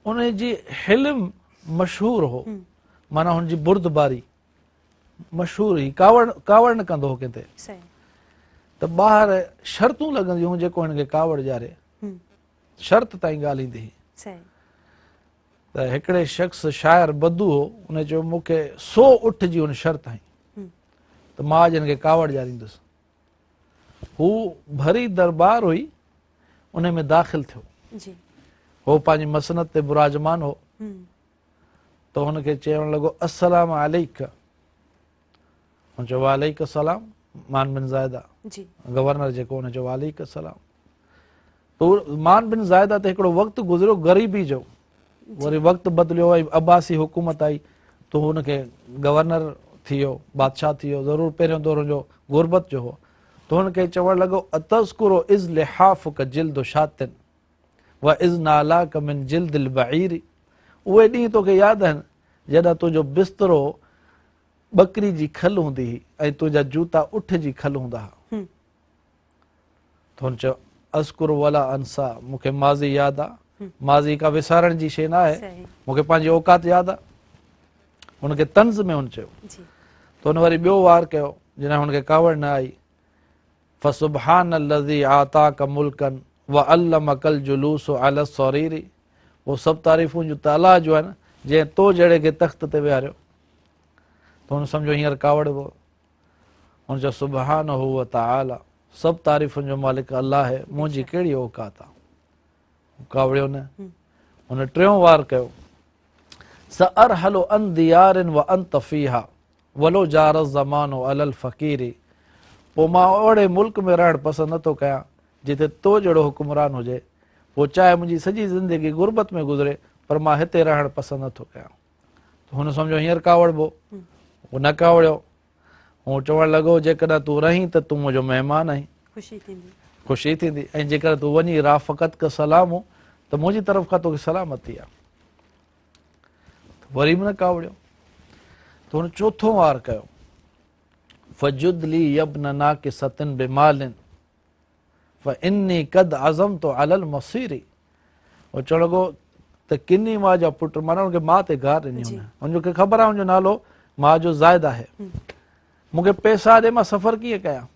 Speaker 2: उन जी हिल्म मशहूर हो, माना हुनजी बुर्दबारी मशहूर हुई। कावड़ न कंदो हो किथे। त ॿाहिरि शर्तूं लॻंदियूं हुयूं, जेको हिनखे कावड़ ॼारे शर्त ताईं ॻाल्हि ईंदी हुई। त हिकिड़े शख़्स शाइर बदू हो, उन चयो मूंखे 100 उठ जी हुन शर्त आई त मां अॼु हिनखे कावड़ ॼारींदुसि। हू भरी दरबार हुई, उन में दाख़िल थियो। हो पंहिंजी मसनत ते बुराजमान हो, त हुनखे चवणु लॻो अस्सलाम अलैक। हुन चयो वालेक सलाम। मान बिन ज़ाइदा गवर्नर जेको, हुन चयो वालेक सलाम। त मान बिन ज़ाइदा ते हिकिड़ो वक़्तु गुज़रियो ग़रीबी जो, वरी वक़्तु बदिलियो, वरी अब्बासी हुकूमत आई, त हुनखे गवर्नर थी वियो, बादशाह थी वियो। ज़रूरु पहिरियों दौर हुनजो गुरबत जो हो। त हुनखे चवणु लॻो अतज़कुरु इज़ लिहाफ़ुक जिल्दु शातिन व इज़ नालाक मिन जिल्दिल बईर। उहे ॾींहं तोखे यादि आहिनि जॾहिं तुंहिंजो बिस्तरो ॿकरी जी खल हूंदी हुई ऐं तुंहिंजा जूता उठ जी खल हूंदा हुआ। त हुन चयो अज़कुर वला अंसा, मूंखे माज़ी यादि आहे, माज़ी का विसारण जी शइ न आहे, मूंखे पंहिंजी औकात यादि आहे। हुनखे तंज़ में हुन चयो। त हुन वरी ॿियो वार कयो, जॾहिं हुनखे कावड़ न आई, फसुबहानल्लज़ी आताक मुल्कन व अल्लमकल जुलूस अला सरीरी। वो सभु तारीफ़ूं जो त अलाह जो आहिनि, जंहिं तो जहिड़े खे तख़्त ते विहारियो। त हुन सम्झो हींअर कावड़ हो। हुन चयो सुबहानहू व तआला, सभु तारीफ़ुनि जो मालिक अलाह आहे, मुंहिंजी कहिड़ी औकात आहे। कावड़ियो न। हुन टियों वार कयो, सअरहलु अन दियारिन व अंत फीहा वलो जार ज़मानो अलल फ़कीरी। पोइ मां ओड़े मुल्क में रहणु पसंदि नथो कयां जिते तो जहिड़ो हुकुमरान हुजे। पोइ चाहे मुंहिंजी सॼी ज़िंदगी गुरबत में गुज़रे, पर मां हिते रहणु पसंदि नथो कयां। हुन सम्झो हींअर कावड़बो, उहो न कावड़ियो। हू चवणु लॻो जेकॾहिं तूं रहीं त तूं मुंहिंजो महिमान आहीं, ख़ुशी थींदी, ऐं जेकर तूं वञी राफ़क़त का सलाम त मुंहिंजी तरफ़ खां तोखे सलामती आहे। वरी बि न कावड़ियो। त हुन चोथों वार कयो, फजुदली यब्न नाकिसतिन बिमालिन फइन्नी कद अज़मतु अलल मसीरी। वो चवण लॻो त किनी मां जा पुट माना उनखे मां ते गार ॾिनी हुन, उनखे ख़बर आहे उनजो नालो मां जो ज़ाइद आहे। मूंखे पैसा ॾे, मां सफ़र कीअं कयां?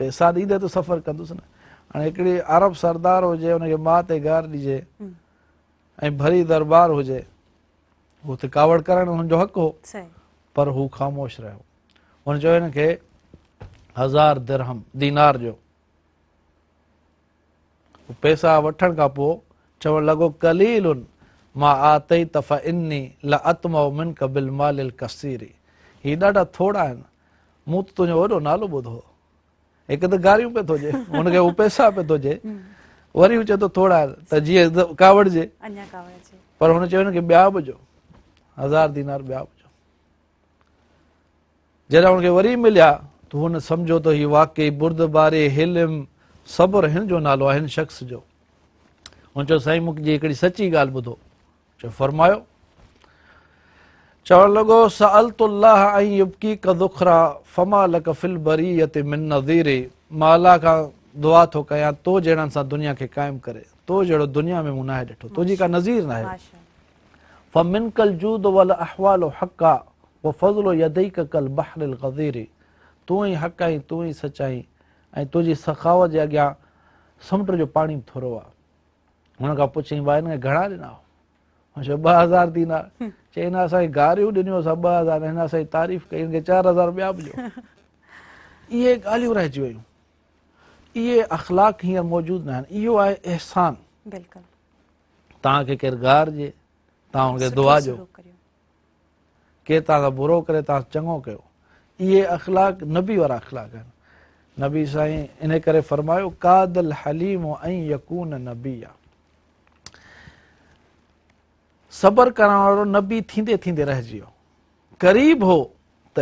Speaker 2: पैसा ॾींदे त सफ़र कंदुसि न। हाणे हिकिड़ी अरब सरदार हुजे, हुनखे मां ते गार ॾिजे ऐं भरी दरबार हुजे, हुते कावड़ करणु हुनजो हक़ हो, पर हू ख़ामोश रहियो। हुन चयो हिनखे 1000 दिरहम दीनार जो पैसा वठण खां पोइ चवण लॻो कलीलुन मां आतई तफ़ा इन्नी ला अतमउ मिनका बिल मालिल कसीरी। ही ॾाढा थोड़ा आहिनि, मूं त तुंहिंजो वॾो नालो ॿुधो। हिकु त गारियूं पियो थो जे, हुनखे हू पैसा पियो थो जे, वरी हू चए थो थोड़ा आहिनि त जीअं कावड़जे। पर हुन चयो हिनखे ॿिया बि ॾियो, 1000 दीनार ॿिया बि ॾियो। जॾहिं हुनखे वरी मिलिया त हुन सम्झो त हीउ वाकई बुर्दबारी हिल्म सब्र हिन जो नालो आहे, हिन शख़्स जो। हुन चयो साईं मुंहिंजी हिकिड़ी सची ॻाल्हि ॿुधो। चयो फरमायो। चवण लॻो सअलतुल्लाह ऐं युबकीक ज़ुखरा फमा लक फिल बरियति मिन नज़ीरी। मां अल्लाह खां दुआ थो कयां तो जहिड़नि सां दुनिया खे क़ाइमु करे, तो जहिड़ो दुनिया में मूं नाहे ॾिठो, तुंहिंजी का नज़ीर नाहे। फमिनकल जूद वल अहवाल हक़ा व फज़्लु यदैक कल बहरिल गज़ीरी। तूं ई हक़ आहीं, तूं ई सचाई ऐं तुंहिंजी सखावत जे अॻियां समुंड जो पाणी थोरो आहे। हुन खां पुछईं भाई हिनखे घणा ॾिना? हुन चयो 2000 दीनार। चई हिन असांखे गारियूं ॾिनियूं असां 2000, हिन असांजी तारीफ़ कई, हिनखे 4000 ॿिया बि ॾियो। इहे ॻाल्हियूं रहिजी वियूं। इहे अख़लाक हींअर मौजूदु न आहिनि। इहो आहे एहसान। तव्हांखे केरु गारिजे, तव्हां हुनखे दुआ ॾियो, केरु तव्हां सां बुरो करे तव्हां चङो कयो। इहे अख़लाक नबी वारा अख़लाक आहिनि। नबी साईं इन करे फरमायो कादल हलीम ऐं यकून नबी आहे। सबर करण वारो नबी थींदे थींदे रहिजी वियो, क़रीब हो त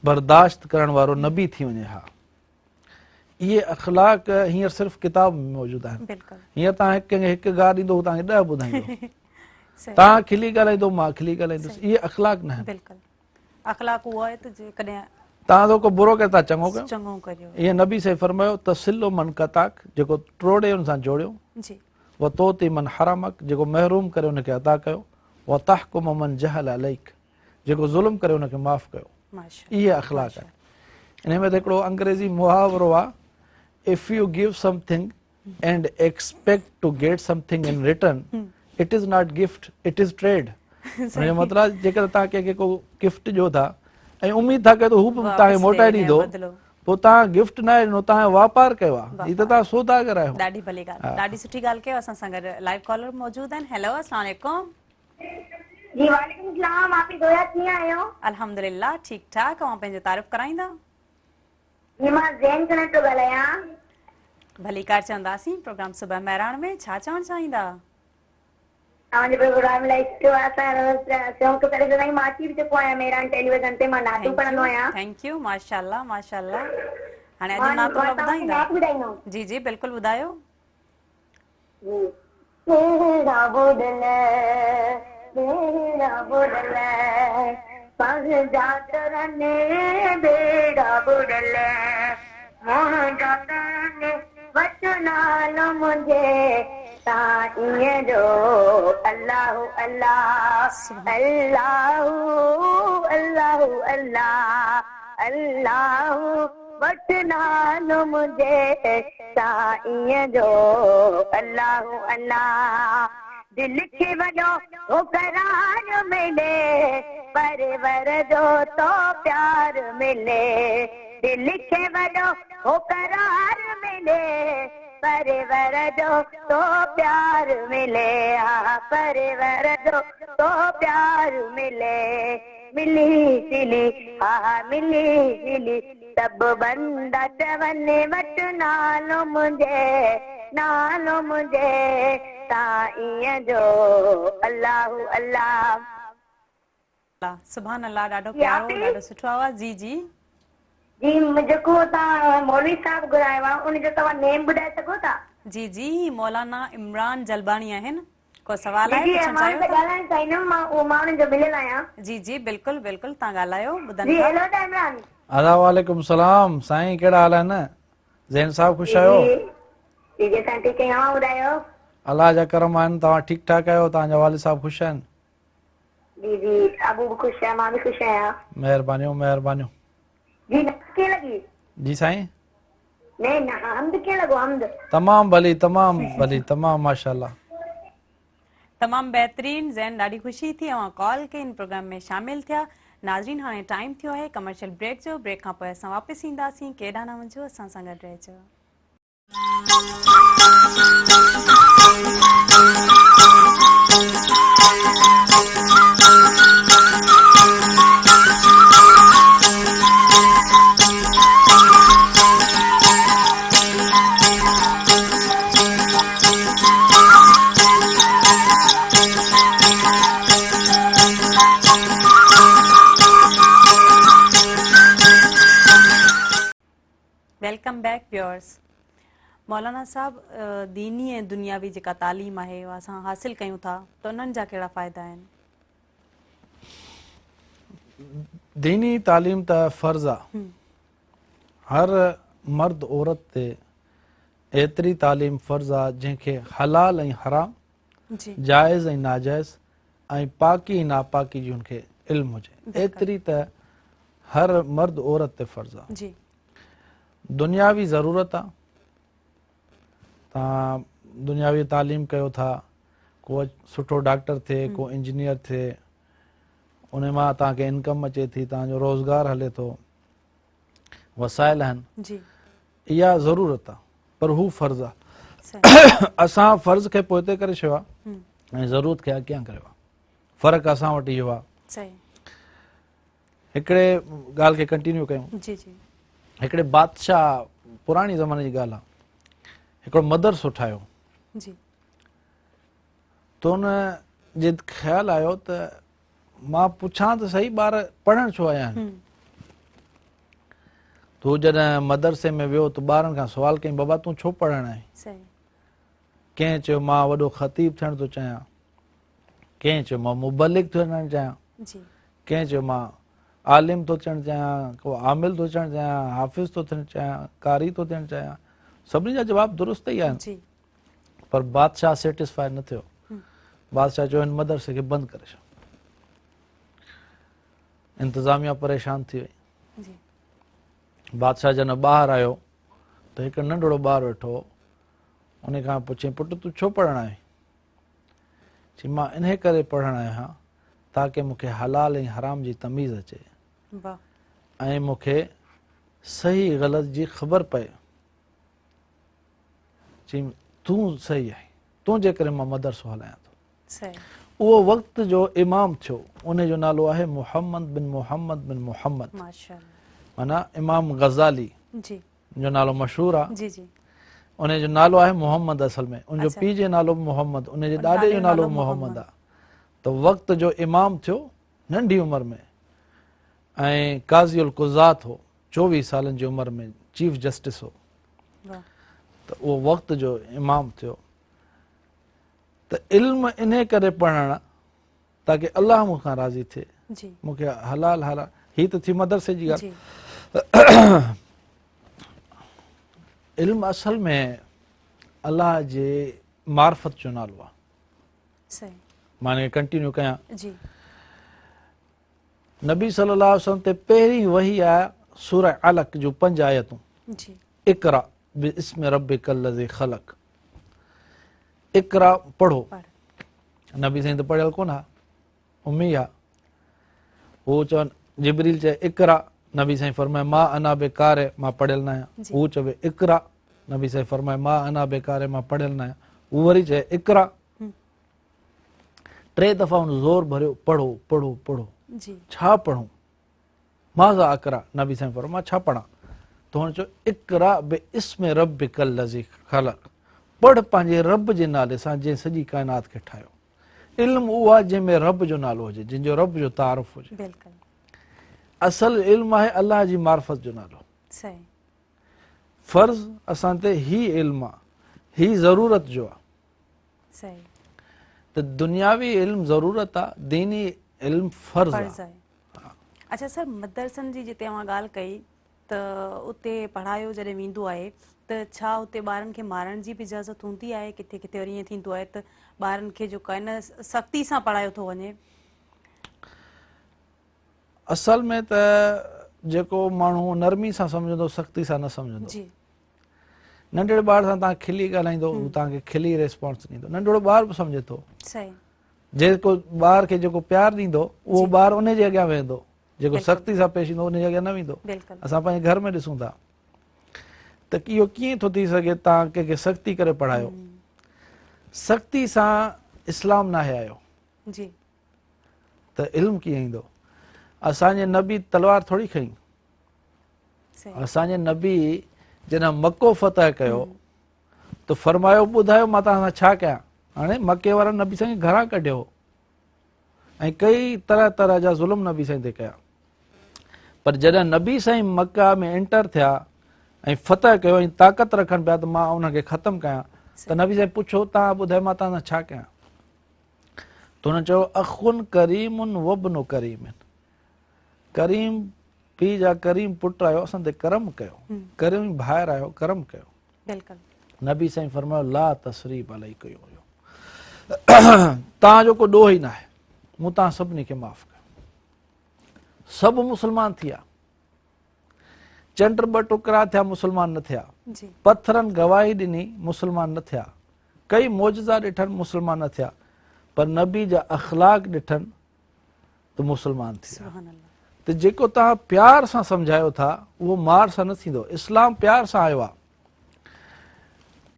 Speaker 2: बर्दाश्त करण वारो नबी थी वञे। हा, इहे अख़लाक हींअर सिर्फ़ु किताब में मौजूदु आहिनि। हींअर तव्हां कंहिंखे हिकु ॻाल्हि ॾींदो, तव्हांखे 10 ॿुधाईंदो। तव्हां खिली ॻाल्हाईंदो, मां खिली ॻाल्हाईंदुसि। इहे अख़लाक न आहिनि। तव्हां तो को बुरो करे तव्हां चङो कयो। ईअं नबी साईं फरमायो त सिलो मन कताक, जेको टोड़े हुन सां जोड़ियो, व तोती मन हरामक, जेको महरूम करे हुनखे अदा कयो, व तहकुम मन जहल अलैक, जेको ज़ुल्म करे हुनखे माफ़ कयो। इहे अख़लाक आहिनि। इन में त हिकिड़ो अंग्रेज़ी मुहावरो आहे, if U give something and expect to get something in return, it is not gift, it is trade. हुनजो मतिलबु आहे जेकर तव्हां कंहिंखे को गिफ्ट ॾियो था ऐं उमेद था कयो त हू बि तव्हांखे मोटाए ॾींदो, पोइ तव्हां गिफ्ट न ॾिनो, तव्हां वापार कयो आहे, हीअ त तव्हां सौदागर आहियो।
Speaker 1: ॾाढी भली ॻाल्हि, ॾाढी सुठी ॻाल्हि कयो। असां सां गॾु लाइव कॉलर मौजूदु आहिनि। हेलो, अस्सलाम वालेकुम।
Speaker 4: जी वालेकुम सलाम। आप ही दोया कीअं आहियो?
Speaker 1: अल्हम्दुलिल्लाह ठीक ठाक। ऐं पंहिंजो तारीफ़ कराईंदा?
Speaker 4: जी मां ज़ैन करण थो ॻाल्हायां।
Speaker 1: भली कार चवंदासीं। प्रोग्राम सुबह महिराण में छा चवणु चाहींदा?
Speaker 4: तव्हांजे प्रोग्राम लाइ सुठो आहे। असां शौक़ु करे सदाईं मां अची बि चुको आहियां महिराण टेलीविज़न ते। मां नातू पढ़ंदो आहियां।
Speaker 1: थैंक यू, माशाअल्लाह माशाअल्लाह। हाणे अॼु नातो ॿुधाईंदा? जी जी बिल्कुलु ॿुधायो।
Speaker 4: मेरा बुडल पग जातरने बेड़ा बुडल मोह जातरने वचनाल मुझे ताईं जो अल्लाह अल्लाह अल्लाह अल्लाह अल्लाह अल्लाह वचनाल मुझे ताईं जो अल्लाह अल्लाह। दिल खे वॾो हो करार मिले, परवर जो तो प्यार मिले। दिल खे वॾो हो करार मिले, परवर जो तो प्यार मिले। परवर जो तो प्यार मिले। मिली सिली मिली सिली सब बंदा चवने वट नालो मुझे ताईं जो अल्लाह अल्लाह।
Speaker 1: सुभान अल्लाह। ॾाढो प्यारो, ॾाढो सुठो आवाज़। जी जी
Speaker 4: जी जेको तव्हां मौलवी साहब घुरायो आहे उनजो तव्हां नेम ॿुधाए सघो था?
Speaker 1: जी जी मौलाना इमरान जलबानी आहिनि। को सवाल आहे?
Speaker 4: जी मां ॻाल्हाइण चाहींदमि। मां उहो माण्हुनि जो मिलियल आहियां।
Speaker 1: जी जी बिल्कुलु बिल्कुलु तव्हां ॻाल्हायो, ॿुधनि
Speaker 4: जी।
Speaker 1: था।
Speaker 4: हेलो इमरान।
Speaker 2: अदा वालेकुम सलाम साईं, कहिड़ा हाल आहिनि? ज़ैन साहब ख़ुशि आहियो?
Speaker 4: जी जी असां ठीक आहियूं, तव्हां ॿुधायो?
Speaker 2: अलाह जा करम आहिनि। तव्हां ठीकु ठाक आहियो? तव्हांजा वालिद साहब ख़ुशि आहिनि?
Speaker 4: जी जी अबू भी खुश है, मां भी खुश आहियां।
Speaker 2: महिरबानियूं महिरबानियूं।
Speaker 4: जी न कीअं लॻी?
Speaker 2: जी साईं,
Speaker 4: नहीं न हमद कीअं लॻो? हमद
Speaker 2: तमामु भली तमामु माशाल्लाह।
Speaker 1: तमामु बहितरीन ज़ैन, ॾाढी ख़ुशी थी अवां कॉल कई, इन प्रोग्राम में शामिल थिया। नाज़रीन, हाणे टाइम थियो आहे कमर्शियल ब्रेक जो। ब्रेक खां पोइ असां वापसि ईंदासीं। केॾा न वञो, असां सां गॾु रहिजो। Welcome back viewers. मौलाना साहब, दीनी ऐं दुनियावी जेका तालीम आहे उहा असां हासिल कयूं था त उन्हनि जा कहिड़ा फ़ाइदा आहिनि?
Speaker 2: दीनी तालीम त फ़र्ज़ आहे। हर मर्द औरत ते एतिरी तालीम फ़र्ज़ आहे जंहिंखे हलाल ऐं हराम,
Speaker 1: जी
Speaker 2: जाइज़ ऐं नाजाइज़ ऐं पाकी ऐं नापाकी जी हुनखे इल्मु हुजे। एतिरी त हर मर्द औरत ते फ़र्ज़ आहे।
Speaker 1: जी
Speaker 2: दुनियावी ज़रूरत आहे। तव्हां दुनियावी तालीम कयो था, को सुठो डॉक्टर थिए, को इंजीनियर थिए, उन मां तव्हांखे इनकम अचे थी, तव्हांजो रोज़गार हले थो, वसाइल आहिनि,
Speaker 1: जी
Speaker 2: इहा ज़रूरत आहे, पर हू फ़र्ज़ आहे।
Speaker 1: सही।
Speaker 2: असां फ़र्ज़ खे पोइते करे छॾियो आहे ऐं ज़रूरत खे अॻियां कयो आहे। फ़र्क़ु असां वटि इहो आहे।
Speaker 1: सही।
Speaker 2: हिकिड़े ॻाल्हि खे कंटिन्यू कयूं।
Speaker 1: जी जी
Speaker 2: हिकिड़े बादशाह, पुराणी ज़माने जी ॻाल्हि आहे, हिकिड़ो मदरसो ठाहियो।
Speaker 1: जी
Speaker 2: त उन जे ख़्यालु आयो त मां पुछां त सही, ॿार पढ़ण छो आया आहिनि? तूं जॾहिं मदरसे में वियो त ॿारनि खां सुवाल कयईं, बाबा तूं छो पढ़णु आई?
Speaker 1: सही।
Speaker 2: कंहिं चयो मां वॾो ख़तीब थियणु थो चाहियां, कंहिं चयो मां मुबलिग थियणु चाहियां,
Speaker 1: जी
Speaker 2: कंहिं चयो मां आलिम थो थियणु चाहियां, को आमिल थो थियणु चाहियां, हाफ़िज़ थो थियणु चाहियां, कारी थो थियणु चाहियां। सभिनी जा जवाब दुरुस्त ई आहिनि,
Speaker 1: जी
Speaker 2: पर बादशाह सेटिस्फाई न थियो। बादशाह चयो हिन मदरसे खे बंदि करे छॾ। इंतिज़ामिया परेशान थी वई।
Speaker 1: जी
Speaker 2: बादशाह जॾहिं ॿाहिरि आयो त हिकु नंढड़ो ॿारु वेठो हो। उन खां पुछई, पुटु तूं छो पढ़णु आहीं? चई मां इन करे पढ़णु आहियां ताकी मूंखे हलाल ऐं हराम जी तमीज़ अचे
Speaker 1: वाह।
Speaker 2: ऐं मूंखे सही ग़लति जी ख़बर पए। चई तूं सही आहीं, तुंहिंजे करे मां मदरसो हलायां थो।
Speaker 1: सही।
Speaker 2: उहो वक़्त जो इमाम थियो, उन जो नालो आहे मुहम्मद बिन मुहम्मद।
Speaker 1: माशाअल्लाह।
Speaker 2: माना इमाम गज़ाली
Speaker 1: जी
Speaker 2: जो नालो मशहूर आहे।
Speaker 1: जी जी
Speaker 2: उन जो नालो आहे मोहम्मद। असल में उनजो
Speaker 1: अच्छा।
Speaker 2: पीउ जो नालो मोहम्मद, उन जे
Speaker 1: उन
Speaker 2: ॾाॾे जो नालो
Speaker 1: मोहम्मद
Speaker 2: मोहम्मद आहे। त वक़्त जो इमाम थियो नंढी उमिरि में, ऐं काज़ी उल क़ुज़ात हो 24 सालनि जी उमिरि में, चीफ जस्टिस हो।
Speaker 1: वाह।
Speaker 2: त उहो वक़्त जो इमाम थियो। त इल्मु इन करे पढ़णु ताकी अलाह मूंखां राज़ी थिए,
Speaker 1: जी
Speaker 2: मूंखे हलाल हलाल। ही त थी मदरसे जी ॻाल्हि।
Speaker 1: जी
Speaker 2: इल्मु असल में अलाह जे मार्फत जो नालो आहे।
Speaker 1: सही।
Speaker 2: माने कंटिन्यू कयां।
Speaker 1: जी
Speaker 2: नबी सल्लल्लाहु अलैहि वसल्लम ते पहिरीं वही आहे सूरह अलक जो 5 आयतूं।
Speaker 1: जी
Speaker 2: इक़रा बिस्मि रब्बिकल लज़ी ख़लक़। इक़रा पढ़ो।
Speaker 1: पढ़।
Speaker 2: नबी साईं त पढ़ियल कोन आहे, उम्मी आहे। हू चवनि, जिबरील चए इक़रा, नबी साईं फरमाए मां अना बेकार, मां पढ़ियल न आहियां।
Speaker 1: जी।
Speaker 2: हू चवे इक़रा, नबी साईं फरमाए मां अना बेकार, मां पढ़ियल न आहियां। हू वरी चए इक़रा। 3 दफ़ा हुन ज़ोर भरियो, पढ़ो पढ़ो पढ़ो।
Speaker 1: जी
Speaker 2: छा पढ़ूं? माज़ा अक़रा, नबी साईं फरमाए मां छा पढ़ां? त हुन चयो इक़रा बिस्मि रब्बिकल लज़ी ख़लक़। पढ़ पंहिंजे रब जे नाले सां जंहिं सॼी काइनात खे ठाहियो। इल्मु उहो आहे जंहिंमें रब जो नालो हुजे, जंहिंजो रब जो तारुफ़ हुजे।
Speaker 1: बिल्कुलु
Speaker 2: असल इल्मु आहे अलाह जी मार्फत जो नालो।
Speaker 1: सही।
Speaker 2: फ़र्ज़ असां ते ही इल्मु आहे, ही ज़रूरत जो आहे।
Speaker 1: सही।
Speaker 2: त दुनियावी इल्मु ज़रूरत आहे, दीनी इल्मु फ़र्ज़
Speaker 1: फर्ज़
Speaker 2: आहे।
Speaker 1: आहे। अच्छा सर, मदरसनि जी जिते तव्हां ॻाल्हि कई त उते पढ़ायो जॾहिं वेंदो आहे त छा उते ॿारनि खे मारण जी बि इजाज़त हूंदी आहे? किथे किथे वरी ईअं थींदो आहे त ॿारनि खे जेको आहे न सख़्ती सां पढ़ायो थो वञे।
Speaker 2: असल में त जेको माण्हू नरमी सां सम्झंदो, सख़्ती सां न सम्झंदो।
Speaker 1: जी
Speaker 2: नंढड़े ॿार सां तव्हां खिली ॻाल्हाईंदो, हू तव्हांखे खिली रेस्पॉन्स ॾींदो। नंढड़ो ॿार बि सम्झे थो।
Speaker 1: सही।
Speaker 2: जेको ॿार खे जेको प्यारु ॾींदो उहो ॿार उन जे अॻियां वेहंदो, जेको
Speaker 1: बिल्कुलु।
Speaker 2: सख़्ती सां पेश ईंदो उन जे अॻियां न वेंदो।
Speaker 1: बिल्कुलु।
Speaker 2: असां पंहिंजे घर में ॾिसूं था त इहो कीअं थो थी सघे तव्हां कंहिंखे सख़्ती करे पढ़ायो। सख़्ती सां इस्लाम नाहे आयो
Speaker 1: जी
Speaker 2: त इल्मु कीअं ईंदो? असांजे नबी तलवार थोरी खईं।
Speaker 1: सही।
Speaker 2: असांजे नबी जॾहिं मको फतह कयो त फरमायो ॿुधायो मां तव्हां सां छा कयां। हाणे मके वारा नबी साईं घरां कढियो ऐं कई तरह तरह जा ज़ुल्म नबी साईं ते कया, पर जॾहिं नबी साईं मक्का में एंटर थिया ऐं फतह कयो ऐं ताक़त रखनि पिया त मां उनखे ख़तमु कयां, त नबी साईं पुछो तव्हां ॿुधायो मां तव्हां सां छा कयां? त हुन चयो अख़ुन करीमुन वब्नु करीमिन, करीम पीउ जा करीम पुटु आयो, असां ते करम कयो, करीम भाइर आयो, करम कयो।
Speaker 1: बिल्कुलु।
Speaker 2: नबी साईं फरमायो ला तसरीब अलैकुम हुयो, तव्हांजो को ॾोह ई न आहे, मूं तव्हां सभिनी खे माफ़ कयो। सभु मुस्लमान थी विया, चंड ॿ टुकड़ा थिया, मुस्लमान न थिया।
Speaker 1: जी
Speaker 2: पत्थरनि गवाही ॾिनी, मुस्लमान न थिया। कई मौजज़ा ॾिठनि, मुस्लमान न थिया, पर नबी जा अख़लाक ॾिठनि त मुस्लमान थी विया।
Speaker 1: सुभान अल्लाह।
Speaker 2: त जेको तव्हां प्यार सां सम्झायो था उहो मार सां न थींदो। इस्लाम प्यार सां आयो आहे।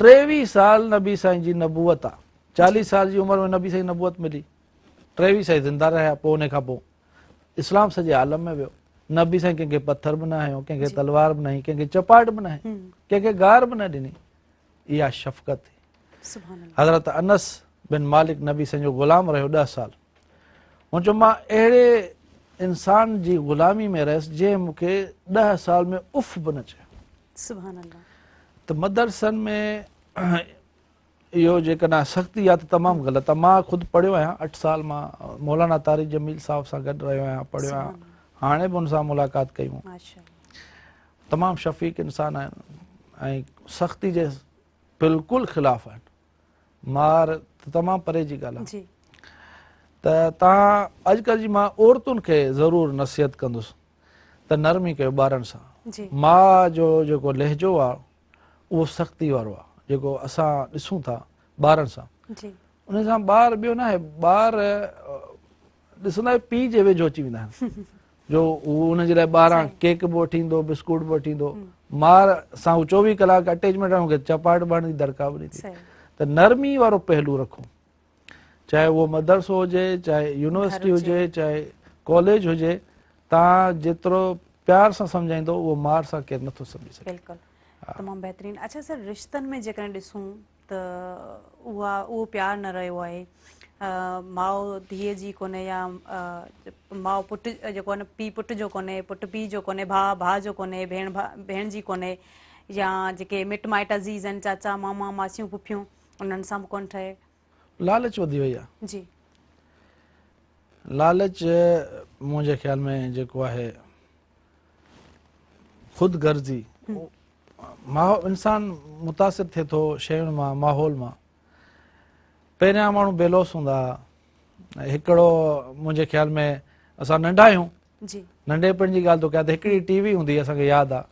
Speaker 2: 23 साल नबी साईं जी नबूअत आहे। 40 साल जी उमिरि में नबी साईं नबूअत मिली, 23 साईं ज़िंदा रहिया। पोइ उन खां पोइ इस्लाम सॼे आलम में वियो। नबी साईं कंहिंखे पत्थर बि न हयो, कंहिंखे तलवार बि न हई, कंहिंखे चपाट बि न हई, कंहिंखे गार बि न ॾिनी। इहा शफ़क़त थी।
Speaker 1: सुभान अल्लाह।
Speaker 2: हज़रत अनस बिन मालिक नबी साईं जो ग़ुलाम रहियो 10 साल। हुन चयो मां अहिड़े इंसान जी ग़ुलामी में रहियुसि जंहिं मूंखे 10 साल में उफ़ बि न चयो।
Speaker 1: सुभान अल्लाह।
Speaker 2: त मदरसनि में इहो जेकॾहिं सख़्ती आहे त तमामु ग़लति आहे। मां ख़ुदि पढ़ियो आहियां 8 साल मां मौलाना तारिक जमील साहिब सां गॾु रहियो आहियां, पढ़ियो आहियां, हाणे बि हुन सां मुलाक़ात कयूं।
Speaker 1: माशाअल्लाह।
Speaker 2: तमामु शफ़ीक़ इंसान आहिनि ऐं सख़्ती जे बिल्कुलु ख़िलाफ़ु आहिनि। मार त तमामु परे जी ॻाल्हि आहे।
Speaker 1: जी
Speaker 2: त तव्हां अॼुकल्ह जी मां औरतुनि खे ज़रूरु नसीहत कंदुसि त नरमी कयो ॿारनि सां।
Speaker 1: जी
Speaker 2: माउ जो जेको लहजो आहे उहो सख़्ती वारो आहे, जेको असां ॾिसूं था ॿारनि सां।
Speaker 1: जी
Speaker 2: उन सां ॿार ॿियो न आहे, ॿार ॾिसंदा पीउ जे वेझो अची वेंदा आहिनि, जो उहो उनजे लाइ ॿाहिरां केक बि वठी ईंदो, बिस्कुट बि वठी ईंदो। माउ सां 24 कलाक अटैचमेंट आहे, मूंखे चपाट बणण जी दरकार बि थी। त नरमी वारो पहलू रखो, चाहे उहो मदरसो हुजे, चाहे यूनिवर्सिटी हुजे, चाहे कॉलेज हुजे। तव्हां जेतिरो प्यार सां सम्झाईंदो उहो मार सां केरु नथो सम्झी सघे।
Speaker 1: बिल्कुलु, तमामु बहितरीनु। अच्छा सर, रिश्तनि में जेकॾहिं ॾिसूं त उहो प्यारु न रहियो आहे। माउ धीअ जी कोन्हे, या माउ पुटु जेको आहे न, पीउ पुट जो कोन्हे, पुटु पीउ जो कोन्हे, भाउ जो कोन्हे, भेण जी कोन्हे, या जेके मिट माइट अज़ीज़ आहिनि, चाचा मामा मासियूं पुफियूं, उन्हनि सां बि कोन्ह ठहे।
Speaker 2: लालच वधी वई आहे।
Speaker 1: जी
Speaker 2: लालच मुंहिंजे ख़्याल में जेको आहे ख़ुदि गर्ज़ी, इंसान मुतासिर थिए थो शयुनि मां, माहौल मां। पहिरियां माण्हू बेलोस हूंदा हुआ। हिकिड़ो मुंहिंजे ख़्याल में असां नंढा आहियूं, नंढेपण जी ॻाल्हि थो कयां त हिकिड़ी टीवी हूंदी हुई, असांखे यादि आहे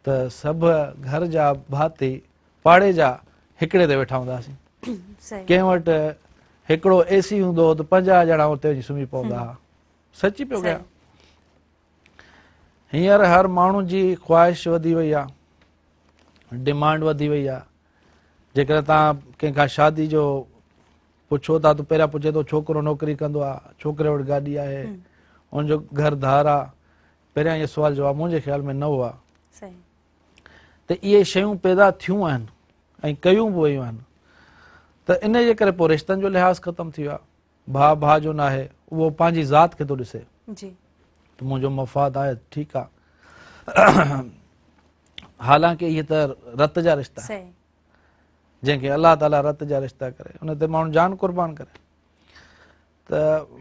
Speaker 2: त सभु घर जा भाती पाड़े जा हिकिड़े ते वेठा हूंदा हुआसीं। कंहिं वटि हिकिड़ो AC हूंदो हो त 50 ॼणा उते वञी सुम्ही पवंदा हुआ। सची पियो कयां। हींअर हर माण्हू जी ख़्वाहिश वधी वई आहे, डिमांड वधी वई आहे। जेकॾहिं तव्हां कंहिंखां शादी जो पुछो था त पहिरियां पुछे थो छोकिरो नौकिरी कंदो आहे, छोकिरे वटि गाॾी आहे, हुनजो घर धार आहे। पहिरियां इहो सुवाल जवाबु मुंहिंजे ख़्याल में न हुआ। त इहे शयूं पैदा थियूं आहिनि ऐं कयूं बि वयूं आहिनि। त इन जे करे पोइ रिश्तनि जो लिहाज़ ख़तमु थी वियो आहे। भाउ जो न आहे, उहो पंहिंजी ज़ात खे थो ॾिसे त मुंहिंजो मफ़ाद आहे, ठीकु आहे। हालांकि इहे त रत जा रिश्ता आहिनि, जंहिंखे अलाह ताला रत जा रिश्ता करे, उन ते माण्हू जान क़ुर्बान करे। त त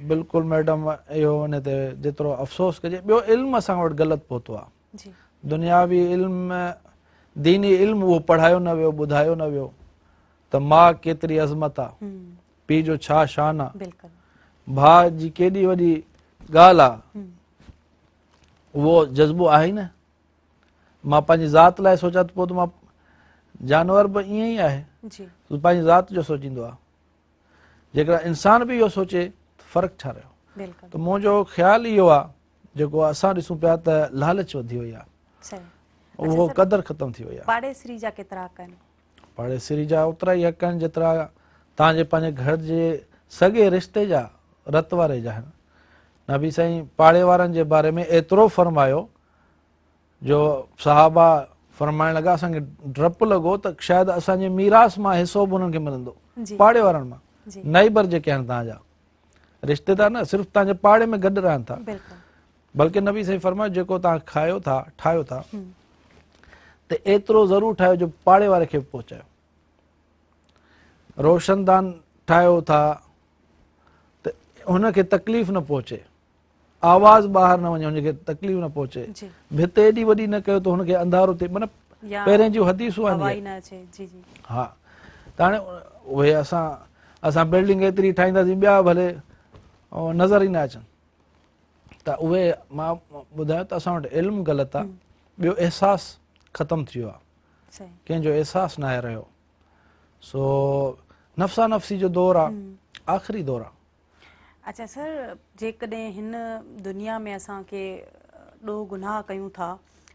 Speaker 2: बिल्कुलु मैडम इहो हिन ते जेतिरो अफ़सोस कजे। ॿियो इल्मु असां वटि ग़लति पहुतो आहे।
Speaker 1: जी
Speaker 2: दुनियावी इल्म, दीनी इल्मु उहो पढ़ायो न वियो, ॿुधायो न वियो त माउ केतिरी अज़मत आहे, पीउ जो छा शान आहे,
Speaker 1: बिल्कुलु
Speaker 2: भाउ जी केॾी वॾी ॻाल्हि आहे, उहो जज़्बो आहे ई न। मां पंहिंजी ज़ात लाइ सोचां त पोइ त मां, जानवर बि ईअं ई आहे,
Speaker 1: जी
Speaker 2: पंहिंजी ज़ात जो सोचींदो आहे। जेकर इंसान बि इहो सोचे त फ़र्क़ु छा रहियो।
Speaker 1: बिल्कुलु
Speaker 2: त मुंहिंजो ख़्यालु इहो आहे, जेको असां ॾिसूं पिया त लालच वधी वई आहे,
Speaker 1: सही।
Speaker 2: उहो क़दुरु ख़तमु थी वई आहे।
Speaker 1: पाड़ेसरी जा केतिरा हक़ आहिनि?
Speaker 2: पाड़ेसरी जा ओतिरा ई हक़ आहिनि जेतिरा तव्हांजे पंहिंजे घर जे सॻे रिश्ते जा, रत वारे जा आहिनि। नबी साईं पाड़े वारनि जे बारे में एतिरो फरमायो जो साहबा फरमाइण लॻा, असांखे डपु लॻो त शायदि असांजे मीरास मां हिसो बि उन्हनि खे मिलंदो,
Speaker 1: जी
Speaker 2: पाड़े वारनि मां।
Speaker 1: जी
Speaker 2: नाइबर जेके आहिनि तव्हांजा रिश्तेदार, न सिर्फ़ु तव्हांजे पाड़े में गॾु रहनि था,
Speaker 1: बिल्कुलु
Speaker 2: बल्कि नबी साईं फरमायो जेको तव्हां खायो था, ठाहियो था, त एतिरो ज़रूरु ठाहियो जो पाड़े वारे खे बि पहुचायो। रोशनदान ठाहियो था त हुनखे तकलीफ़ न पहुचे, आवाज़ ॿाहिरि न वञे, हुनखे तकलीफ़ न पहुचे।
Speaker 1: जी
Speaker 2: भित एॾी वॾी न कयो त हुनखे अंधारो थिए, माना
Speaker 1: या
Speaker 2: पहिरें जूं हदीसूं आहिनि
Speaker 1: हवा
Speaker 2: इहे।
Speaker 1: ई न अचे। जी जी
Speaker 2: हा, त हाणे उहे असां बिल्डिंग एतिरी ठाहींदासीं, ॿिया भले नज़र ई न अचनि। त उहे मां ॿुधायो त असां वटि इल्मु ग़लति आहे। ॿियो अहसासु ख़तमु थी वियो आहे,
Speaker 1: सही
Speaker 2: कंहिंजो अहसासु न आहे रहियो। सो नफ़्सा नफ़्सी जो दौरु आहे, आख़िरी दौरु आहे।
Speaker 1: अच्छा सर, जेकॾहिं हिन दुनिया में असांखे ॾोह गुनाह कयूं था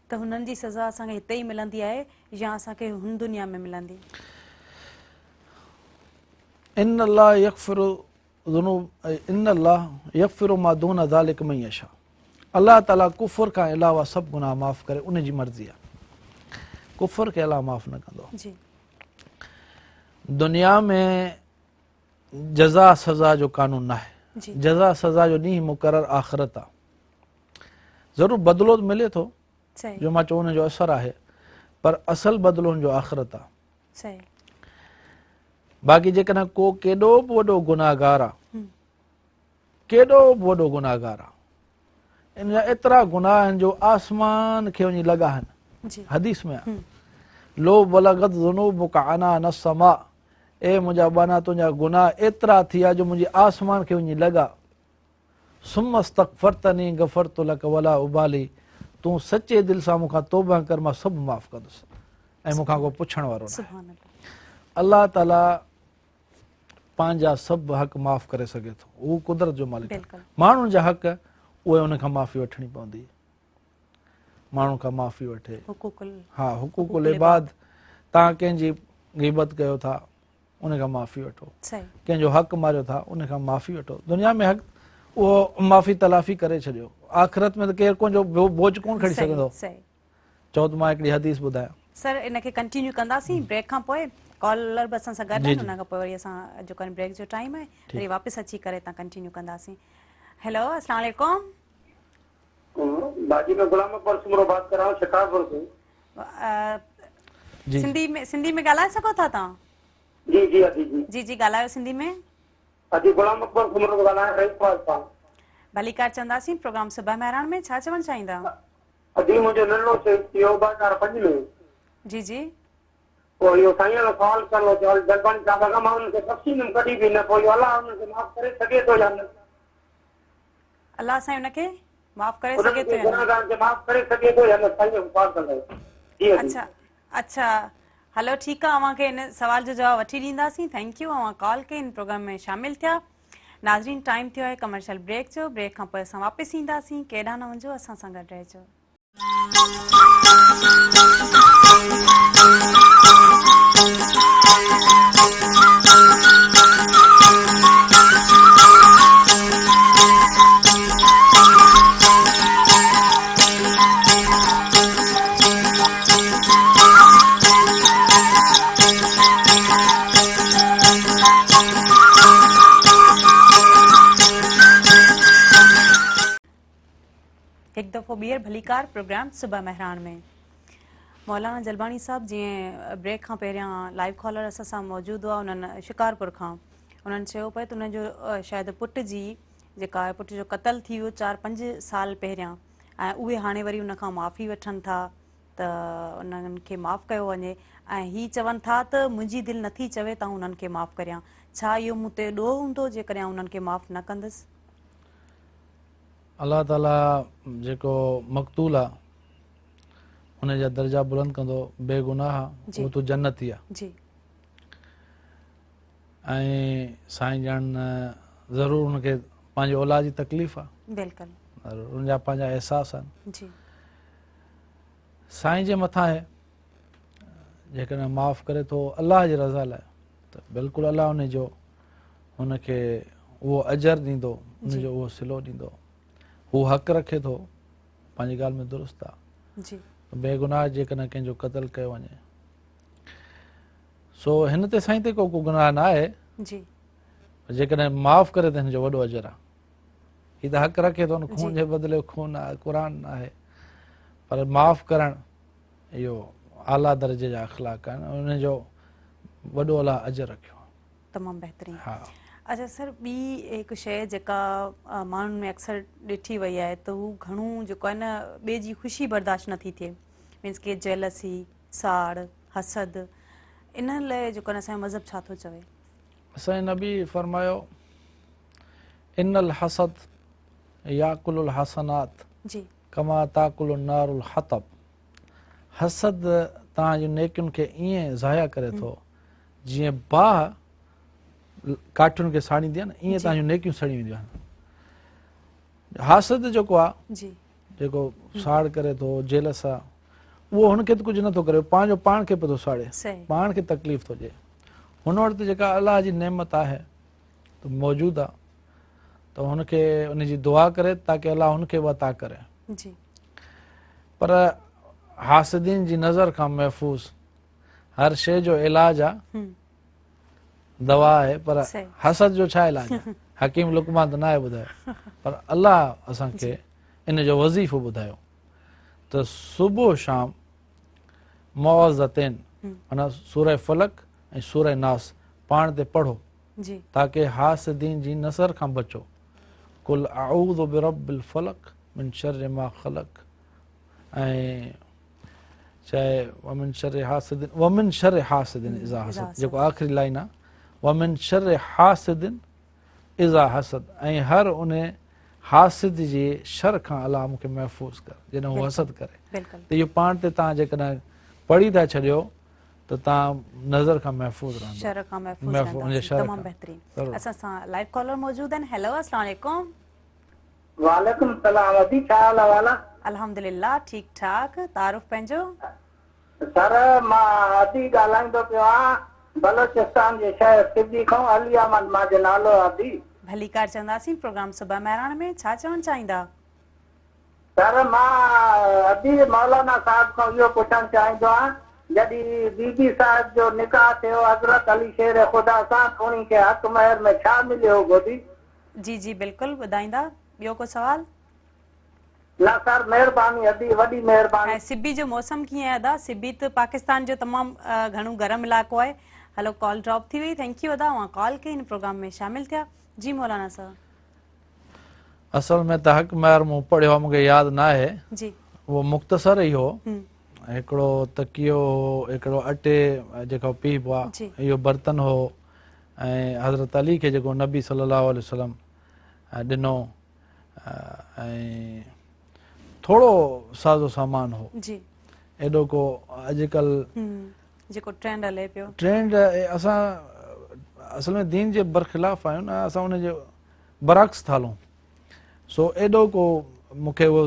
Speaker 1: त हुननि जी सज़ा असांखे हिते ई मिलंदी आहे या असांखे हुन दुनिया में मिलंदी?
Speaker 2: इन अल्लाह यग़फ़िरु मा दून ज़ालिक मन यशा। अल्लाह ताला कुफ़र खां अलावा सभु गुनाह माफ़ करे, उन जी मर्ज़ी आहे। कुफ़र खे अलाह माफ़ न कंदो।
Speaker 1: जी
Speaker 2: दुनिया में जज़ा सज़ा जो कानून न आहे।
Speaker 1: जी
Speaker 2: जज़ा सज़ा जो ॾींहुं मुक़ररु आख़िरत आहे। ज़रूरु बदिलो मिले थो,
Speaker 1: सही
Speaker 2: जो मां चयो हुन जो असरु आहे, पर असलु बदिलो हुनजो आख़िरत आहे।
Speaker 1: सही
Speaker 2: बाक़ी जेकॾहिं को केॾो बि वॾो गुनाहगार आहे, केॾो बि वॾो गुनाहगार आहे, इन जा एतिरा गुनाह आहिनि जो आसमान खे वञी लॻा आहिनि।
Speaker 1: जी
Speaker 2: हदीस में आहे, लो बलगत ज़ुनूबुका अनान समा, ए मुंहिंजा बाना तुंहिंजा गुनाह एतिरा थी विया जो मुंहिंजे आसमान खे वञी लॻा। सुम अस्तग़फ़रतनी गफ़रतु लक वला उबाली, तूं सचे दिलि सां मूंखां तौबा कर, मां सभु माफ़ कंदुसि ऐं मूंखां को पुछण वारो न आहे।
Speaker 1: सुभान अल्लाह।
Speaker 2: अल्लाह ताला पंहिंजा सभु हक़ माफ़ करे सघे थो, उहो कुदरत जो मालिक आहे।
Speaker 1: बिल्कुलु
Speaker 2: माण्हुनि जा हक़ उहे उनखां माफ़ी वठणी पवंदी, माण्हुनि खां माफ़ी वठे।
Speaker 1: हुकूकुल
Speaker 2: हा, हुकूकुल इबाद, तव्हां कंहिंजी ग़ीबत कयो था उनखां माफ़ी वठो,
Speaker 1: सही
Speaker 2: कंहिंजो हक़ मारियो था उनखां माफ़ी वठो। दुनिया में हक़ उहो माफ़ी तलाफ़ी करे छॾियो, आख़िरत में त केरु कोन जो बोझ कोन खणी
Speaker 1: सही
Speaker 2: सघंदो।
Speaker 1: सही।
Speaker 2: चओ त मां हिकिड़ी हदीस ॿुधायां।
Speaker 1: सर इनखे कंटिन्यू कंदासीं ब्रेक खां पोइ। कॉलर बि असां सां गॾु
Speaker 2: जी,
Speaker 1: आहिनि,
Speaker 2: जी।
Speaker 1: हुन खां पोइ वरी असां जेको ब्रेक जो टाइम आहे वरी वापसि अची करे तव्हां कंटिन्यू कंदासीं। हेलो, अस्सलाम वालेकुम।
Speaker 3: बाजी में गुलाम अकबर सुमरो बात कर रहा हूँ शिकारपुर से।
Speaker 2: जी
Speaker 1: सिंधी में ॻाल्हाए सघो था तव्हां?
Speaker 3: जी जी अदी जी
Speaker 1: जी जी ॻाल्हायो सिंधी में।
Speaker 3: अदी गुलाम अकबर सुमरो ॻाल्हाए रही पास
Speaker 1: भलीकार चवंदासीं प्रोग्राम सुबह महिराण में छा चवणु चाहींदा?
Speaker 3: अदी मुंहिंजो नंढो थियो 2005 में।
Speaker 1: जी जी
Speaker 3: पोइ इहो साईं जो सवाल करिणो थियो जलपानी साहब खां, मां हुनखे तफ़सील कॾहिं बि न, पोइ इहो अलाह हुनखे माफ़ करे सघे थो या न?
Speaker 1: अलाह साईं हुनखे माफ़ करे सघे थो या न?
Speaker 3: गुनाहगारनि खे माफ़ करे सघे थो या न, साईं जो सवाल कंदा। जी अदी।
Speaker 1: अच्छा अच्छा, हलो ठीकु आहे, अव्हांखे हिन सवाल जो जवाबु वठी ॾींदासीं। थैंक यू, अव्हां कॉल कई, इन प्रोग्राम में शामिल थिया। नाज़रीन, टाइम थियो आहे कमर्शियल ब्रेक जो। ब्रेक खां पोइ असां वापसि ईंदासीं, केॾांहुं न वञो, असां सां गॾु रहिजो। हिकु दफ़ो ॿीहर भलीकार प्रोग्राम सुबह महिराण में। मौलाना जलबानी साहब, जीअं ब्रेक खां पहिरियां लाइव कॉलर असां सां मौजूदु हुआ, उन्हनि शिकारपुर खां, उन्हनि चयो पिए त उन्हनि जो शायदि पुट जी जेका आहे पुट जो क़तल थी वियो 4-5 साल पहिरियां ऐं उहे हाणे वरी उन खां माफ़ी वठनि था त उन्हनि खे माफ़ु कयो वञे ऐं हीअ चवनि था त मुंहिंजी दिलि नथी चवे त उन्हनि खे माफ़ु करियां। छा इहो मूं ते ॾोह हूंदो जेकॾहिं उन्हनि खे माफ़ु न कंदसि?
Speaker 2: अलाह ताला जेको मक़तूल आहे उन जा दर्जा बुलंद कंदो, बेगुनाह उहो तूं जन्नती आहे।
Speaker 1: जी
Speaker 2: ऐं साईं ॼण ज़रूरु हुनखे पंहिंजे औलाद जी तकलीफ़ आहे,
Speaker 1: बिल्कुलु
Speaker 2: उनजा पंहिंजा अहसास आहिनि।
Speaker 1: जी
Speaker 2: साईं जे मथां आहे जेकॾहिं माफ़ु करे थो अलाह जी रज़ा लाइ त बिल्कुलु अलाह हुनखे उहो अजर ॾींदो, हुनजो उहो सिलो ॾींदो। हू हक़ रखे थो, पंहिंजी ॻाल्हि में दुरुस्त आहे।
Speaker 1: जी
Speaker 2: बेगुनाह जेकॾहिं कंहिंजो क़तल कयो वञे, सो हिन ते साईं ते को गुनाह न आहे।
Speaker 1: जी
Speaker 2: जेकॾहिं माफ़ु करे त हिनजो वॾो अजर आहे। हीअ त हक़ रखे थो न, खून जे बदिले खून आहे, क़ुर आहे, पर माफ़ु करणु इहो आला दर्जे जा अख़लाक आहिनि, उनजो वॾो अलाह अजर रखियो आहे।
Speaker 1: तमामु बहितरीनु।
Speaker 2: हा
Speaker 1: अच्छा सर, ॿी हिकु शइ जेका माण्हुनि में अक्सर ॾिठी वई आहे त हू घणो जेको आहे न ॿिए जी ख़ुशी बर्दाश्त नथी थिए, मीन्स के जेलसी, साड़, हसद, इन लाइ जेको आहे असांजो मज़हब छा थो चवे?
Speaker 2: असांजे नबी फरमायो इन्नल हसद याकुलुल हसनात
Speaker 1: जी
Speaker 2: कमा ताकुलुन नारुल हतब। हसद तव्हांजी नेकियुनि खे ईअं ज़ाया करे थो जीअं बाह काठियुनि खे साड़ींदी आहे न, ईअं तव्हांजूं नेकियूं सड़ी वेंदियूं आहिनि। हासद जेको आहे,
Speaker 1: जी
Speaker 2: जेको साड़ करे थो, जेलस आहे, उहो हुनखे त कुझु नथो करे, पंहिंजो पाण खे पियो थो साड़े,
Speaker 1: सही
Speaker 2: पाण खे तकलीफ़ थो ॾिए। हुन वटि जेका अलाह जी नेमत आहे त मौजूदु आहे, त हुनखे उनजी दुआ करे ताकी अलाह हुनखे उहा अता करे।
Speaker 1: जी
Speaker 2: पर हासिदीन जी नज़र खां महफ़ूज़ हर शइ जो इलाज आहे, दवा आहे, पर
Speaker 1: सही
Speaker 2: हसद जो छा इलाज आहे? हकीम लुकमान त न आहे ॿुधायो, पर अलाह असांखे इन जो वज़ीफ़ो ॿुधायो त सुबुह शाम मुअज़्ज़तैन माना सूरह फलक ऐं सूरह नास पाण ते पढ़ो
Speaker 1: जी
Speaker 2: ताकी हासिदीन जी नज़र खां बचो। कुल अऊज़ु बिरब्बिल फलक मिन शर्रि मा ख़लक़, ऐं चाहे वमिन शर्रि हासिदिन वमिन शर्रि हासिदिन इज़ा हसद, जेको आख़िरी लाइन आहे, वमिन शर्रि हासिदिन इज़ा हसद, ऐं हर उन हासिद जी शर खां अलाह मूंखे महफ़ूज़ कर जॾहिं हू हसद करे।
Speaker 1: बिल्कुलु
Speaker 2: त इहो पाण ते तव्हां जेकॾहिं पढ़ी था छॾियो त तव्हां नज़र खां महफ़ूज़ रहंदो,
Speaker 1: शर खां महफ़ूज़
Speaker 2: हुनजे
Speaker 1: रहंदासीं।
Speaker 2: शर
Speaker 1: तमामु
Speaker 2: खां।
Speaker 1: बहितरीनु। असां सां लाइव कॉलर मौजूदु आहिनि। हेलो, अस्सलाम वालेकुम।
Speaker 3: वालेकुम सलाम। अदी छा हाल आहे वाला?
Speaker 1: अल्हम्दुलिल्लाह, ठीकु ठाक। तारुफ़ पंहिंजो?
Speaker 3: सर मां अदी ॻाल्हाईंदो पियो आहियां बलोचिस्तान जे शहर सिद्दी खां। अली अहमद मुंहिंजो नालो आहे। अदी
Speaker 1: भली कार चवंदासीं। प्रोग्राम सुबह महिराण में छा चवणु चाहींदा?
Speaker 3: सर मां अदी मौलाना साहब खां इहो पुछणु चाहींदो आहियां, जॾहिं बीबी साहिब जो निकाह थियो हज़रत अली शेर ख़ुदा सां, उन्ही खे हक़ महर में छा मिलियो गोदी?
Speaker 1: जी जी बिल्कुलु ॿुधाईंदा। ॿियो को सवाल?
Speaker 3: न सर, महिरबानी अदी, वॾी महिरबानी।
Speaker 1: ऐं सिबी जो मौसम कीअं आहे अदा? सिबी त पाकिस्तान जो तमामु घणो गरम इलाइक़ो आहे। हलो, कॉल ड्रॉप थी वई। थैंक यू अदा, उहा कॉल कई, हिन प्रोग्राम में शामिल थिया। जी मौलाना साहब।
Speaker 2: असल में त हक़ महर मूं पढ़ियो आहे, मूंखे यादि न आहे,
Speaker 1: जी
Speaker 2: उहो मुख़्तसर ई हो। हिकिड़ो तकियो हो, हिकिड़ो अटे जेको पीबो आहे, इहो बर्तन हो, ऐं हज़रत अली खे जेको नबी सल्लल्लाहु अलैहि वसल्लम ॾिनो, ऐं थोरो साज़ो सामान हो।
Speaker 1: जी
Speaker 2: एॾो को अॼुकल्ह
Speaker 1: जेको ट्रेंड हले पियो,
Speaker 2: ट्रेंड असां असल में दीन जे बरख़िलाफ़ आहियूं न, असां उनजे बरअक्स था हलूं। सो एॾो को मूंखे उहो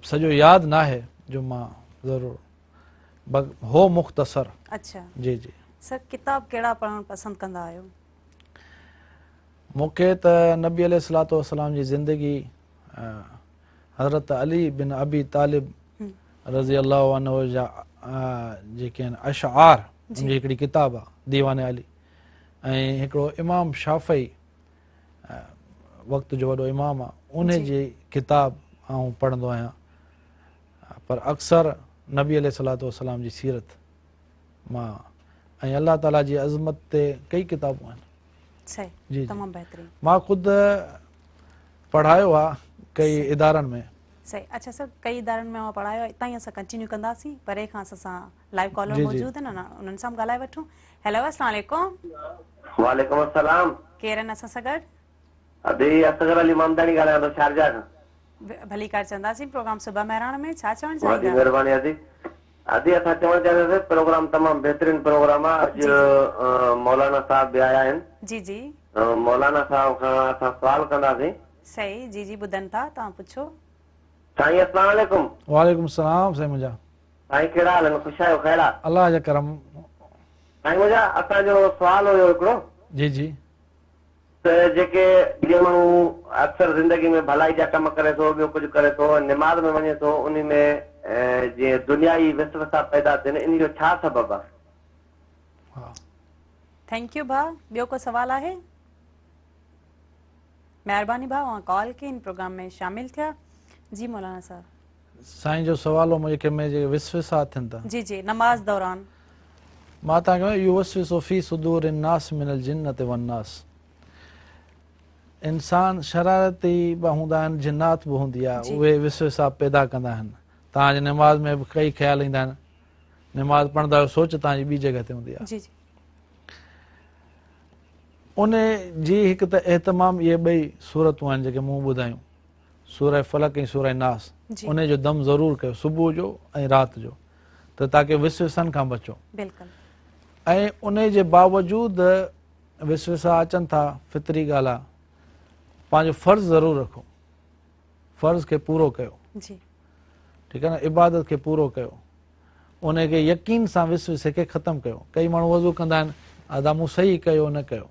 Speaker 2: सॼो यादि न आहे जो मां ज़रूरु हो मुख़्तसर।
Speaker 1: अच्छा
Speaker 2: जी जी
Speaker 1: सर, किताब कहिड़ा पढ़णु पसंदि कंदा आहियो?
Speaker 2: मूंखे त नबी अलैहिस्सलातु वस्सलाम जी ज़िंदगी, हज़रत अली बिन अबी तालिब रज़ी अल्लाहु अन्हु जा जेके आहिनि अशआर, उनजी हिकिड़ी किताब आहे दीवाने अली, ऐं हिकिड़ो इमाम शाफ़ई वक़्त जो वॾो इमाम आहे, उन जी किताब आउं पढ़ंदो आहियां। पर अक्सर नबी अलैहिस्सलातु वस्सलाम जी सीरत मां, ऐं अल्लाह ताला जी अज़मत ते कई किताबूं आहिनि। जी,
Speaker 1: सही
Speaker 2: जी।
Speaker 1: तमामु बहितरीन
Speaker 2: मां ख़ुदि पढ़ायो आहे कई इदारनि में।
Speaker 1: सही अच्छा सर कई इदारनि में पढ़ायो इतां ई असां कंटिन्यू कंदासीं परे खां असां लाइव कॉलर
Speaker 2: जी, जी।
Speaker 1: मौजूद आहिनि न उन्हनि सां ॻाल्हाए वठूं हेलो अस्सलाम वालेकुम
Speaker 3: वालेकुम अस्सलाम।
Speaker 1: केरु आहिनि असां सां गॾु
Speaker 3: अभी असगर अली ममदानी ॻाल्हायां थो शारजा खां।
Speaker 1: भली कार चंदासीं प्रोग्राम सुबह महिराण में छा चवणु
Speaker 3: वॾी
Speaker 1: चाहींदा
Speaker 3: महिरबानी आदि आदि असां चवणु चाहिंदासीं प्रोग्राम तमामु बहितरीन प्रोग्राम आहे।
Speaker 1: जी,
Speaker 3: अॼु मौलाना साहब बि आया आहिनि।
Speaker 1: जी जी
Speaker 3: मौलाना साहब खां असां सवाल कंदासीं।
Speaker 1: सही जी जी ॿुधनि था तव्हां पुछो
Speaker 3: साईं अस्सलाम वालेकुम।
Speaker 2: वालेकुम सलाम साईं मुंहिंजा।
Speaker 3: साईं कहिड़ा हाल आहिनि? ख़ुशि आहियो? ख़ैर आहे?
Speaker 2: अलाह जा करम।
Speaker 3: साईं मुंहिंजा असांजो सुवाल हुयो हिकिड़ो
Speaker 2: जी जी
Speaker 3: त जेके जीअं माण्हू अक्सर ज़िंदगी में भलाई जा कम करे थो ॿियो कुझु करे थो निमाज़ में वञे थो उन में जीअं दुनियाई विसवसा पैदा थियनि इन जो छा सबबु आहे?
Speaker 2: हा
Speaker 1: थैंक यू भाउ ॿियो को सवाल आहे महिरबानी भाउ तव्हां कॉल कई इन प्रोग्राम में शामिल थिया जी मौलाना साहब
Speaker 2: साईं जो सवाल हो मुंहिंजे में जेके विसविसा थियनि था
Speaker 1: जी जी नमाज दौरान
Speaker 2: मां तव्हांखे युवस्विसु फी सुदूर नास मिनल जिन्नत वन्नास इंसान शरारती बि हूंदा आहिनि जिन्नात बि हूंदी आहे
Speaker 1: जी।
Speaker 2: उहे विसविसा पैदा कंदा आहिनि तव्हांजे निमाज़ में बि कई ख़्याल ईंदा आहिनि निमाज़ पढ़ंदा आहियो सोच तव्हांजी ॿी जॻह ते हूंदी आहे
Speaker 1: जी जी
Speaker 2: उन जी हिकु त एहतमाम इहे ॿई सूरतूं आहिनि जेके मूं ॿुधायूं सूरह फलक ऐं सूरह नास
Speaker 1: जी।
Speaker 2: उन जो दम ज़रूरु कयो सुबुह जो ऐं राति जो त ताकी विसविसनि खां बचो
Speaker 1: बिल्कुलु
Speaker 2: ऐं उन जे बावजूदि विसविसा अचनि था फितरी ॻाल्हि आहे पंहिंजो फ़र्ज़ु ज़रूरु रखो फ़र्ज़ खे पूरो कयो
Speaker 1: जी
Speaker 2: ठीकु आहे न इबादत खे पूरो कयो उनखे यकीन सां विसविसे खे ख़तमु कयो कई माण्हू वज़ू कंदा आहिनि अदा मूं सही कयो न कयो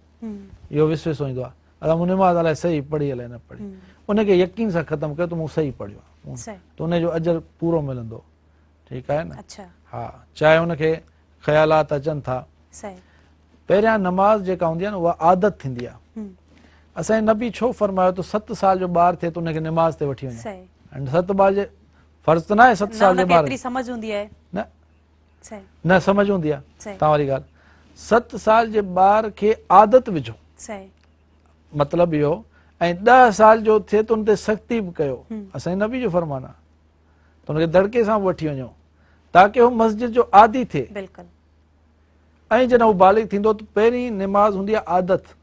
Speaker 2: इहो विसविसो ईंदो आहे अदा मूं निमाज़ अलाए सही पढ़ी अलाए न पढ़ी उनखे यकीन सां ख़तमु कयो त मूं सही पढ़ियो आहे
Speaker 1: सही
Speaker 2: त उनजो अजर पूरो मिलंदो ठीकु आहे न
Speaker 1: अच्छा
Speaker 2: हा चाहे उनखे ख़्यालात अचनि था
Speaker 1: सही
Speaker 2: पहिरियां नमाज़ जेका हूंदी आहे न उहा आदत थींदी आहे असांजे नबी छो फरमायो त 7 साल जो ॿारु थिए त उनखे निमाज़ ते वठी वञे
Speaker 1: सही
Speaker 2: ऐं 7 ॿार जे फर्ज़ त न आहे 7 साल जे
Speaker 1: उनखे
Speaker 2: ॿार
Speaker 1: एतिरी समझ हूंदी आहे
Speaker 2: न
Speaker 1: सही
Speaker 2: न समझ हूंदी आहे
Speaker 1: सही
Speaker 2: तव्हां वारी ॻाल्हि 7 साल जे ॿार खे आदत विझो
Speaker 1: सही
Speaker 2: मतिलबु इहो ऐं 10 साल जो थिए त उन ते सख़्ती बि कयो असांजे नबी जो फरमान आहे त उनखे दड़के सां बि वठी वञो ताकी उहो मस्जिद जो आदी थिए
Speaker 1: बिल्कुलु
Speaker 2: ऐं जॾहिं उहो बालिग़ थींदो त पहिरीं निमाज़ हूंदी आहे आदत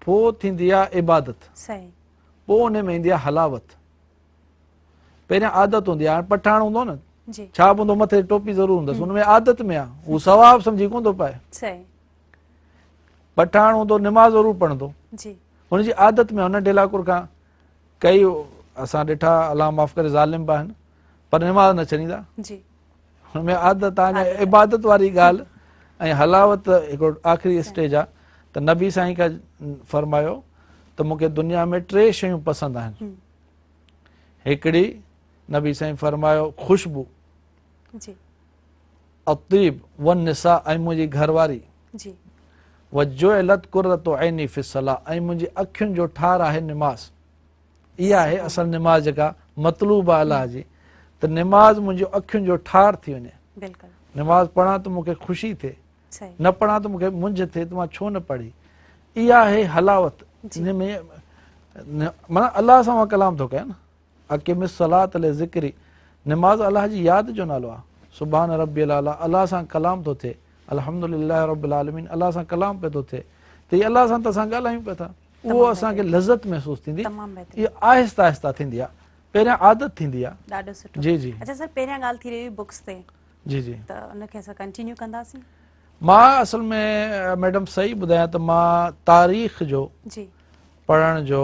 Speaker 2: पोइ थींदी आहे इबादत
Speaker 1: सही
Speaker 2: पोइ उन में ईंदी आहे हलावत पहिरियां आदत हूंदी आहे हाणे पठाण हूंदो न
Speaker 1: जी
Speaker 2: छा बि हूंदो मथे टोपी ज़रूरु हूंदसि हुन में आदत में आहे हू सवाबु सम्झी कोन थो पाए
Speaker 1: सही
Speaker 2: पठाण हूंदो निमाज़ ज़रूरु पढ़ंदो
Speaker 1: जी
Speaker 2: हुनजी आदत में हुन डेलाकुर खां कई असां ॾिठा अलाह माफ़ करे ज़ालिम बि आहिनि पर निमाज़ न छॾींदा
Speaker 1: जी
Speaker 2: हुनमें आदत आहे इबादत वारी ॻाल्हि ऐं हलावत हिकिड़ो आख़िरी स्टेज आहे त नबी साईं खां फरमायो त मूंखे दुनिया में 3 शयूं पसंदि आहिनि हिकिड़ी नबी साईं फरमायो ख़ुशबू
Speaker 1: जी
Speaker 2: अतीब वन निसा ऐं मुंहिंजी घरवारी
Speaker 1: जी
Speaker 2: वजुइलत कुर्रतु ऐनी फी सलाह ऐं मुंहिंजी अखियुनि जो ठार आहे निमाज़ इहा आहे असल निमाज़ जेका मतलूब आहे अलाह जी त निमाज़ मुंहिंजो अखियुनि जो ठार थी वञे
Speaker 1: बिल्कुलु
Speaker 2: निमाज़ पढ़ां त मूंखे ख़ुशी थिए
Speaker 1: सही
Speaker 2: न पढ़ां त मूंखे मुंझ थिए त मां छो न पढ़ी इहा आहे हलावत इन में माना अलाह सां मां कलाम थो कयां न अकिम सलात ले ज़िक्री निमाज़ अलाह जी यादि जो नालो आहे सुभान रब्बियल आला अलाह सां कलाम थो थिए अल्हम्दुलिल्लाह रब्बिल आलमीन अलाह सां कलाम पियो थो थिए त हीअ अलाह सां त असां ॻाल्हायूं पिया था उहो असांखे लज़त महसूसु थींदी
Speaker 1: तमामु बहितरीनु
Speaker 2: इहा आहिस्ता आहिस्ता थींदी आहे पहिरियां आदत थींदी आहे
Speaker 1: ॾाढो सुठो
Speaker 2: जी जी
Speaker 1: अच्छा सर पहिरियां ॻाल्हि थी रही हुई बुक्स ते
Speaker 2: जी जी
Speaker 1: त उनखे असां कंटिन्यू कंदासीं
Speaker 2: मां असल में मैडम सही ॿुधायां त मां तारीख़ जो
Speaker 1: जी
Speaker 2: पढ़ण जो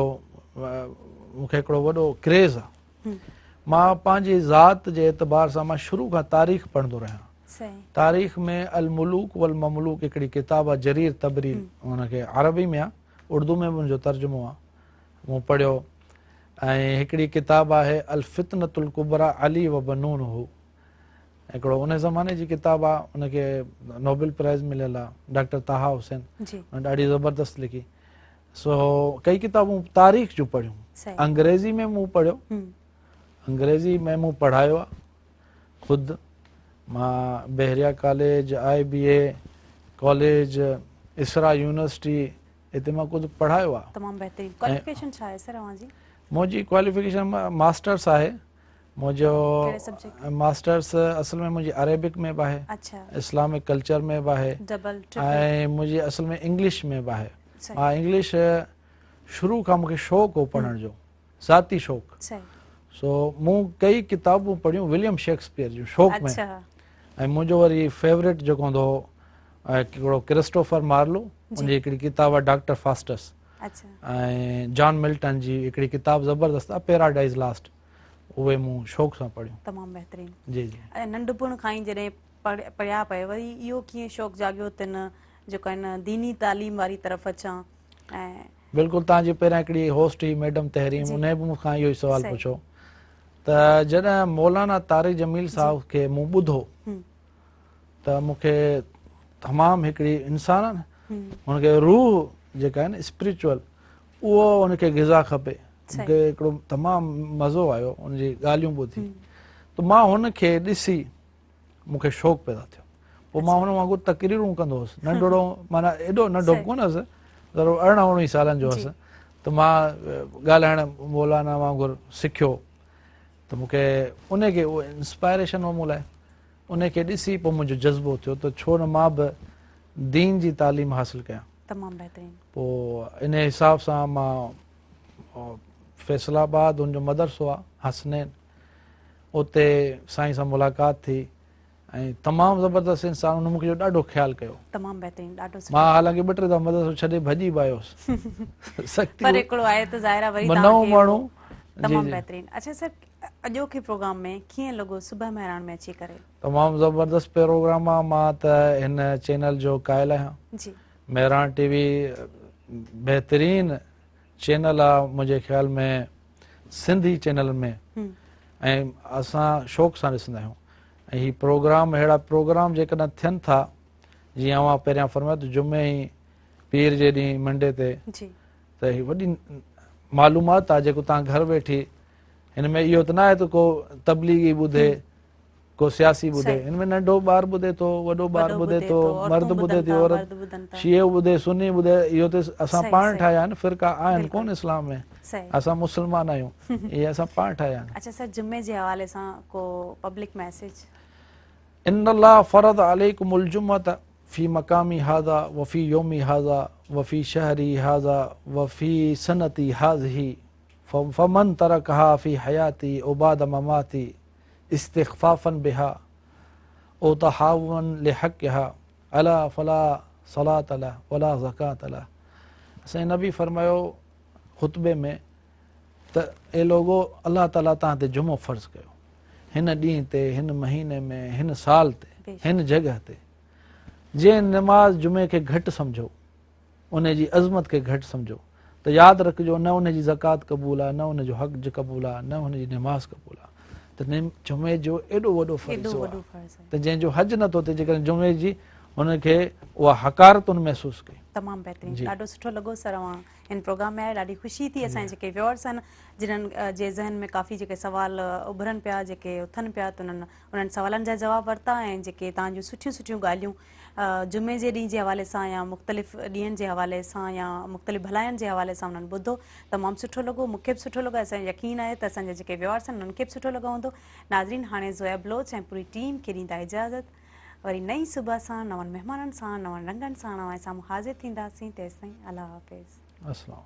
Speaker 2: मूंखे हिकिड़ो वॾो क्रेज़ आहे मां पंहिंजी ज़ात जे एतबार सां मां शुरू खां तारीख़ पढ़ंदो रहियां
Speaker 1: सही
Speaker 2: तारीख़ में अल मुलूक वल ममलूक हिकिड़ी किताब आहे जरीर तबरीर हुनखे अरबी में आहे उर्दू में बि मुंहिंजो तर्जुमो आहे मूं पढ़ियो ऐं हिकिड़ी किताब आहे अल फितनतुल कुबरा अली व बनून हू हिकिड़ो उन ज़माने जी किताब आहे उनखे नोबेल प्राइज़ मिलियल आहे डॉक्टर ताहा हुसैन
Speaker 1: जी
Speaker 2: ॾाढी ज़बरदस्त लिखी सो कई किताबूं तारीख़ जूं पढ़ियूं
Speaker 1: सही
Speaker 2: अंग्रेज़ी में मूं पढ़ियो अंग्रेज़ी में मूं पढ़ायो आहे ख़ुदि मां बहरिया कॉलेज IBA कॉलेज इसरा यूनिवर्सिटी हिते मां कुझु पढ़ायो आहे।
Speaker 1: तमामु बहितरीन। क्वालिफिकेशन छा आहे सर अव्हां जी?
Speaker 2: मुंहिंजी क्वालिफिकेशन मास्टर्स आहे। मुंहिंजो
Speaker 1: कहिड़े सब्जेक्ट?
Speaker 2: मास्टर्स असल में मुंहिंजी अरेबिक में बि आहे,
Speaker 1: अच्छा,
Speaker 2: इस्लामिक कल्चर में बि आहे,
Speaker 1: डबल ट्रिपल।
Speaker 2: ऐं मुंहिंजी असल में इंग्लिश में बि आहे।
Speaker 1: सही
Speaker 2: मां इंग्लिश शुरू खां मूंखे शौक़ु हो पढ़ण जो, ज़ाती शौक़ु।
Speaker 1: सही।
Speaker 2: सो मूं कई किताबूं पढ़ियूं विलियम शेक्सपियर जूं शौक़ में।
Speaker 1: अच्छा
Speaker 2: ऐं मुंहिंजो वरी फेवरेट जेको हूंदो हो हिकिड़ो क्रिस्टोफर मार्लो, उनजी हिकिड़ी किताब आहे डॉक्टर फास्टस,
Speaker 1: अच्छा
Speaker 2: ऐं जॉन मिल्टन जी हिकिड़ी किताब ज़बरदस्त आहे पैराडाइज़ लास्ट, उहे मूं शौक़ सां पढ़ियूं।
Speaker 1: तमामु बहितरीन।
Speaker 2: जी जी।
Speaker 1: ऐं नंढपण खां ई जॾहिं पढ़िया पए वरी इहो कीअं शौक़ु जाॻियो त न जेको आहे न दीनी तालीम वारी तरफ़ अचां? ऐं
Speaker 2: बिल्कुलु तव्हांजी पहिरियां हिकिड़ी होस्ट हुई मैडम तहरीम,
Speaker 1: जी।
Speaker 2: उन बि मूंखां इहो ई सुवालु
Speaker 1: सही।
Speaker 2: पुछो त जॾहिं मौलाना तारिक जमील साहब खे मूं ॿुधो त मूंखे तमामु हिकिड़ी इंसान आहे न, हुनखे रूह जेका आहे न स्पिरिचुअल, उहो हुनखे ग़िज़ा खपे। मूंखे हिकिड़ो तमामु मज़ो आयो हुनजी ॻाल्हियूं ॿुधी, त मां हुनखे ॾिसी मूंखे शौक़ु पैदा थियो। पोइ मां हुन वांगुरु तकरीरूं कंदो हुउसि, नंढड़ो माना एॾो नंढो कोन हुउसि, 18-19 सालनि जो हुउसि, त मां ॻाल्हाइण मौलाना वांगुरु सिखियो। त मूंखे उनखे उहो इंस्पायरेशन हो मूं लाइ, उनखे ॾिसी पोइ मुंहिंजो जज़्बो थियो त छो न मां बि दीन जी तालीम हासिलु कयां।
Speaker 1: तमामु बहितरीन।
Speaker 2: पोइ इन हिसाब सां मां फैसलाबाद उनजो मदरसो आहे हसनैन, उते साईं सां मुलाक़ात थी ऐं तमामु ज़बरदस्त इंसान, उन मूंखे ॾाढो ख़्यालु कयो।
Speaker 1: तमामु बहितरीन, ॾाढो सुठो।
Speaker 2: मां हालांकि 2-3 दफ़ा मदरसो छॾे भॼी बि आयुसि सख़्ती
Speaker 1: पर हिकिड़ो आहे त ज़ाहिर आहे वरी
Speaker 2: नओं
Speaker 1: तव्हांखे
Speaker 2: माण्हू।
Speaker 1: तमामु बहितरीन। अच्छा सर, अॼोके प्रोग्राम में कीअं लॻो सुबह महिराण में अची करे?
Speaker 2: तमामु ज़बरदस्त प्रोग्राम आहे। मां त हिन चैनल जो क़ाइल आहियां।
Speaker 1: जी
Speaker 2: महिराण टीवी बहितरीन चैनल आहे मुंहिंजे ख़्याल में सिंधी चैनल में, ऐं असां शौक़ सां ॾिसंदा आहियूं। ऐं हीअ प्रोग्राम अहिड़ा प्रोग्राम जेकॾहिं थियनि था, जीअं अवां पहिरियां फरमायो त जुमे ई पीर जे ॾींहुं मंडे ते,
Speaker 1: जी
Speaker 2: त हीअ वॾी मालूमात आहे जेको तव्हां घर वेठी, हिन में इहो त न आहे त को तबलीगी ॿुधे, को सियासी ॿुधे, हिन में नंढो ॿार ॿुधे थो, वॾो ॿार ॿुधे थो, मर्द ॿुधे थो, औरत, शिए ॿुधे, सुन्नी ॿुधे। इहो त असां पाण ठाहिया आहिनि, फ़िरका आहिनि कोन इस्लाम में, असां मुस्लमान आहियूं, इहे असां पाण ठाहिया आहिनि।
Speaker 1: अच्छा सर, जुमे जे हवाले सां को पब्लिक मैसेज?
Speaker 2: इन्नल्लाह फरद अलैकुमुल जुम्मत फी मकामी हाज़ा व फी यौमी हाज़ा व फी शहरी हाज़ा व फी सनती हाज़ही फमन तरकहा फी हयाती उबाद ममाती इस्तिग़फ़ाफ़न बिहा ओ तहावन लिहक़हा अला फला सलात ला वला ज़कात ला। असां नबी फरमायो ख़ुतबे में त ए लोगो अल्लाह ताला तव्हां ते जुमो फ़र्ज़ कयो, हिन ॾींहं ते, हिन महीने में, हिन साल ते, हिन जॻह ते। जंहिं नमाज़ जुमे खे घटि सम्झो, उन जी अज़मत खे घटि सम्झो, त यादि रखिजो न उन जी ज़कात क़बूल आहे, न उन जो हक़ क़बूल आहे, न उन जी नमाज़ क़बूल आहे। त जुमे जो एॾो वॾो फ़र्ज़ु आहे त जंहिंजो हज नथो थिए, जेकॾहिं जुमे जी हुनखे उहा हकारत महसूसु कई।
Speaker 1: तमामु बहितरीन, ॾाढो सुठो लॻो सर अवां हिन प्रोग्राम में आया, ॾाढी ख़ुशी थी। असांजे जेके व्यूअर्स आहिनि जिन्हनि जे ज़हन में काफ़ी जेके सवाल उभरनि पिया, जेके उथनि पिया, त उन्हनि सवालनि जा जवाब वरिता, ऐं जेके तव्हांजूं सुठियूं सुठियूं ॻाल्हियूं जुमे जे ॾींहं जे हवाले सां या मुख़्तलिफ़ ॾींहंनि जे हवाले सां या मुख़्तलिफ़ भलाइनि जे हवाले सां उन्हनि ॿुधो, तमामु सुठो लॻो। मूंखे बि सुठो लॻो, असांजो यकीन आहे त असांजा जेके व्यूअर्स आहिनि उन्हनि खे बि सुठो लॻो हूंदो। नाज़रीन, हाणे ज़ोया बलोच ऐं पूरी टीम खे ॾींदा इजाज़त। वरी नई सुबह सां नवनि महिमाननि सां, नवनि रंगनि सां नवां साम्हूं हाज़िर थींदासीं। तेसिताईं अल्लाह हाफ़िज़।
Speaker 2: अस्सलाम।